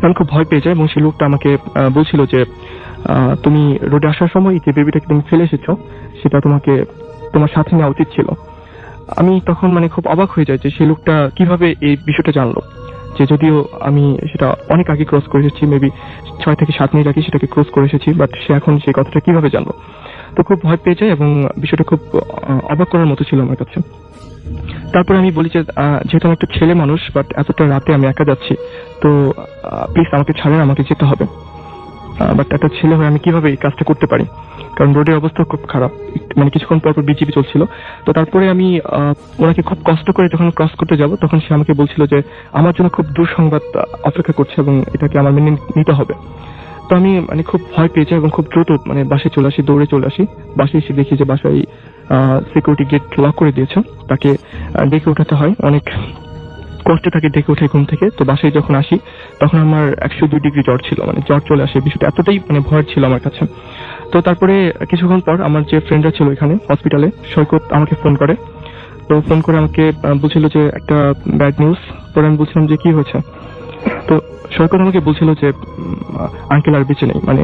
আমি খুব ভয় পেয়ে যাই এবং সেই লোকটা আমাকে বলছিল যে তুমি রোডে আসার সময় যে বেবিটাকে তুমি ফেলে এসেছো, সেটা তোমার সাথে নেওয়া উচিত ছিল। আমি তখন মানে খুব অবাক হয়ে যাই যে সেই লোকটা কিভাবে এই বিষয়টা জানলো, যে যদিও আমি সেটা অনেক আগে ক্রস করে এসেছি, মেবি 6 থেকে 7 মিনিট আগে সেটাকে ক্রস করে এসেছি, বাট সে এখন সেই কথাটা কিভাবে জানলো। তো খুব ভয় পেয়ে যায় এবং বিষয়টা খুব অবাক করার মতো ছিল আমার কাছে। তারপরে আমি বলি যে যেহেতু আমি একটা ছেলে মানুষ, বাট এতটা রাতে আমি একা যাচ্ছি, তো প্লিজ আমাকে ছাড়েন, আমাকে যেতে হবে। বাট একটা ছেলে হয়ে আমি কিভাবে এই কাজটা করতে পারি, কারণ রোডের অবস্থা খুব খারাপ, মানে কিছুক্ষণ পর বিজিবি চলছিল। তো তারপরে আমি ওনাকে খুব কষ্ট করে যখন ক্রস করতে যাব, তখন সে আমাকে বলছিল যে আমার জন্য খুব দুঃসংবাদ অপেক্ষা করছে এবং এটাকে আমার মেনে নিতে হবে। তো আমি মানে খুব ভয় পেয়েছি এবং খুব দ্রুত মানে বাসায় চলে আসি, দৌড়ে চলে আসি। বাসায় এসে দেখি যে বাসায় সিকিউরিটি গেট লক করে দিয়েছে, তাকে ডেকে উঠাতে হয়, অনেক কষ্টে তাকে ডেকে উঠে ঘুম থেকে। তো বাসায় যখন আসি তখন আমার 102 ডিগ্রি জ্বর ছিল, মানে জ্বর চলে আসে, বিষয়টা এতটাই মানে ভয় ছিল আমার কাছে। তো তারপরে কিছুক্ষণ পর আমার যে ফ্রেন্ডরা ছিল এখানে হসপিটালে, সৈকত আমাকে ফোন করে। তো ফোন করে আমাকে বলছিল যে একটা ব্যাড নিউজ। পরে আমি বলছিলাম যে কি হয়েছে। তো সৈকত আমাকে বলছিল যে আঙ্কেল আর বেঁচে নেই, মানে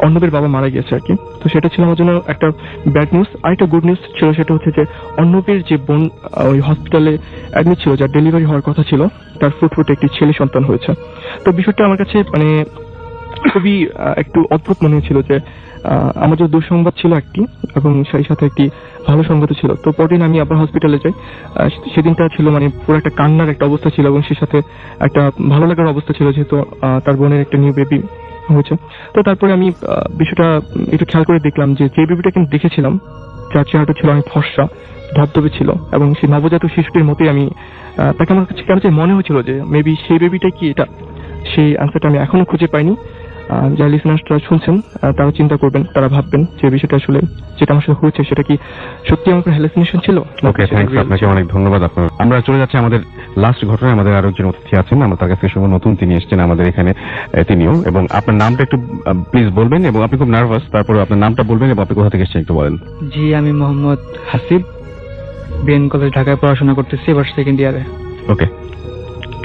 অর্ণবের বাবা মারা গিয়েছে আর কি। তো সেটা ছিল আমার জন্য একটা ব্যাড নিউজ। আরেকটা গুড নিউজ ছিল, সেটা হচ্ছে যে অর্ণবের যে বোন ওই হসপিটালে অ্যাডমিট ছিল, যার ডেলিভারি হওয়ার কথা ছিল, তার ফুটফুটে একটি ছেলে সন্তান হয়েছে। তো বিষয়টা আমার কাছে মানে খুবই একটু অদ্ভুত মনে হয়েছিল যে আমার যে দুঃসংবাদ ছিল একটি, এবং সেই সাথে একটি ভালো সংবাদ ছিল। তো পরদিন আমি আবার হসপিটালে যাই। সেদিনটা ছিল মানে পুরো একটা কান্নার একটা অবস্থা ছিল, এবং সেই সাথে একটা ভালো লাগার অবস্থা ছিল, যেহেতু তার বোনের একটা নিউ বেবি হয়েছে। তো তারপরে আমি বিষয়টা একটু খেয়াল করে দেখলাম যে বেবিটা কিন্তু দেখেছিলাম, যার চেহারাটা ছিল অনেক ফর্সা, ধবধবে ছিল, এবং সেই নবজাত শিশুটির মতোই আমি তাকে আমার কাছে কেন যে মনে হয়েছিল যে মেবি সেই বেবিটা কি এটা, সেই আনসারটা আমি এখনো খুঁজে পাইনি। যারা লিসনার্সরা শুনছেন তারা চিন্তা করবেন, তারা ভাববেন যে বিষয়টা আসলে যেটা আমার সাথে হয়েছে সেটা কি সত্যি আমার হ্যালুসিনেশন ছিল। ওকে, থ্যাঙ্কস, আপনাকে অনেক ধন্যবাদ। আপনার আমরা চলে যাচ্ছি আমাদের লাস্ট ঘটনায়। আমাদের আরো একজন অতিথি আছেন, আমরা তার কাছে শুনবো। নতুন তিনি এসেছেন আমাদের এখানে, তিনিও। এবং আপনার নামটা একটু প্লিজ বলবেন, এবং আপনি খুব নার্ভাস, তারপরে আপনার নামটা বলবেন এবং আপনি কোথা থেকে এসেছেন একটু বলেন। জি, আমি মোহাম্মদ হাসিব, বিএন কলেজ ঢাকায় পড়াশোনা করতেছি, এবার সেকেন্ড ইয়ারে। ওকে,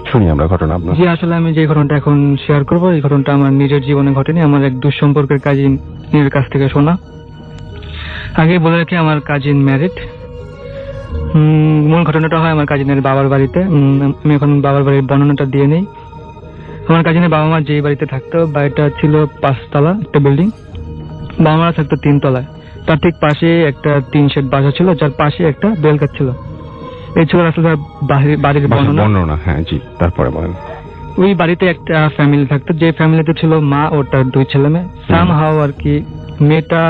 শুনি আমরা ঘটনা আপনার। জি, আসলে আমি যে ঘটনাটা এখন শেয়ার করব, এই ঘটনাটা আমার নিজের জীবনে ঘটেনি, আমার এক দুঃসম্পর্কের কাজিনের কাছ থেকে শোনা। আগে বলে রাখি, আমার কাজিন ম্যারিড। মূল ঘটনাটা হয় আমার কাজিনের বাবার বাড়িতে। আমি এখন বাবার বাড়ির বর্ণনাটা দিয়ে নেই। আমার কাজিনের বাবা মা যে বাড়িতে থাকতো, বাড়িটা ছিল 5 তলা একটা বিল্ডিং, বাবা মারা থাকতো 3 তলায়। তার ঠিক পাশে একটা 3 শেড বাসা ছিল, যার পাশে একটা বেলগাছ ছিল। এই ছিল আসলে বাড়ির বর্ণনা। হ্যাঁ জি, তারপরে বলেন। ওই বাড়িতে একটা ফ্যামিলি থাকতো, যে ফ্যামিলিতে ছিল মা ও তার 2 ছেলে মেয়ে। সাম হাও আর কি মেয়েটা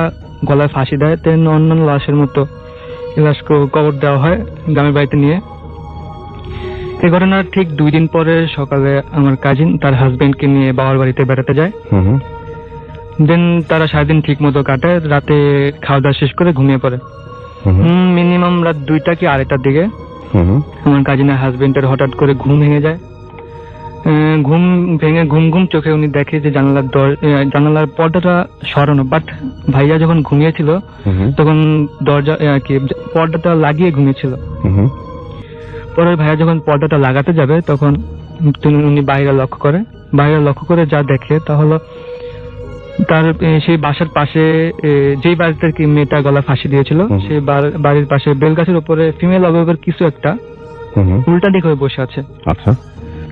গলায় ফাঁসি দেয়, তেন অন্যান্য লাশের মতো লাশকে কবর দেওয়া হয় গ্রামের বাড়িতে নিয়ে। এই ঘটনার ঠিক 2 দিন পরে সকালে আমার কাজিন তার হাজবেন্ডকে নিয়ে বাবার বাড়িতে বেড়াতে যায়। দেন তারা সারাদিন ঠিক মতো কাটায়, রাতে খাওয়া দাওয়া শেষ করে ঘুমিয়ে পড়ে। মিনিমাম রাত 2টা কি 2:30টার দিকে আমার কাজিনের হাজবেন্ডের হঠাৎ করে ঘুম ভেঙে যায়। ঘুম ভেঙে ঘুম চোখে উনি দেখে যে জানালার পর্দাটা সরানো, বাট ভাইয়া যখন ঘুমিয়েছিল তখন দরজা কি পর্দাটা লাগিয়ে ঘুমিয়েছিল। পরে ভাইয়া যখন পর্দাটা লাগাতে যাবে তখন উনি বাইরে লক্ষ্য করে যা দেখে তা হলো তার সেই বাসার পাশে যেই বাড়িতে কি মেয়েটা গলা ফাঁসি দিয়েছিল, সেই বাড়ির পাশে বেলগাছের উপরে ফিমেল অবয়বের কিছু একটা উল্টা দিক হয়ে বসে আছে। আচ্ছা।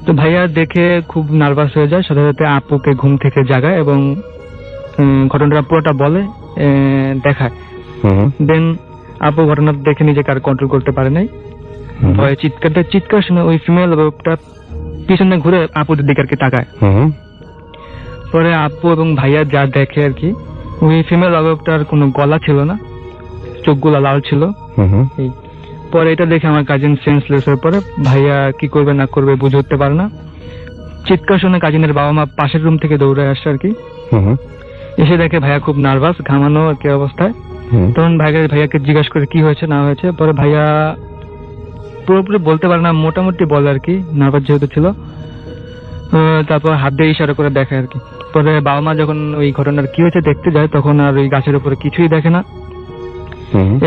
তো ভাইয়া দেখে খুব নার্ভাস হয়ে যায়, সাথে সাথে আপুকে ঘুম থেকে জাগায় এবং ঘটনাটা পুরোটা বলে দেখায়। দেন আপু ঘটনা দেখে নিজেকে আর কন্ট্রোল করতে পারে নাই, ভয়ে চিৎকার শুনে ওই ফিমেল অবয়বটা পিছনে ঘুরে আপুদের দিকে আর কি তাকায়। পরে আপু এবং ভাইয়া যা দেখে আর কি, ওই ফিমেল অবয়বটার কোনো গলা ছিল না, চোখগুলা লাল ছিল। পরে এটা দেখে আমার কাজিন সেন্সলেস হয়ে পড়ে। ভাইয়া কি করবে না করবে বুঝে উঠতে পারে না। চিৎকার শুনে কাজিনের বাবা মা পাশের রুম থেকে দৌড়ে আসে আর কি। এসে দেখে ভাইয়া খুব নার্ভাস, ঘামানো আর কি অবস্থায়। তখন ভাইয়াকে জিজ্ঞাসা করে কি হয়েছে না হয়েছে। পরে ভাইয়া পুরোপুরি বলতে পারে না, মোটামুটি বলে আর কি, নার্ভাস যেহেতু ছিল। তারপর হাত দিয়ে ইশারা করে দেখে আর কি। পরে বাবা মা যখন ওই ঘটনার কি হয়েছে দেখতে যায়, তখন আর ওই গাছের উপরে কিছুই দেখে না।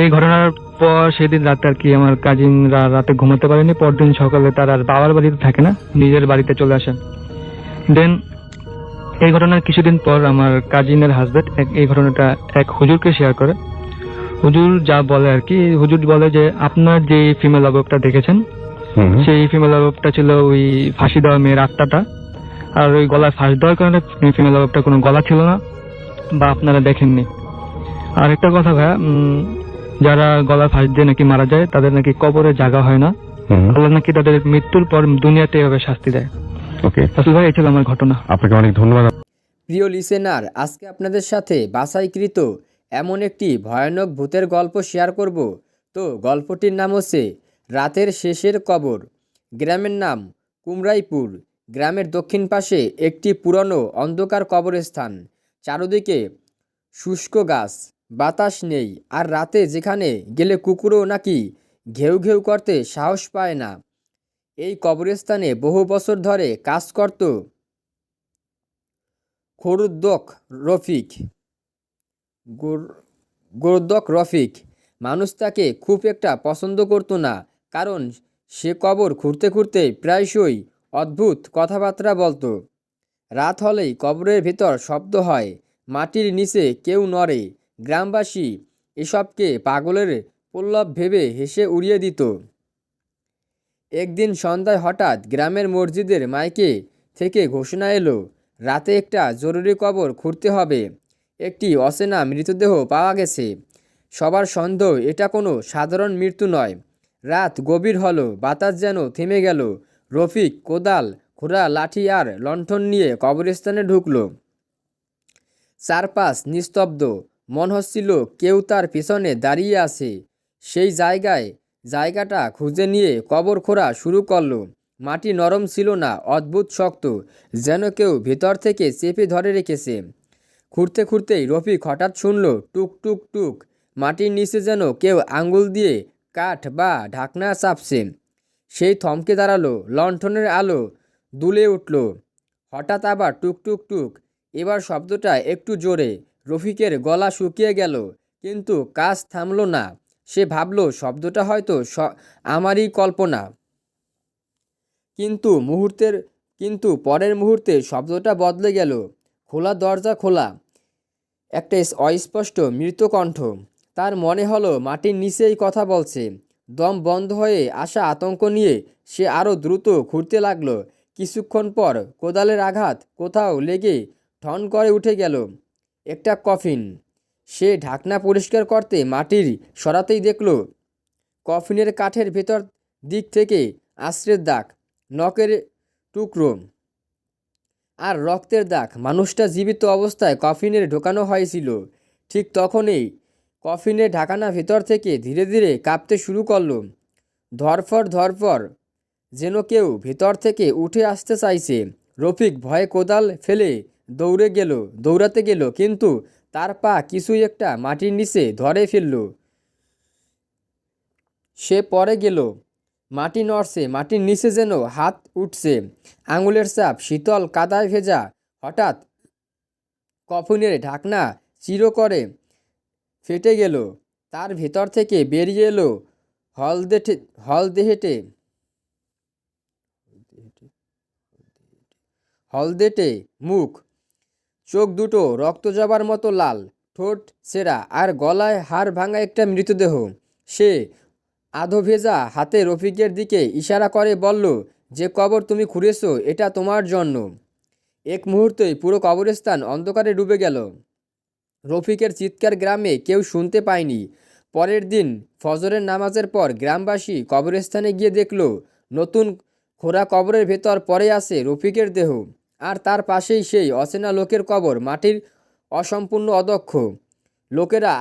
এই ঘটনার পর সেদিন রাতে আর কি আমার কাজিনরা রাতে ঘুমাতে পারেনি। পরদিন সকালে তারা আর বাবার বাড়িতে থাকে না, নিজের বাড়িতে চলে আসেন। দেন এই ঘটনার কিছুদিন পর আমার কাজিনের হাজবেন্ড এই ঘটনাটা এক হুজুরকে শেয়ার করে। হুজুর যা বলে আর কি, হুজুর বলে যে আপনার যে ফিমেল অবয়বটা দেখেছেন, সেই ফিমেল অবয়বটা ছিল ওই ফাঁসি দেওয়া মেয়ের আত্মাটা। আর ওই গলায় ফাঁস দেওয়ার কারণে ফিমেল অবয়বটা কোনো গলা ছিল না, বা আপনারা দেখেননি। আর একটা কথা ভাইয়া, যারা গলা ফাঁস দিয়ে নাকি মারা যায় তাদের নাকি কবরে জায়গা হয় না, আল্লাহ নাকি তাদের মৃত্যুর পর দুনিয়াতে এভাবে শাস্তি দেয়। ওকে, আসলে ভাই এই ছিল আমার ঘটনা। আপনাকে অনেক ধন্যবাদ। প্রিয় লিসেনার, আজকে আপনাদের সাথে বাছাইকৃত এমন একটি ভয়ানক ভূতের গল্প শেয়ার করব। তো গল্পটির নাম হচ্ছে রাতের শেষের কবর। গ্রামের নাম কুমরাইপুর, গ্রামের দক্ষিণ পাশে একটি পুরনো অন্ধকার কবরস্থান, চারদিকে শুষ্ক গাছ, বাতাস নেই, আর রাতে যেখানে গেলে কুকুরও নাকি ঘেউ ঘেউ করতে সাহস পায় না। এই কবরস্থানে বহু বছর ধরে কাজ করত গোরুদ্দক রফিক। গোরুদ্দক রফিক। মানুষ তাকে খুব একটা পছন্দ করতো না, কারণ সে কবর খুঁড়তে খুঁড়তে প্রায়শই অদ্ভুত কথাবার্তা বলতো। রাত হলেই কবরের ভিতর শব্দ হয়, মাটির নিচে কেউ নড়ে। গ্রামবাসী এসবকে পাগলের প্রলোভ ভেবে হেসে উড়িয়ে দিত। একদিন সন্ধ্যায় হঠাৎ গ্রামের মসজিদের মাইকে থেকে ঘোষণা এলো, রাতে একটা জরুরি কবর খুঁড়তে হবে। একটি অচেনা মৃতদেহ পাওয়া গেছে। সবার সন্দেহ এটা কোনো সাধারণ মৃত্যু নয়। রাত গভীর হলো, বাতাস যেন থেমে গেল। রফিক কোদাল, ঘোড়া, লাঠি আর লণ্ঠন নিয়ে কবরস্থানে ঢুকলো। চারপাশ নিস্তব্ধ, মনে হচ্ছিল কেউ তার পিছনে দাঁড়িয়ে আছে। সেই জায়গাটা খুঁজে নিয়ে কবর খোঁড়া শুরু করলো। মাটি নরম ছিল না, অদ্ভুত শক্ত, যেন কেউ ভেতর থেকে চেপে ধরে রেখেছে। খুঁড়তে খুঁড়তেই রফিক হঠাৎ শুনল টুক টুক টুক। মাটির নিচে যেন কেউ আঙ্গুল দিয়ে কাঠ বা ঢাকনা চাপছে। সেই থমকে দাঁড়ালো। লণ্ঠনের আলো দুলে উঠল। হঠাৎ আবার টুক টুক টুক। এবার শব্দটা একটু জোরে। রফিকের গলা শুকিয়ে গেল, কিন্তু কাজ থামল না। সে ভাবল শব্দটা হয়তো আমারই কল্পনা। কিন্তু পরের মুহূর্তে শব্দটা বদলে গেল। খোলা দরজা খোলা, একটা অস্পষ্ট মৃত কণ্ঠ। তার মনে হলো মাটির নিচেই কথা বলছে। দম বন্ধ হয়ে আসা আতঙ্ক নিয়ে সে আরও দ্রুত খুঁড়তে লাগলো। কিছুক্ষণ পর কোদালের আঘাত কোথাও লেগে ঠন করে উঠে গেল। একটা কফিন। সে ঢাকনা পরিষ্কার করতে মাটির সরাতেই দেখল কফিনের কাঠের ভেতর দিক থেকে আশ্রের দাগ, নখের টুকরো আর রক্তের দাগ। মানুষটা জীবিত অবস্থায় কফিনে ঢোকানো হয়েছিল। ঠিক তখনই কফিনের ঢাকনা ভেতর থেকে ধীরে ধীরে কাঁপতে শুরু করলো। ধরফর ধরফর, যেন কেউ ভেতর থেকে উঠে আসতে চাইছে। রফিক ভয়ে কোদাল ফেলে দৌড়াতে গেল, কিন্তু তার পা কিছুই একটা মাটির নিচে ধরে ফেলল। সে পড়ে গেল। মাটি নড়ছে, মাটির নিচে যেন হাত উঠছে, আঙুলের ছাপ শীতল কাদায় ভেজা। হঠাৎ কফিনের ঢাকনা চির করে ফেটে গেল। তার ভেতর থেকে বেরিয়ে এলো হলদেটে মুখ, চোখ দুটো রক্ত জবার মতো লাল, ঠোঁট ছেঁড়া আর গলায় হাড় ভাঙা একটা মৃতদেহ। সে আধো ভেজা হাতে রফিকের দিকে ইশারা করে বলল, যে কবর তুমি খুঁড়েছো এটা তোমার জন্য। এক মুহূর্তেই পুরো কবরস্থান অন্ধকারে ডুবে গেল। রফিকের চিৎকার গ্রামে কেউ শুনতে পায়নি। পরের দিন ফজরের নামাজের পর গ্রামবাসী কবরস্থানে গিয়ে দেখল নতুন খোঁড়া কবরের ভেতর পড়ে আছে রফিকের দেহ, আর তার পাশেই সেই অচেনা লোকের কবর, মাটির অসম্পূর্ণ অদক্ষ। লোকেরা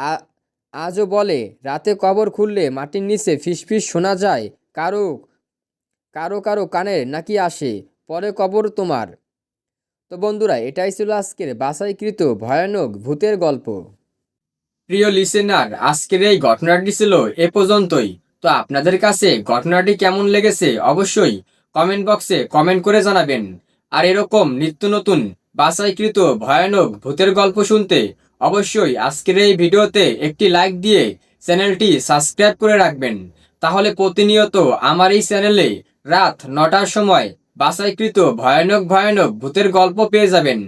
আজও বলে, রাতে কবর খুললে মাটির নিচে ফিসফিস শোনা যায়, কারো কারো কারো কানে নাকি আসে, পরে কবর তোমার। তো বন্ধুরা, এটাই ছিল আজকের বাছাইকৃত ভয়ানক ভূতের গল্প। প্রিয় লিসেনার, আজকের এই ঘটনাটি ছিল এ পর্যন্তই। তো আপনাদের কাছে ঘটনাটি কেমন লেগেছে অবশ্যই কমেন্ট বক্সে কমেন্ট করে জানাবেন। আর এরকম নিত্য নতুন বাছাইকৃত ভয়ানক ভূতের গল্প শুনতে অবশ্যই আজকের এই ভিডিওতে একটি লাইক দিয়ে চ্যানেলটি সাবস্ক্রাইব করে রাখবেন। তাহলে প্রতিনিয়ত আমার এই চ্যানেলে রাত 9টার সময় বাছাইকৃত ভয়ানক ভয়ানক ভূতের গল্প পেয়ে যাবেন।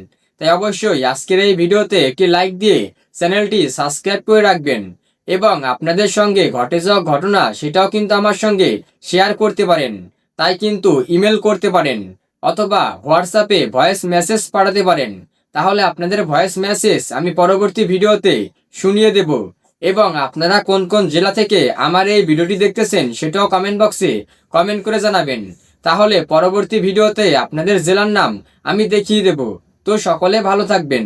তাই অবশ্যই আজকের এই ভিডিওতে একটি লাইক দিয়ে চ্যানেলটি সাবস্ক্রাইব করে রাখবেন, এবং আপনাদের সঙ্গে ঘটে যাওয়া ঘটনা সেটাও কিন্তু আমার সঙ্গে শেয়ার করতে পারেন। তাই কিন্তু ইমেল করতে পারেন অথবা হোয়াটসঅ্যাপে ভয়েস মেসেজ পাঠাতে পারেন। তাহলে আপনাদের ভয়েস মেসেজ আমি পরবর্তী ভিডিওতে শুনিয়ে দেব। এবং আপনারা কোন কোন জেলা থেকে আমার এই ভিডিওটি দেখতেছেন সেটাও কমেন্ট বক্সে কমেন্ট করে জানাবেন। তাহলে পরবর্তী ভিডিওতে আপনাদের জেলার নাম আমি দেখিয়ে দেব। তো সকলে ভালো থাকবেন।